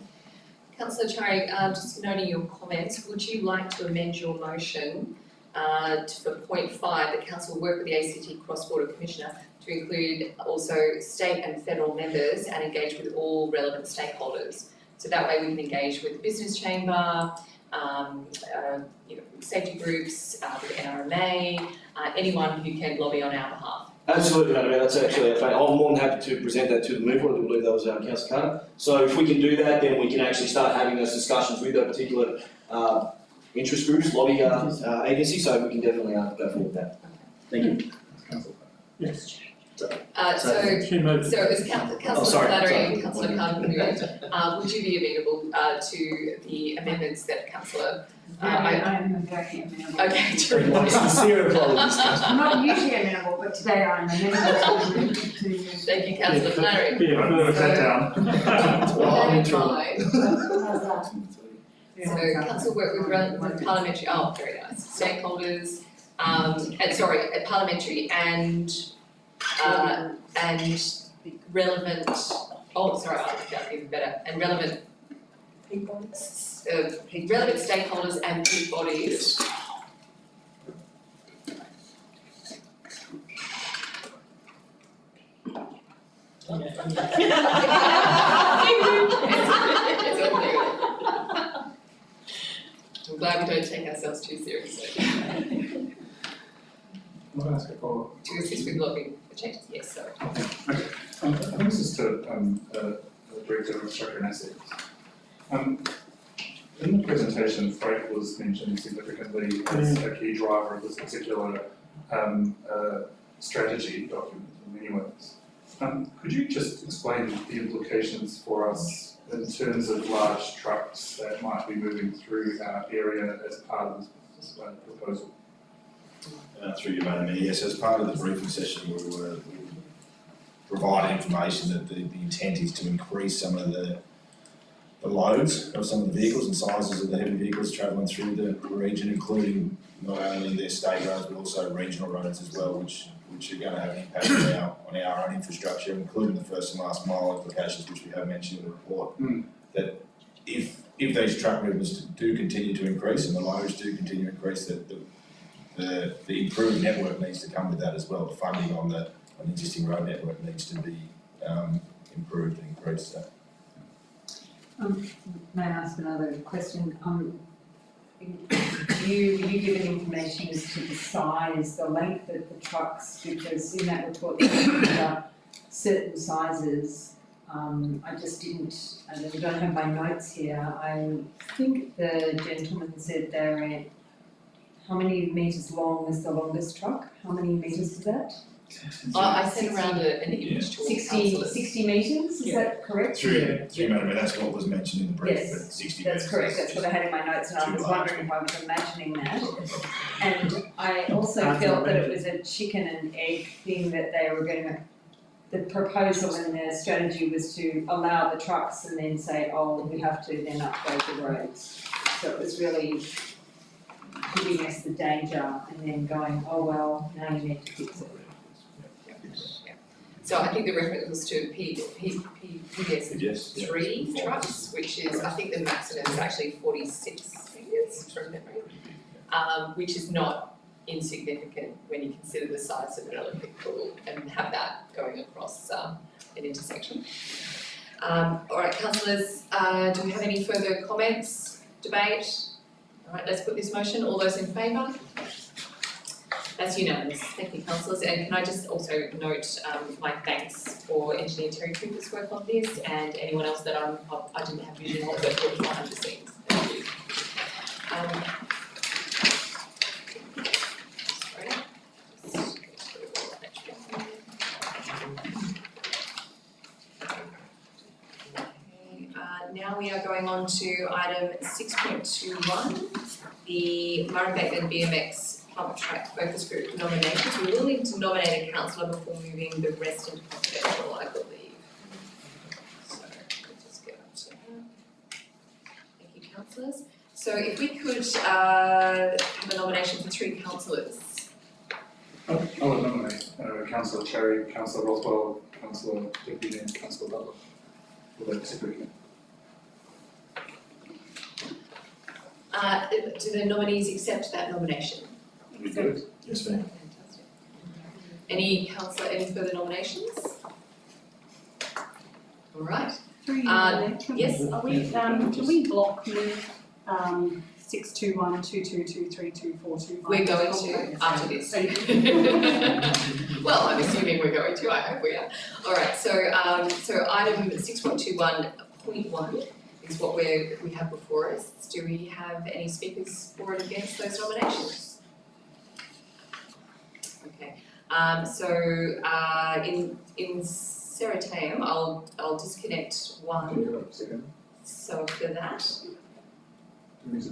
Councillor Chari, just noting your comments, would you like to amend your motion for point 5, that council will work with the ACT Cross-Border Commissioner to include also state and federal members and engage with all relevant stakeholders? So that way we can engage with the business chamber, safety groups, with the NRMA, anyone who can lobby on our behalf. Absolutely, Madam Mayor, that's actually a fact. I'm more than happy to present that to the mover. I do believe that was Councillor Carter. So if we can do that, then we can actually start having those discussions with the particular interest groups, lobby agencies, so we can definitely go forward with that. Thank you. Yes. So as Councillor Flattery and Councillor Carter would you be amenable to the amendments that Councillor? I am very amenable. Okay, terrific. Sincere apologies. I'm not usually amenable, but today I'm amenable to. Thank you, Councillor Flattery. Put that down. So council work with parliamentary, very nice, stakeholders, parliamentary and relevant, that's even better, and relevant relevant stakeholders and peak bodies. I'm glad we don't take ourselves too seriously. I'm going to ask a follow-up. To assist with lobbying for changes, yes, sorry. Okay. I think this is to the Director of Infrastructure and Assets. In the presentation, freight was mentioned significantly as a key driver of this particular strategy document in many ways. Could you just explain the implications for us in terms of large trucks that might be moving through our area as part of this proposal? Through you, Madam Mayor, yes, as part of the briefing session, we provided information that the intent is to increase some of the loads of some of the vehicles and sizes of the heavy vehicles travelling through the region, including not only their state roads but also regional roads as well, which are going to have an impact on our own infrastructure, including the first and last mile implications, which we have mentioned in the report. That if these truck movements do continue to increase and the loads do continue to increase, that the improved network needs to come with that as well. The funding on the existing road network needs to be improved and increased. May I ask another question? Were you given information as to the size, the length of the trucks? Because in that report they talked about certain sizes. I just didn't, I don't have my notes here. I think the gentleman said they're at, how many metres long is the longest truck? How many metres is that? I sent around an image to all 60 metres, is that correct? Through Madam Mayor, that's what was mentioned in the brief, Yes, but 60 that's metres correct, is that's what I had in my notes, and I was too wondering if I was imagining that. And I also felt that it was a chicken and egg thing, that they were the proposal and their strategy was to allow the trucks and then say, oh, we have to then upgrade the roads. So it was really giving us the danger and then going, oh well, now you need to fix it. So I think the reference was to PBS 3 trucks, which is, I think the maximum is actually 46 metres from memory, which is not insignificant when you consider the size of an electric pool and have that going across an intersection. All right, councillors, do we have any further comments, debate? All right, let's put this motion. All those in favour? That's unanimous. Thank you, councillors. And can I just also note my thanks for Engineer Terry Cooper's work on this and anyone else that I didn't have vision of, but worked behind the scenes. Thank you. Now we are going on to item 6.21, the Murray Bateman BMX Pump Track Focus Group nominations. We will need to nominate a councillor before moving the rest into confidential, I believe. So let's just get up to that. Thank you, councillors. So if we could have a nomination for 3 councillors. I would nominate Councillor Cherry, Councillor Rothwell, Councillor Deputy and Councillor Butler for that secretary. Do the nominees accept that nomination? We do. Yes, ma'am. Fantastic. Any further nominations? All right. Yes. Are we, can we block move, 621, 2223, 2425? We're going to after this. Well, I'm assuming we're going to, I hope we are. All right, so item 6.21.1 is what we have before us. Do we have any speakers for and against those nominations? Okay, in Serataeum, I'll disconnect one. So for that,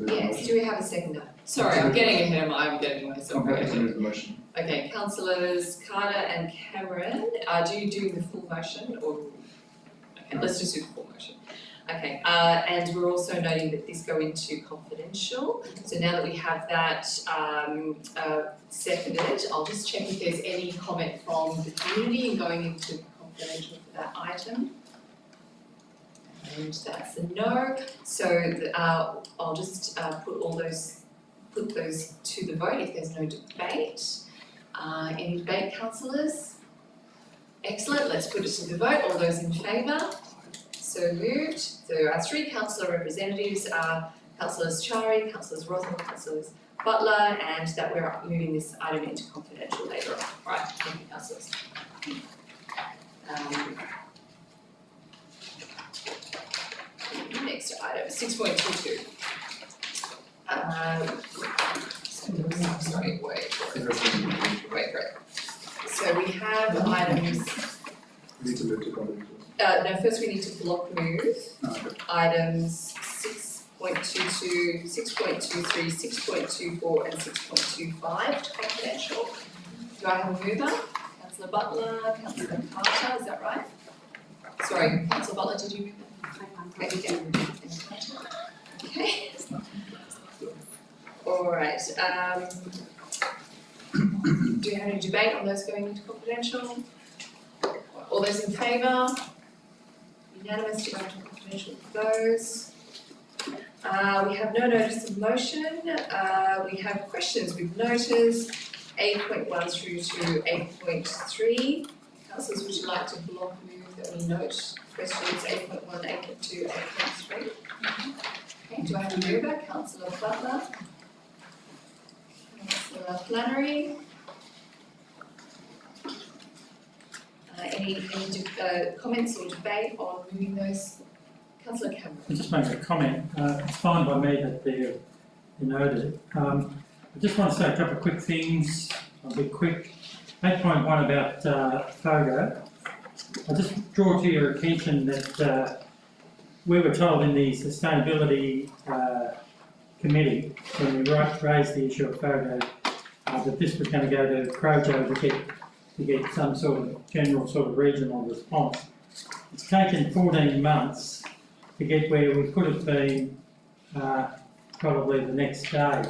yes, do we have a seconder? Sorry, I'm getting myself ahead. Okay, councillors Carter and Cameron, do you do the full motion or? Okay, let's just do the full motion. Okay, and we're also noting that this go into confidential. So now that we have that seconded, I'll just check if there's any comment from the community in going into confidential for that item. And that's a no. So I'll just put those to the vote if there's no debate. Any debate, councillors? Excellent, let's put it to the vote. All those in favour? So moved. So our 3 councillor representatives are councillors Chari, councillors Rothwell, councillors Butler, and that we're moving this item into confidential later on. All right, thank you, councillors. Next item, 6.22. Sorry, wait. So we have items. We need to move to confidential. No, first we need to block move items 6.22, 6.23, 6.24 and 6.25 to confidential. Do I have a mover? Councillor Butler, Councillor Carter, is that right? Sorry, Councillor Butler, did you move that? Okay. Okay. All right. Do you have any debate on those going into confidential? All those in favour? Unanimous to go into confidential for those. We have no notice of motion. We have questions with notice 8.1 through to 8.3. Councillors, would you like to block move that we note questions 8.1, 8.2, 8.3? Okay, do I have a mover? Councillor Butler. Councillor Flannery. Any comments or debate on moving those? Councillor Cameron. I'll just make a comment. It's fine by me that they're noted. I just want to say a couple of quick things. I'll be quick. 8.1 about FOGO. I'll just draw to your attention that we were told in the Sustainability Committee, when we raised the issue of FOGO, that this was going to go to Crojo to get some sort of general sort of regional response. It's taken 14 months to get where we could have been probably the next day,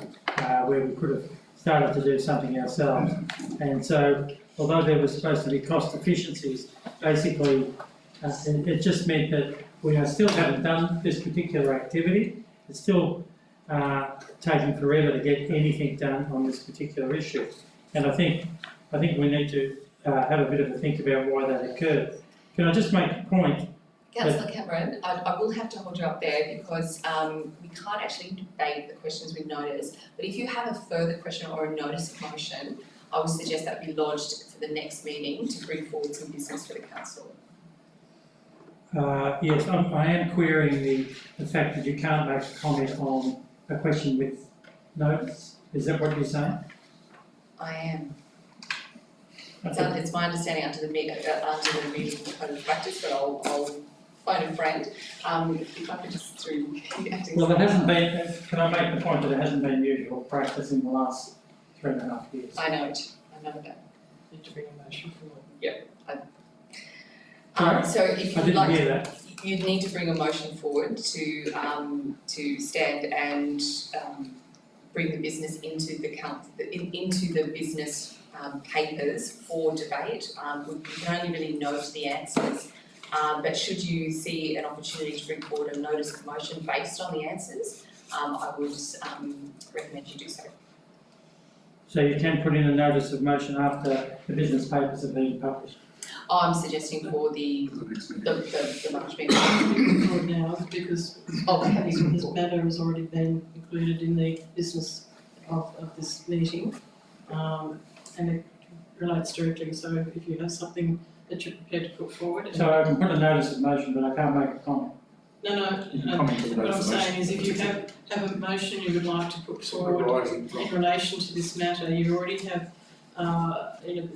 where we could have started to do something ourselves. And so, although there was supposed to be cost efficiencies, basically it just meant that we still haven't done this particular activity. It's still taking forever to get anything done on this particular issue. And I think we need to have a bit of a think about why that occurred. Can I just make a point? Councillor Cameron, I will have to hold you up there because we can't actually debate the questions with notice, but if you have a further question or a notice of motion, I would suggest that be lodged for the next meeting to bring forward some business for the council. Yes, I am querying the fact that you can't make a comment on a question with notice. Is that what you're saying? I am. Okay. It's my understanding under the meeting code of practice, but I'll phone a friend. If I could just through the acting. Well, it hasn't been, can I make the point that it hasn't been usual practice in the last 3.5 years? I know that. Need to bring a motion forward. So if I you'd didn't like, hear that. you'd need to bring a motion forward to stand and bring the business into the into the business papers for debate. We can only really note the answers, but should you see an opportunity to bring forward a notice of motion based on the answers, I would recommend you do so. So you can put in a notice of motion after the business papers have been published? I'm suggesting for the March meeting. Forward now, because Okay. this matter has already been included in the business of this meeting. And it relates directly, so if you have something that you're prepared to put forward. So I can put a notice of motion, but I can't make a comment? No, what I'm saying is if you have a motion you would like to put forward in relation to this matter, you already have,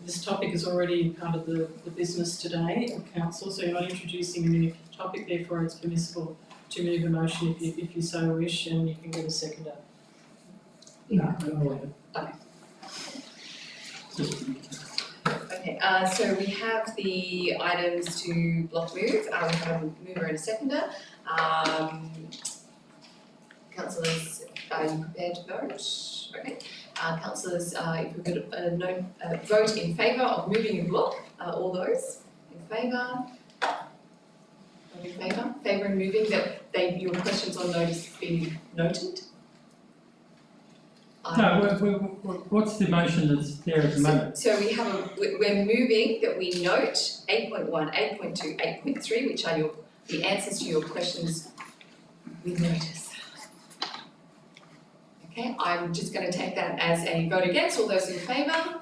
this topic is already part of the business today of council, so you're not introducing a new topic, therefore it's permissible to move a motion if you so wish, and you can get a seconder. No. Okay. Okay, so we have the items to block move. We have a mover and a seconder. Councillors, are you prepared to vote? Okay. Councillors, if we could vote in favour of moving in block, all those in favour? In favour? Favour in moving that your questions on notice be noted? No, what's the motion that's there at the moment? So we have we're moving that we note 8.1, 8.2, 8.3, which are the answers to your questions with notice. Okay, I'm just going to take that as a vote against. All those in favour?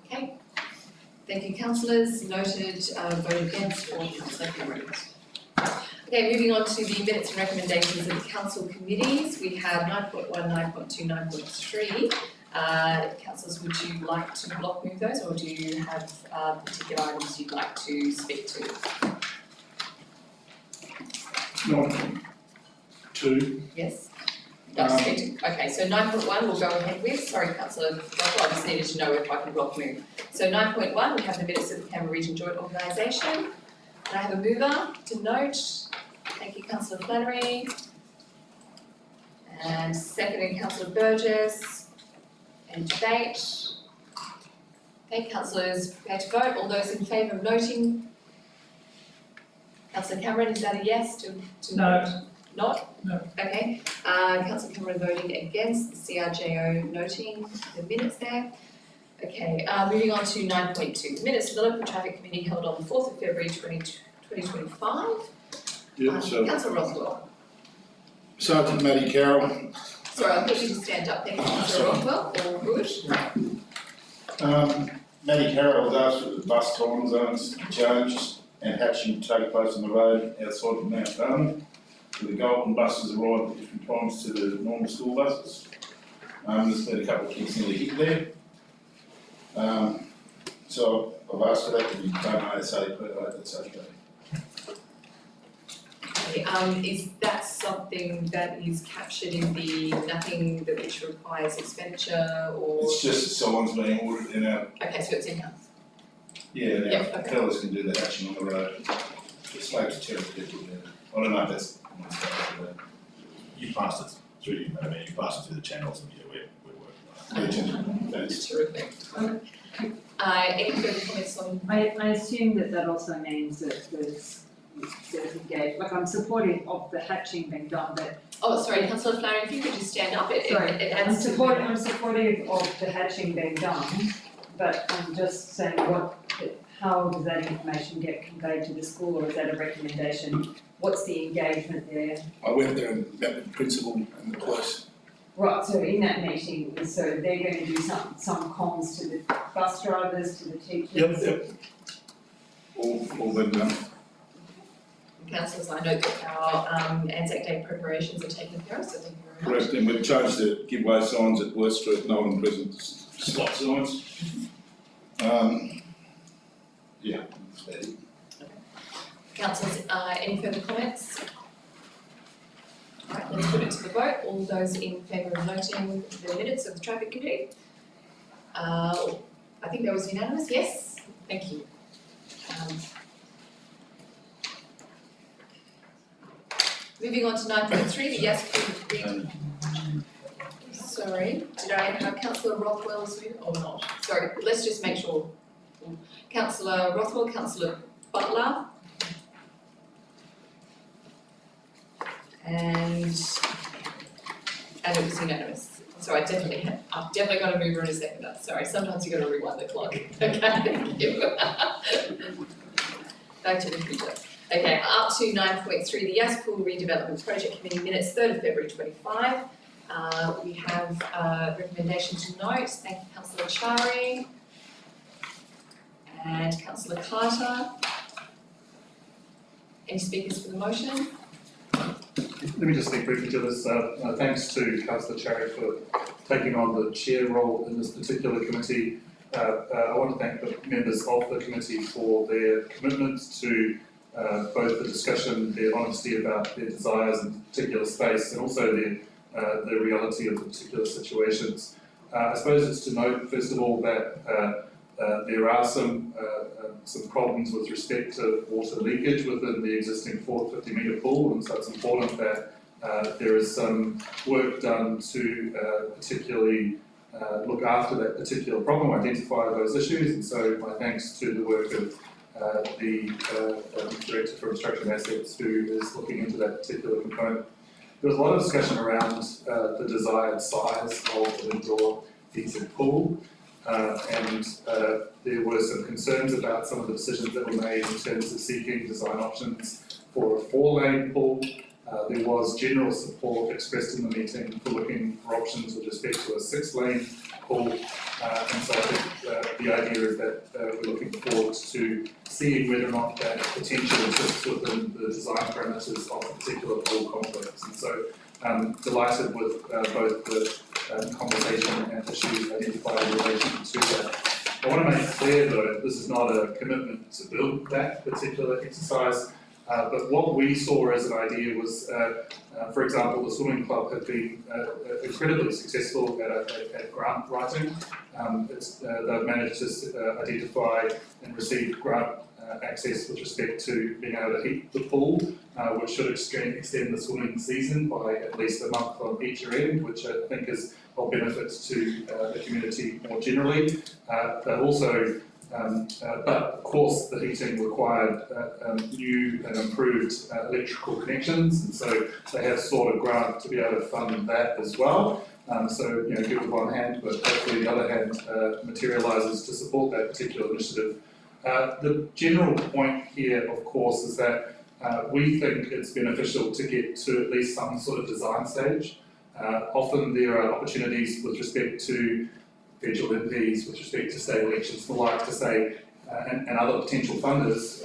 Okay. Thank you, councillors. Noted, vote against for Councillor Cameron. Okay, moving on to the minutes and recommendations of the council committees. We have 9.1, 9.2, 9.3. Councillors, would you like to block move those, or do you have particular items you'd like to speak to? 9.2. Yes. Okay, so 9.1 we'll go ahead with. Sorry, Councillor Rockwell, I just needed to know if I can block move. So 9.1, we have the minutes of the Canberra Region Joint Organisation. And I have a mover to note. Thank you, Councillor Flannery. And seconded, Councillor Burgess. And debate. Okay, councillors prepared to vote. All those in favour of noting? Councillor Cameron, is that a yes to No. note? Not? No. Okay. Councillor Cameron voting against the CRJO noting the minutes there. Okay, moving on to 9.2. Minutes of the Local Traffic Committee held on the 4th of February 2025. Yeah, so Councillor Rothwell. Sergeant Matty Carroll. Sorry, I'll get you to stand up. Thank you, Councillor Rothwell. All good. Matty Carroll has asked for the bus time zones to be changed and hatching to take place on the road outside of Mount Darwin. The Golden buses arrive at different times to the normal school buses. There's been a couple of kids nearly hit there. So I've asked for that to be done ASAP, that's okay. Okay, is that something that is captured in the nothing that which requires expenditure or? It's just that someone's being ordered in our, Okay, so it's in-house. yeah, now Yep, okay. fellas can do the hatching on the road. It's like to tell people that, I don't know if that's. You passed it through, I mean, you passed it through the channels and we're working on it. Thanks. Terrific. Any further comments on? I assume that also means that there's engaged, like I'm supportive of the hatching being done, but. Oh, sorry, Councillor Flannery, if you could just stand up, it I'm adds to. supportive of the hatching being done, but I'm just saying how does that information get conveyed to the school, or is that a recommendation? What's the engagement there? I went there and met with the principal and the police Right, so in that meeting, so they're going to do some comms to the bus drivers, to the teachers? Yep. All been done. Councillors, I note that our Anzac Day preparations are taken care of, so thank you very much. Correct, and we've changed the giveaway signs at West Street, no one present, stop signs. Yeah, that's it. Councillors, any further comments? Alright, let's put it to the vote. All those in favour of noting the minutes of the traffic committee? I think that was unanimous, yes? Thank you. Moving on to 9.3, the Yass sorry, did I have Councillor Rothwell's move or not? Sorry, let's just make sure. Councillor Rothwell, Councillor Butler. And it was unanimous. So I'm definitely gonna move her in a second. Sorry, sometimes you gotta rewind the clock. Okay, thank you. Back to the future. Okay, up to 9.3, the Yass Pool Redevelopment Project Committee minutes, 3rd of February 25. We have recommendation to note. Thank you, Councillor Chari and Councillor Carter. Any speakers for the motion? Let me just speak briefly to this. Thanks to Councillor Cherry for taking on the chair role in this particular committee. I want to thank the members of the committee for their commitment to both the discussion, their honesty about their desires in particular space, and also the reality of the particular situations. I suppose it's to note, first of all, that there are some problems with respect to water leakage within the existing 450 metre pool, and so it's important that there is some work done to particularly look after that particular problem, identify those issues, and so my thanks to the work of the Director for Infrastructure and Assets who is looking into that particular component. There was a lot of discussion around the desired size of an indoor heated pool. And there were some concerns about some of the decisions that were made in terms of seeking design options for a 4-lane pool. There was general support expressed in the meeting for looking for options with respect to a 6-lane pool. And so I think the idea is that we're looking forward to seeing whether or not that potential exists within the design parameters of a particular pool complex. And so I'm delighted with both the conversation and issues identified in relation to that. I want to make clear though, this is not a commitment to build that particular exercise, but what we saw as an idea was, for example, the swimming club had been incredibly successful at grant writing. They've managed to identify and receive grant access with respect to being able to heat the pool, which should extend the swimming season by at least a month on each end, which I think is of benefit to the community more generally. But also, but of course, the heating required new and improved electrical connections, and so they have sought a grant to be able to fund that as well. So, you know, good with one hand, but hopefully the other hand materialises to support that particular initiative. The general point here, of course, is that we think it's beneficial to get to at least some sort of design stage. Often there are opportunities with respect to federal MPs, with respect to state elections, the like to say, and other potential funders,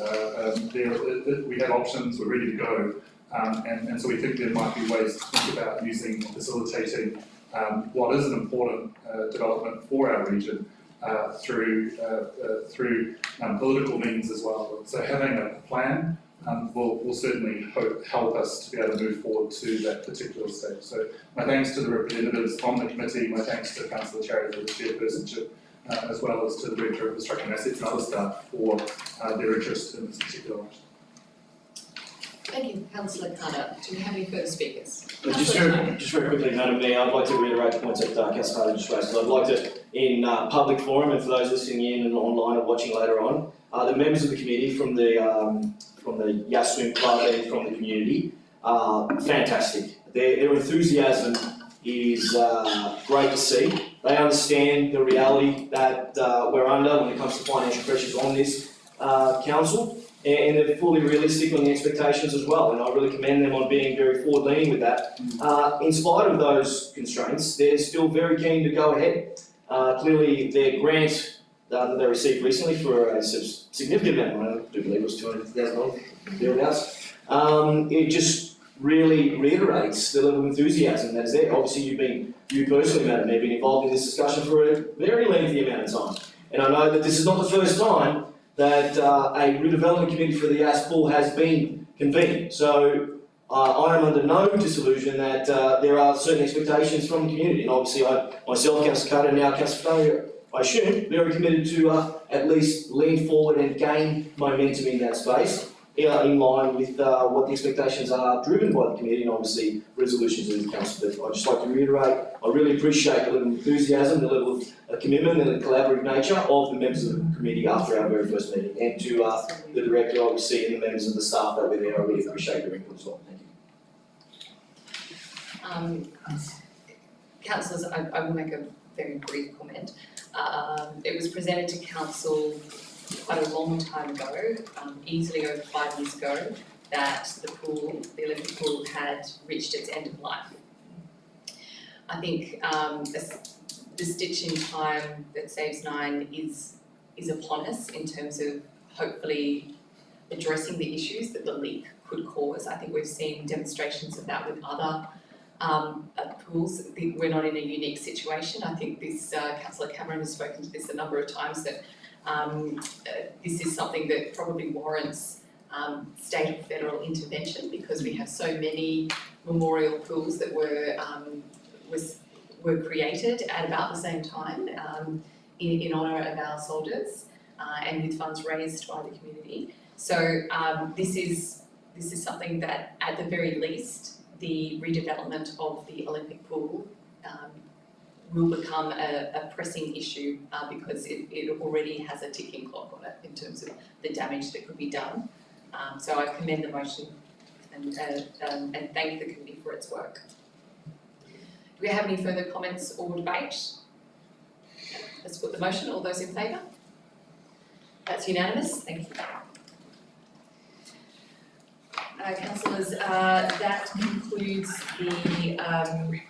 we have options, we're ready to go. And so we think there might be ways to think about using and facilitating what is an important development for our region through political means as well. So having a plan will certainly help us to be able to move forward to that particular stage. So my thanks to the representatives on the committee, my thanks to Councillor Cherry for the chairpersonship, as well as to the Director of Infrastructure and Assets and other staff for their interest in this particular item. Thank you, Councillor Carter. Do we have any further speakers? Just very quickly, Madam Mayor, I'd like to reiterate the points that Councillor Carter just raised. I'd like to, in public forum, and for those listening in and online or watching later on, the members of the committee from the Yass Swim Club and from the community are fantastic. Their enthusiasm is great to see. They understand the reality that we're under when it comes to financial pressures on this council. and they're fully realistic on the expectations as well, and I really commend them on being very forward-leaning with that. In spite of those constraints, they're still very keen to go ahead. Clearly, their grant that they received recently for a significant amount of money, I do believe it was $250,000, thereabouts, it just really reiterates the level of enthusiasm that is there. Obviously, you personally, Madam Mayor, been involved in this discussion for a very lengthy amount of time. And I know that this is not the first time that a redevelopment committee for the Yass pool has been convened. So I am under no disillusion that there are certain expectations from the community. And obviously, myself, Councillor Carter, and now Councillor Failure, I assume, very committed to at least lean forward and gain momentum in that space, in line with what the expectations are driven by the committee and obviously resolutions in the council. But I'd just like to reiterate, I really appreciate the level of enthusiasm, the level of commitment and the collaborative nature of the members of the committee after our very first meeting. And to the director, obviously, and the members of the staff that were there, I really appreciate your input as well. Thank you. Councillors, I will make a very brief comment. It was presented to council quite a long time ago, easily over 5 years ago, that the Olympic pool had reached its end of life. I think the stitch in time that saves 9 is upon us in terms of hopefully addressing the issues that the leak could cause. I think we've seen demonstrations of that with other pools. We're not in a unique situation. I think this Councillor Cameron has spoken to this a number of times, that this is something that probably warrants state or federal intervention, because we have so many memorial pools that were created at about the same time in honour of our soldiers and with funds raised by the community. So this is something that, at the very least, the redevelopment of the Olympic pool will become a pressing issue because it already has a ticking clock on it in terms of the damage that could be done. So I commend the motion and thank the committee for its work. Do we have any further comments or debate? Let's put the motion. All those in favour? That's unanimous. Thank you. Councillors, that concludes the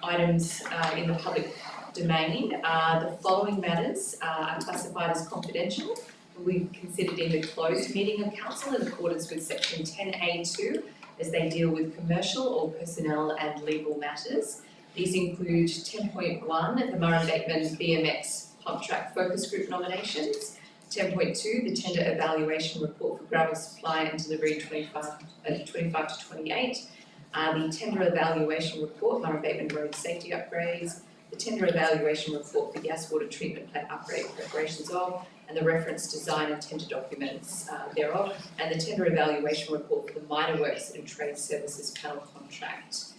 items in the public domain. The following matters are classified as confidential. We considered in the closed meeting of council in accordance with section 10A2 as they deal with commercial or personnel and legal matters. These include 10.1, the Murray Bateman BMX Pump Track Focus Group nominations, 10.2, the tender evaluation report for gravel supply and delivery 25 to 28, the tender evaluation report, Murray Bateman Road Safety Upgrades, the tender evaluation report for Yass Water Treatment Plant Upgrade preparations of, and the reference design and tender documents thereof, and the tender evaluation report for the minor works and trade services panel contract.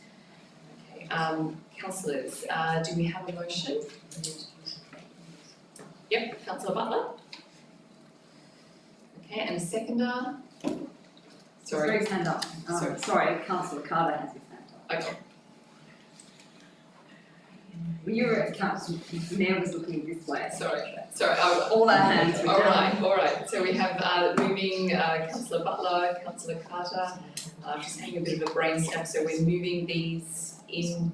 Okay, councillors, do we have a motion? Yep, Councillor Butler. Okay, and a seconder? Sorry. His hand up. Sorry, Councillor Carter has his hand up. Okay. Well, you were at council, Mayor was looking this way. Sorry. All our hands were down. All right. So we have moving Councillor Butler, Councillor Carter, just having a bit of a brainstorm. So we're moving these in,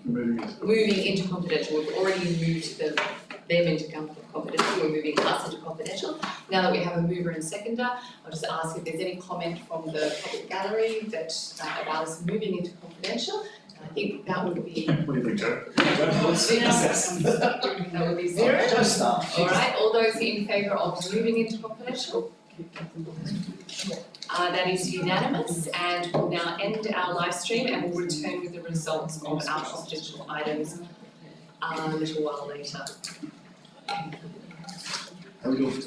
moving into confidential. We've already moved them into confidential. We're moving us into confidential. Now that we have a mover and seconder, I'll just ask if there's any comment from the public gallery that about us moving into confidential. I think that would be. What do you think, Joe? That would be 0. All right. All those in favour of moving into confidential? That is unanimous, and we'll now end our live stream and we'll return with the results of our confidential items a little while later. How we doing?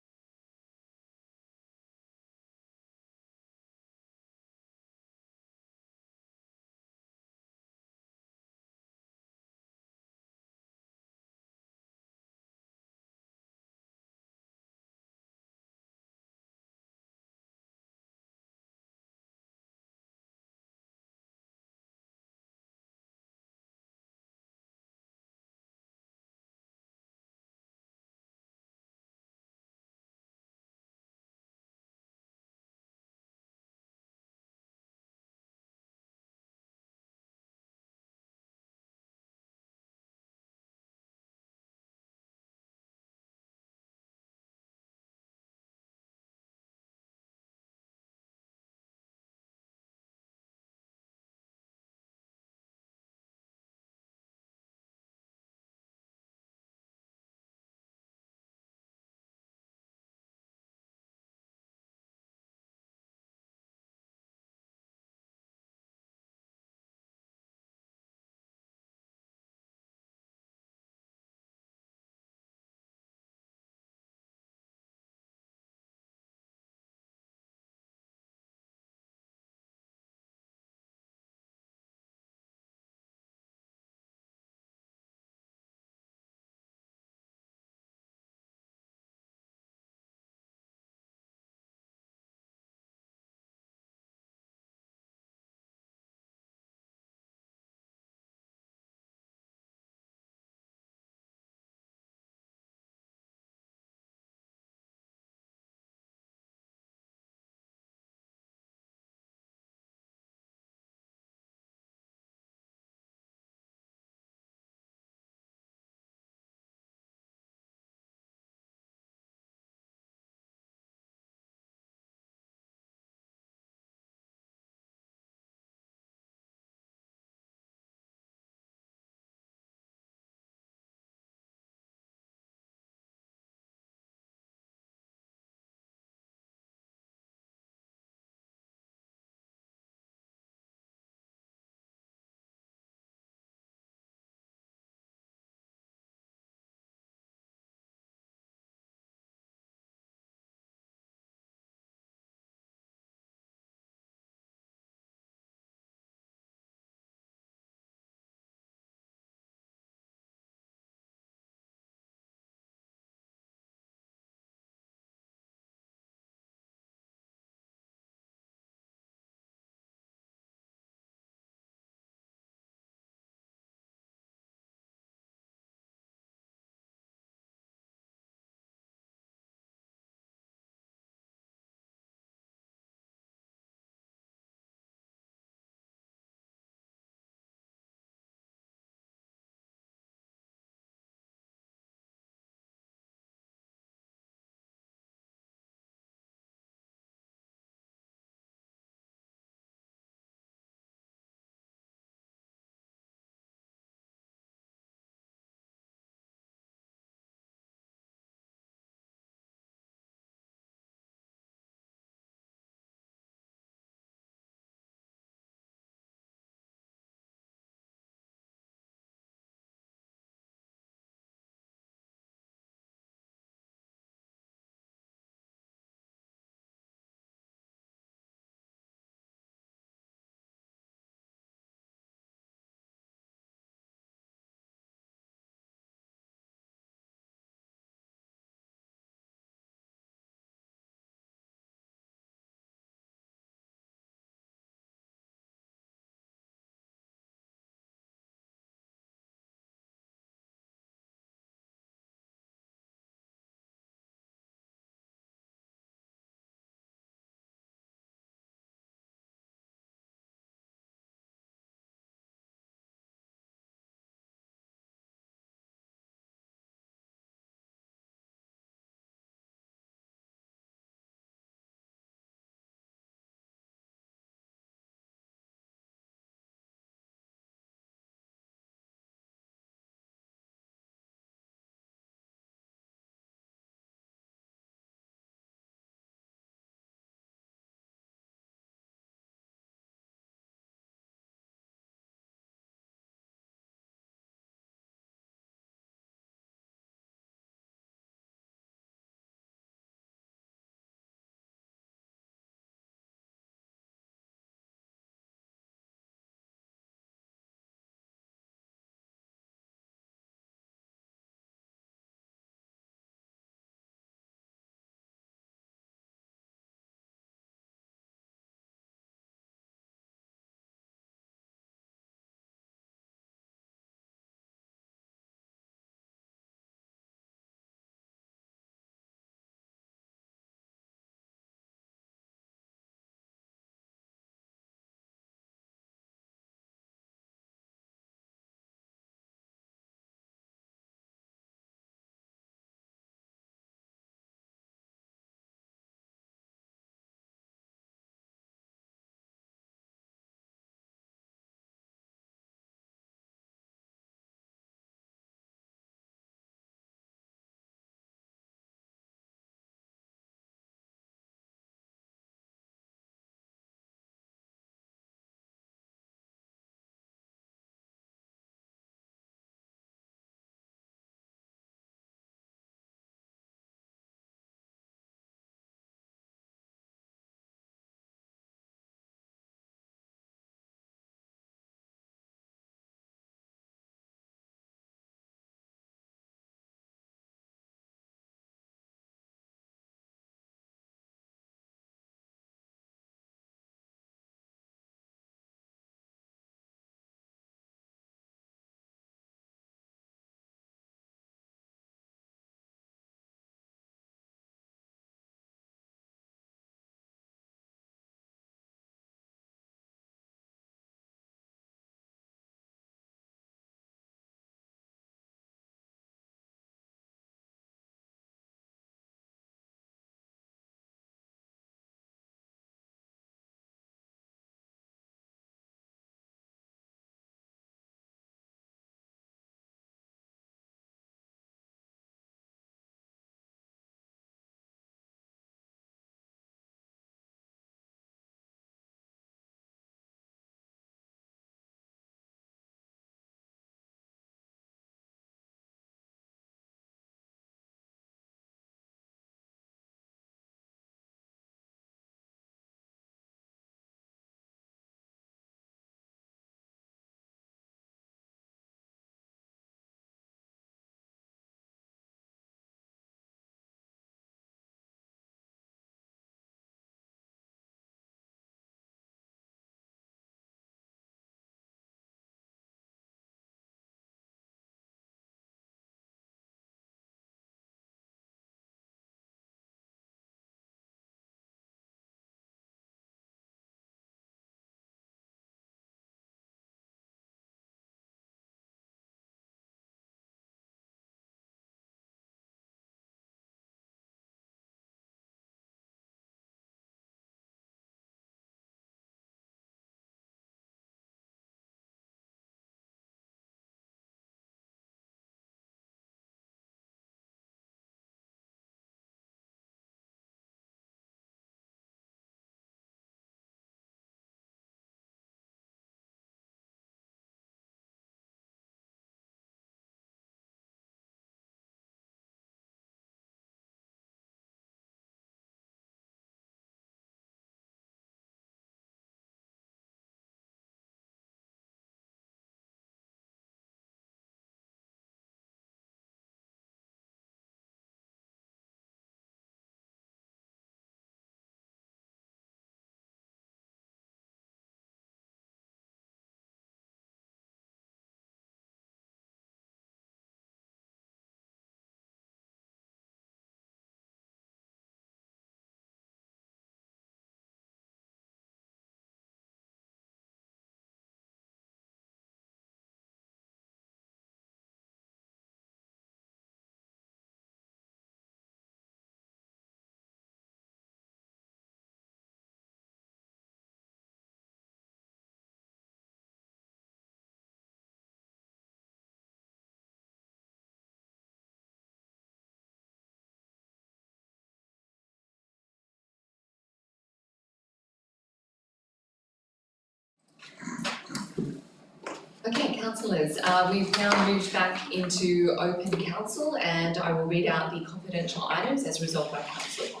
Okay, councillors, we've now moved back into open council and I will read out the confidential items as resolved by council.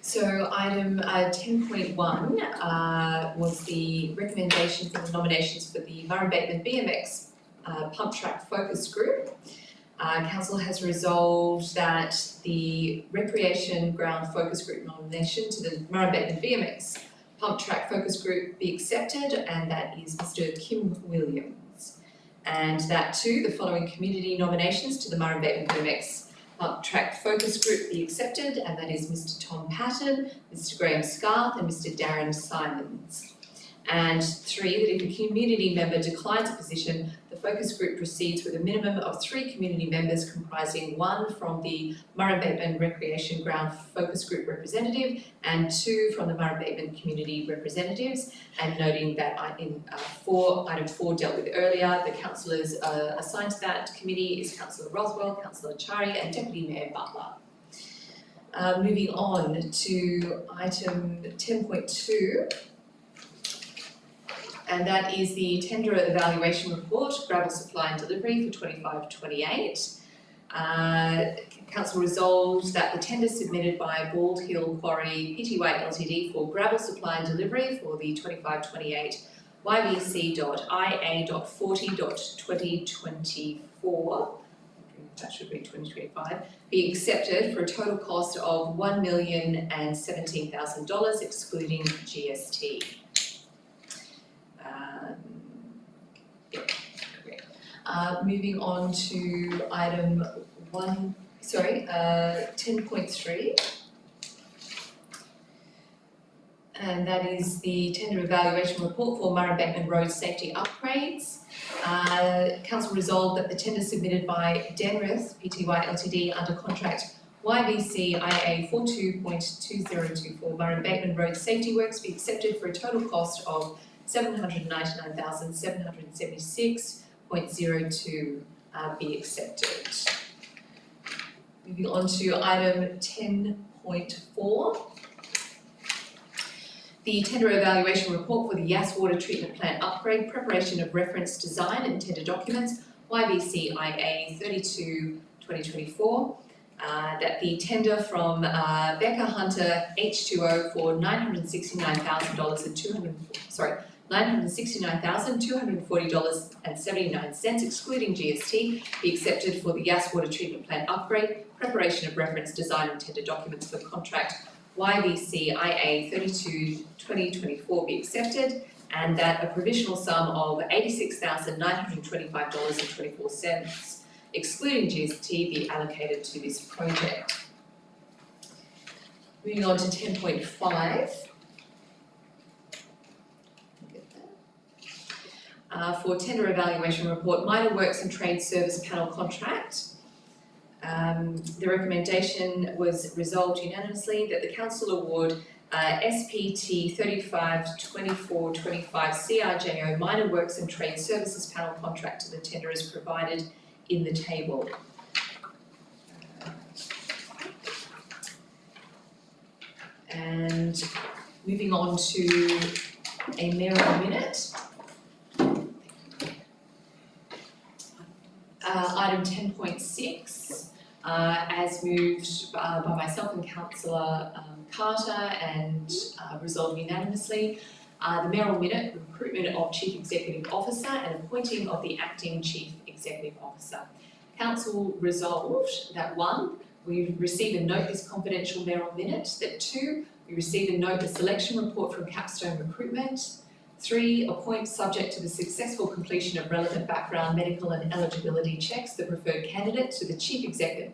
So item 10.1 was the recommendation for the nominations for the Murray Bateman BMX Pump Track Focus Group. Council has resolved that the Recreation Ground Focus Group nomination to the Murray Bateman BMX Pump Track Focus Group be accepted, and that is Mr. Kim Williams. And that too, the following community nominations to the Murray Bateman BMX Pump Track Focus Group be accepted, and that is Mr. Tom Patton, Mr. Graham Scarth and Mr. Darren Simons. And 3, that if a community member declines a position, the focus group proceeds with a minimum of 3 community members comprising 1 from the Murray Bateman Recreation Ground Focus Group representative and 2 from the Murray Bateman community representatives. And noting that item 4 dealt with earlier, the councillors assigned to that committee is Councillor Roswell, Councillor Chari and Deputy Mayor Butler. Moving on to item 10.2. And that is the tender evaluation report, gravel supply and delivery for 25-28. Council resolved that the tender submitted by Bald Hill Quarry Pty Ltd for gravel supply and delivery for the 25-28 YVC.IA.40.2024, that should be 2025, be accepted for a total cost of $1,017,000 excluding GST. Moving on to item 10.3. And that is the tender evaluation report for Murray Bateman Road safety upgrades. Council resolved that the tender submitted by Denrith Pty Ltd under contract YVC IA 42.2024 Murray Bateman Road safety works be accepted for a total cost of $799,776.02 be accepted. Moving on to item 10.4. The tender evaluation report for the Yass water treatment plant upgrade, preparation of reference design and tender documents, YVC IA 32/2024. That the tender from Becker Hunter H2O for $969,240.79 excluding GST be accepted for the Yass water treatment plant upgrade, preparation of reference design and tender documents for contract YVC IA 32/2024 be accepted, and that a provisional sum of $86,925.24 excluding GST be allocated to this project. Moving on to 10.5. For tender evaluation report, minor works and trade service panel contract. The recommendation was resolved unanimously that the council award SPT 35/24/25 CRJO minor works and trade services panel contract to the tender as provided in the table. And moving on to a mayoral minute. Item 10.6, as moved by myself and Councillor Carter and resolved unanimously, the mayoral minute, recruitment of Chief Executive Officer and appointing of the Acting Chief Executive Officer. Council resolved that 1, we receive and note this confidential mayoral minute, that 2, we receive and note the selection report from Capstone Recruitment, 3, appoint subject to the successful completion of relevant background, medical and eligibility checks the preferred candidate to the Chief Executive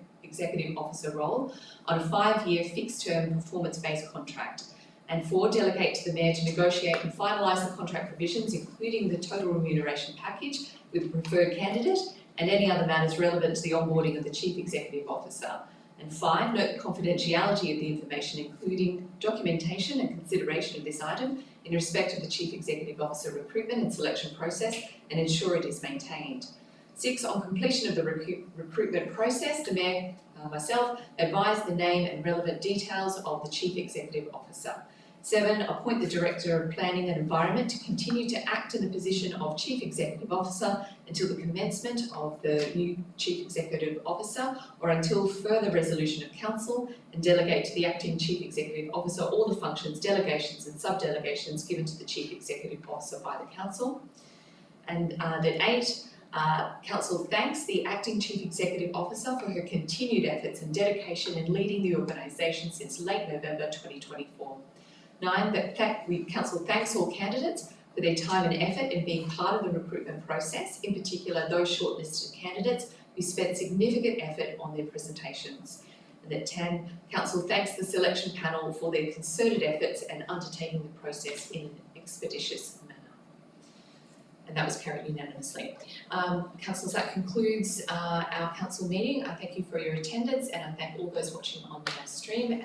Officer role on a 5-year fixed-term performance-based contract. And 4, delegate to the Mayor to negotiate and finalise the contract provisions, including the total remuneration package with the preferred candidate and any other matters relevant to the onboarding of the Chief Executive Officer. And 5, note the confidentiality of the information, including documentation and consideration of this item in respect of the Chief Executive Officer recruitment and selection process, and ensure it is maintained. 6, on completion of the recruitment process, the Mayor, myself, advise the name and relevant details of the Chief Executive Officer. 7, appoint the Director of Planning and Environment to continue to act in the position of Chief Executive Officer until the commencement of the new Chief Executive Officer or until further resolution of Council, and delegate to the Acting Chief Executive Officer all the functions, delegations and sub-delegations given to the Chief Executive Officer by the Council. And then 8, Council thanks the Acting Chief Executive Officer for her continued efforts and dedication in leading the organisation since late November 2024. 9, Council thanks all candidates for their time and effort in being part of the recruitment process, in particular those shortlisted candidates who spent significant effort on their presentations. And that 10, Council thanks the selection panel for their concerted efforts and undertaking the process in an expeditious manner. And that was carried unanimously. Councillors, that concludes our council meeting. I thank you for your attendance and I thank all those watching on the live stream.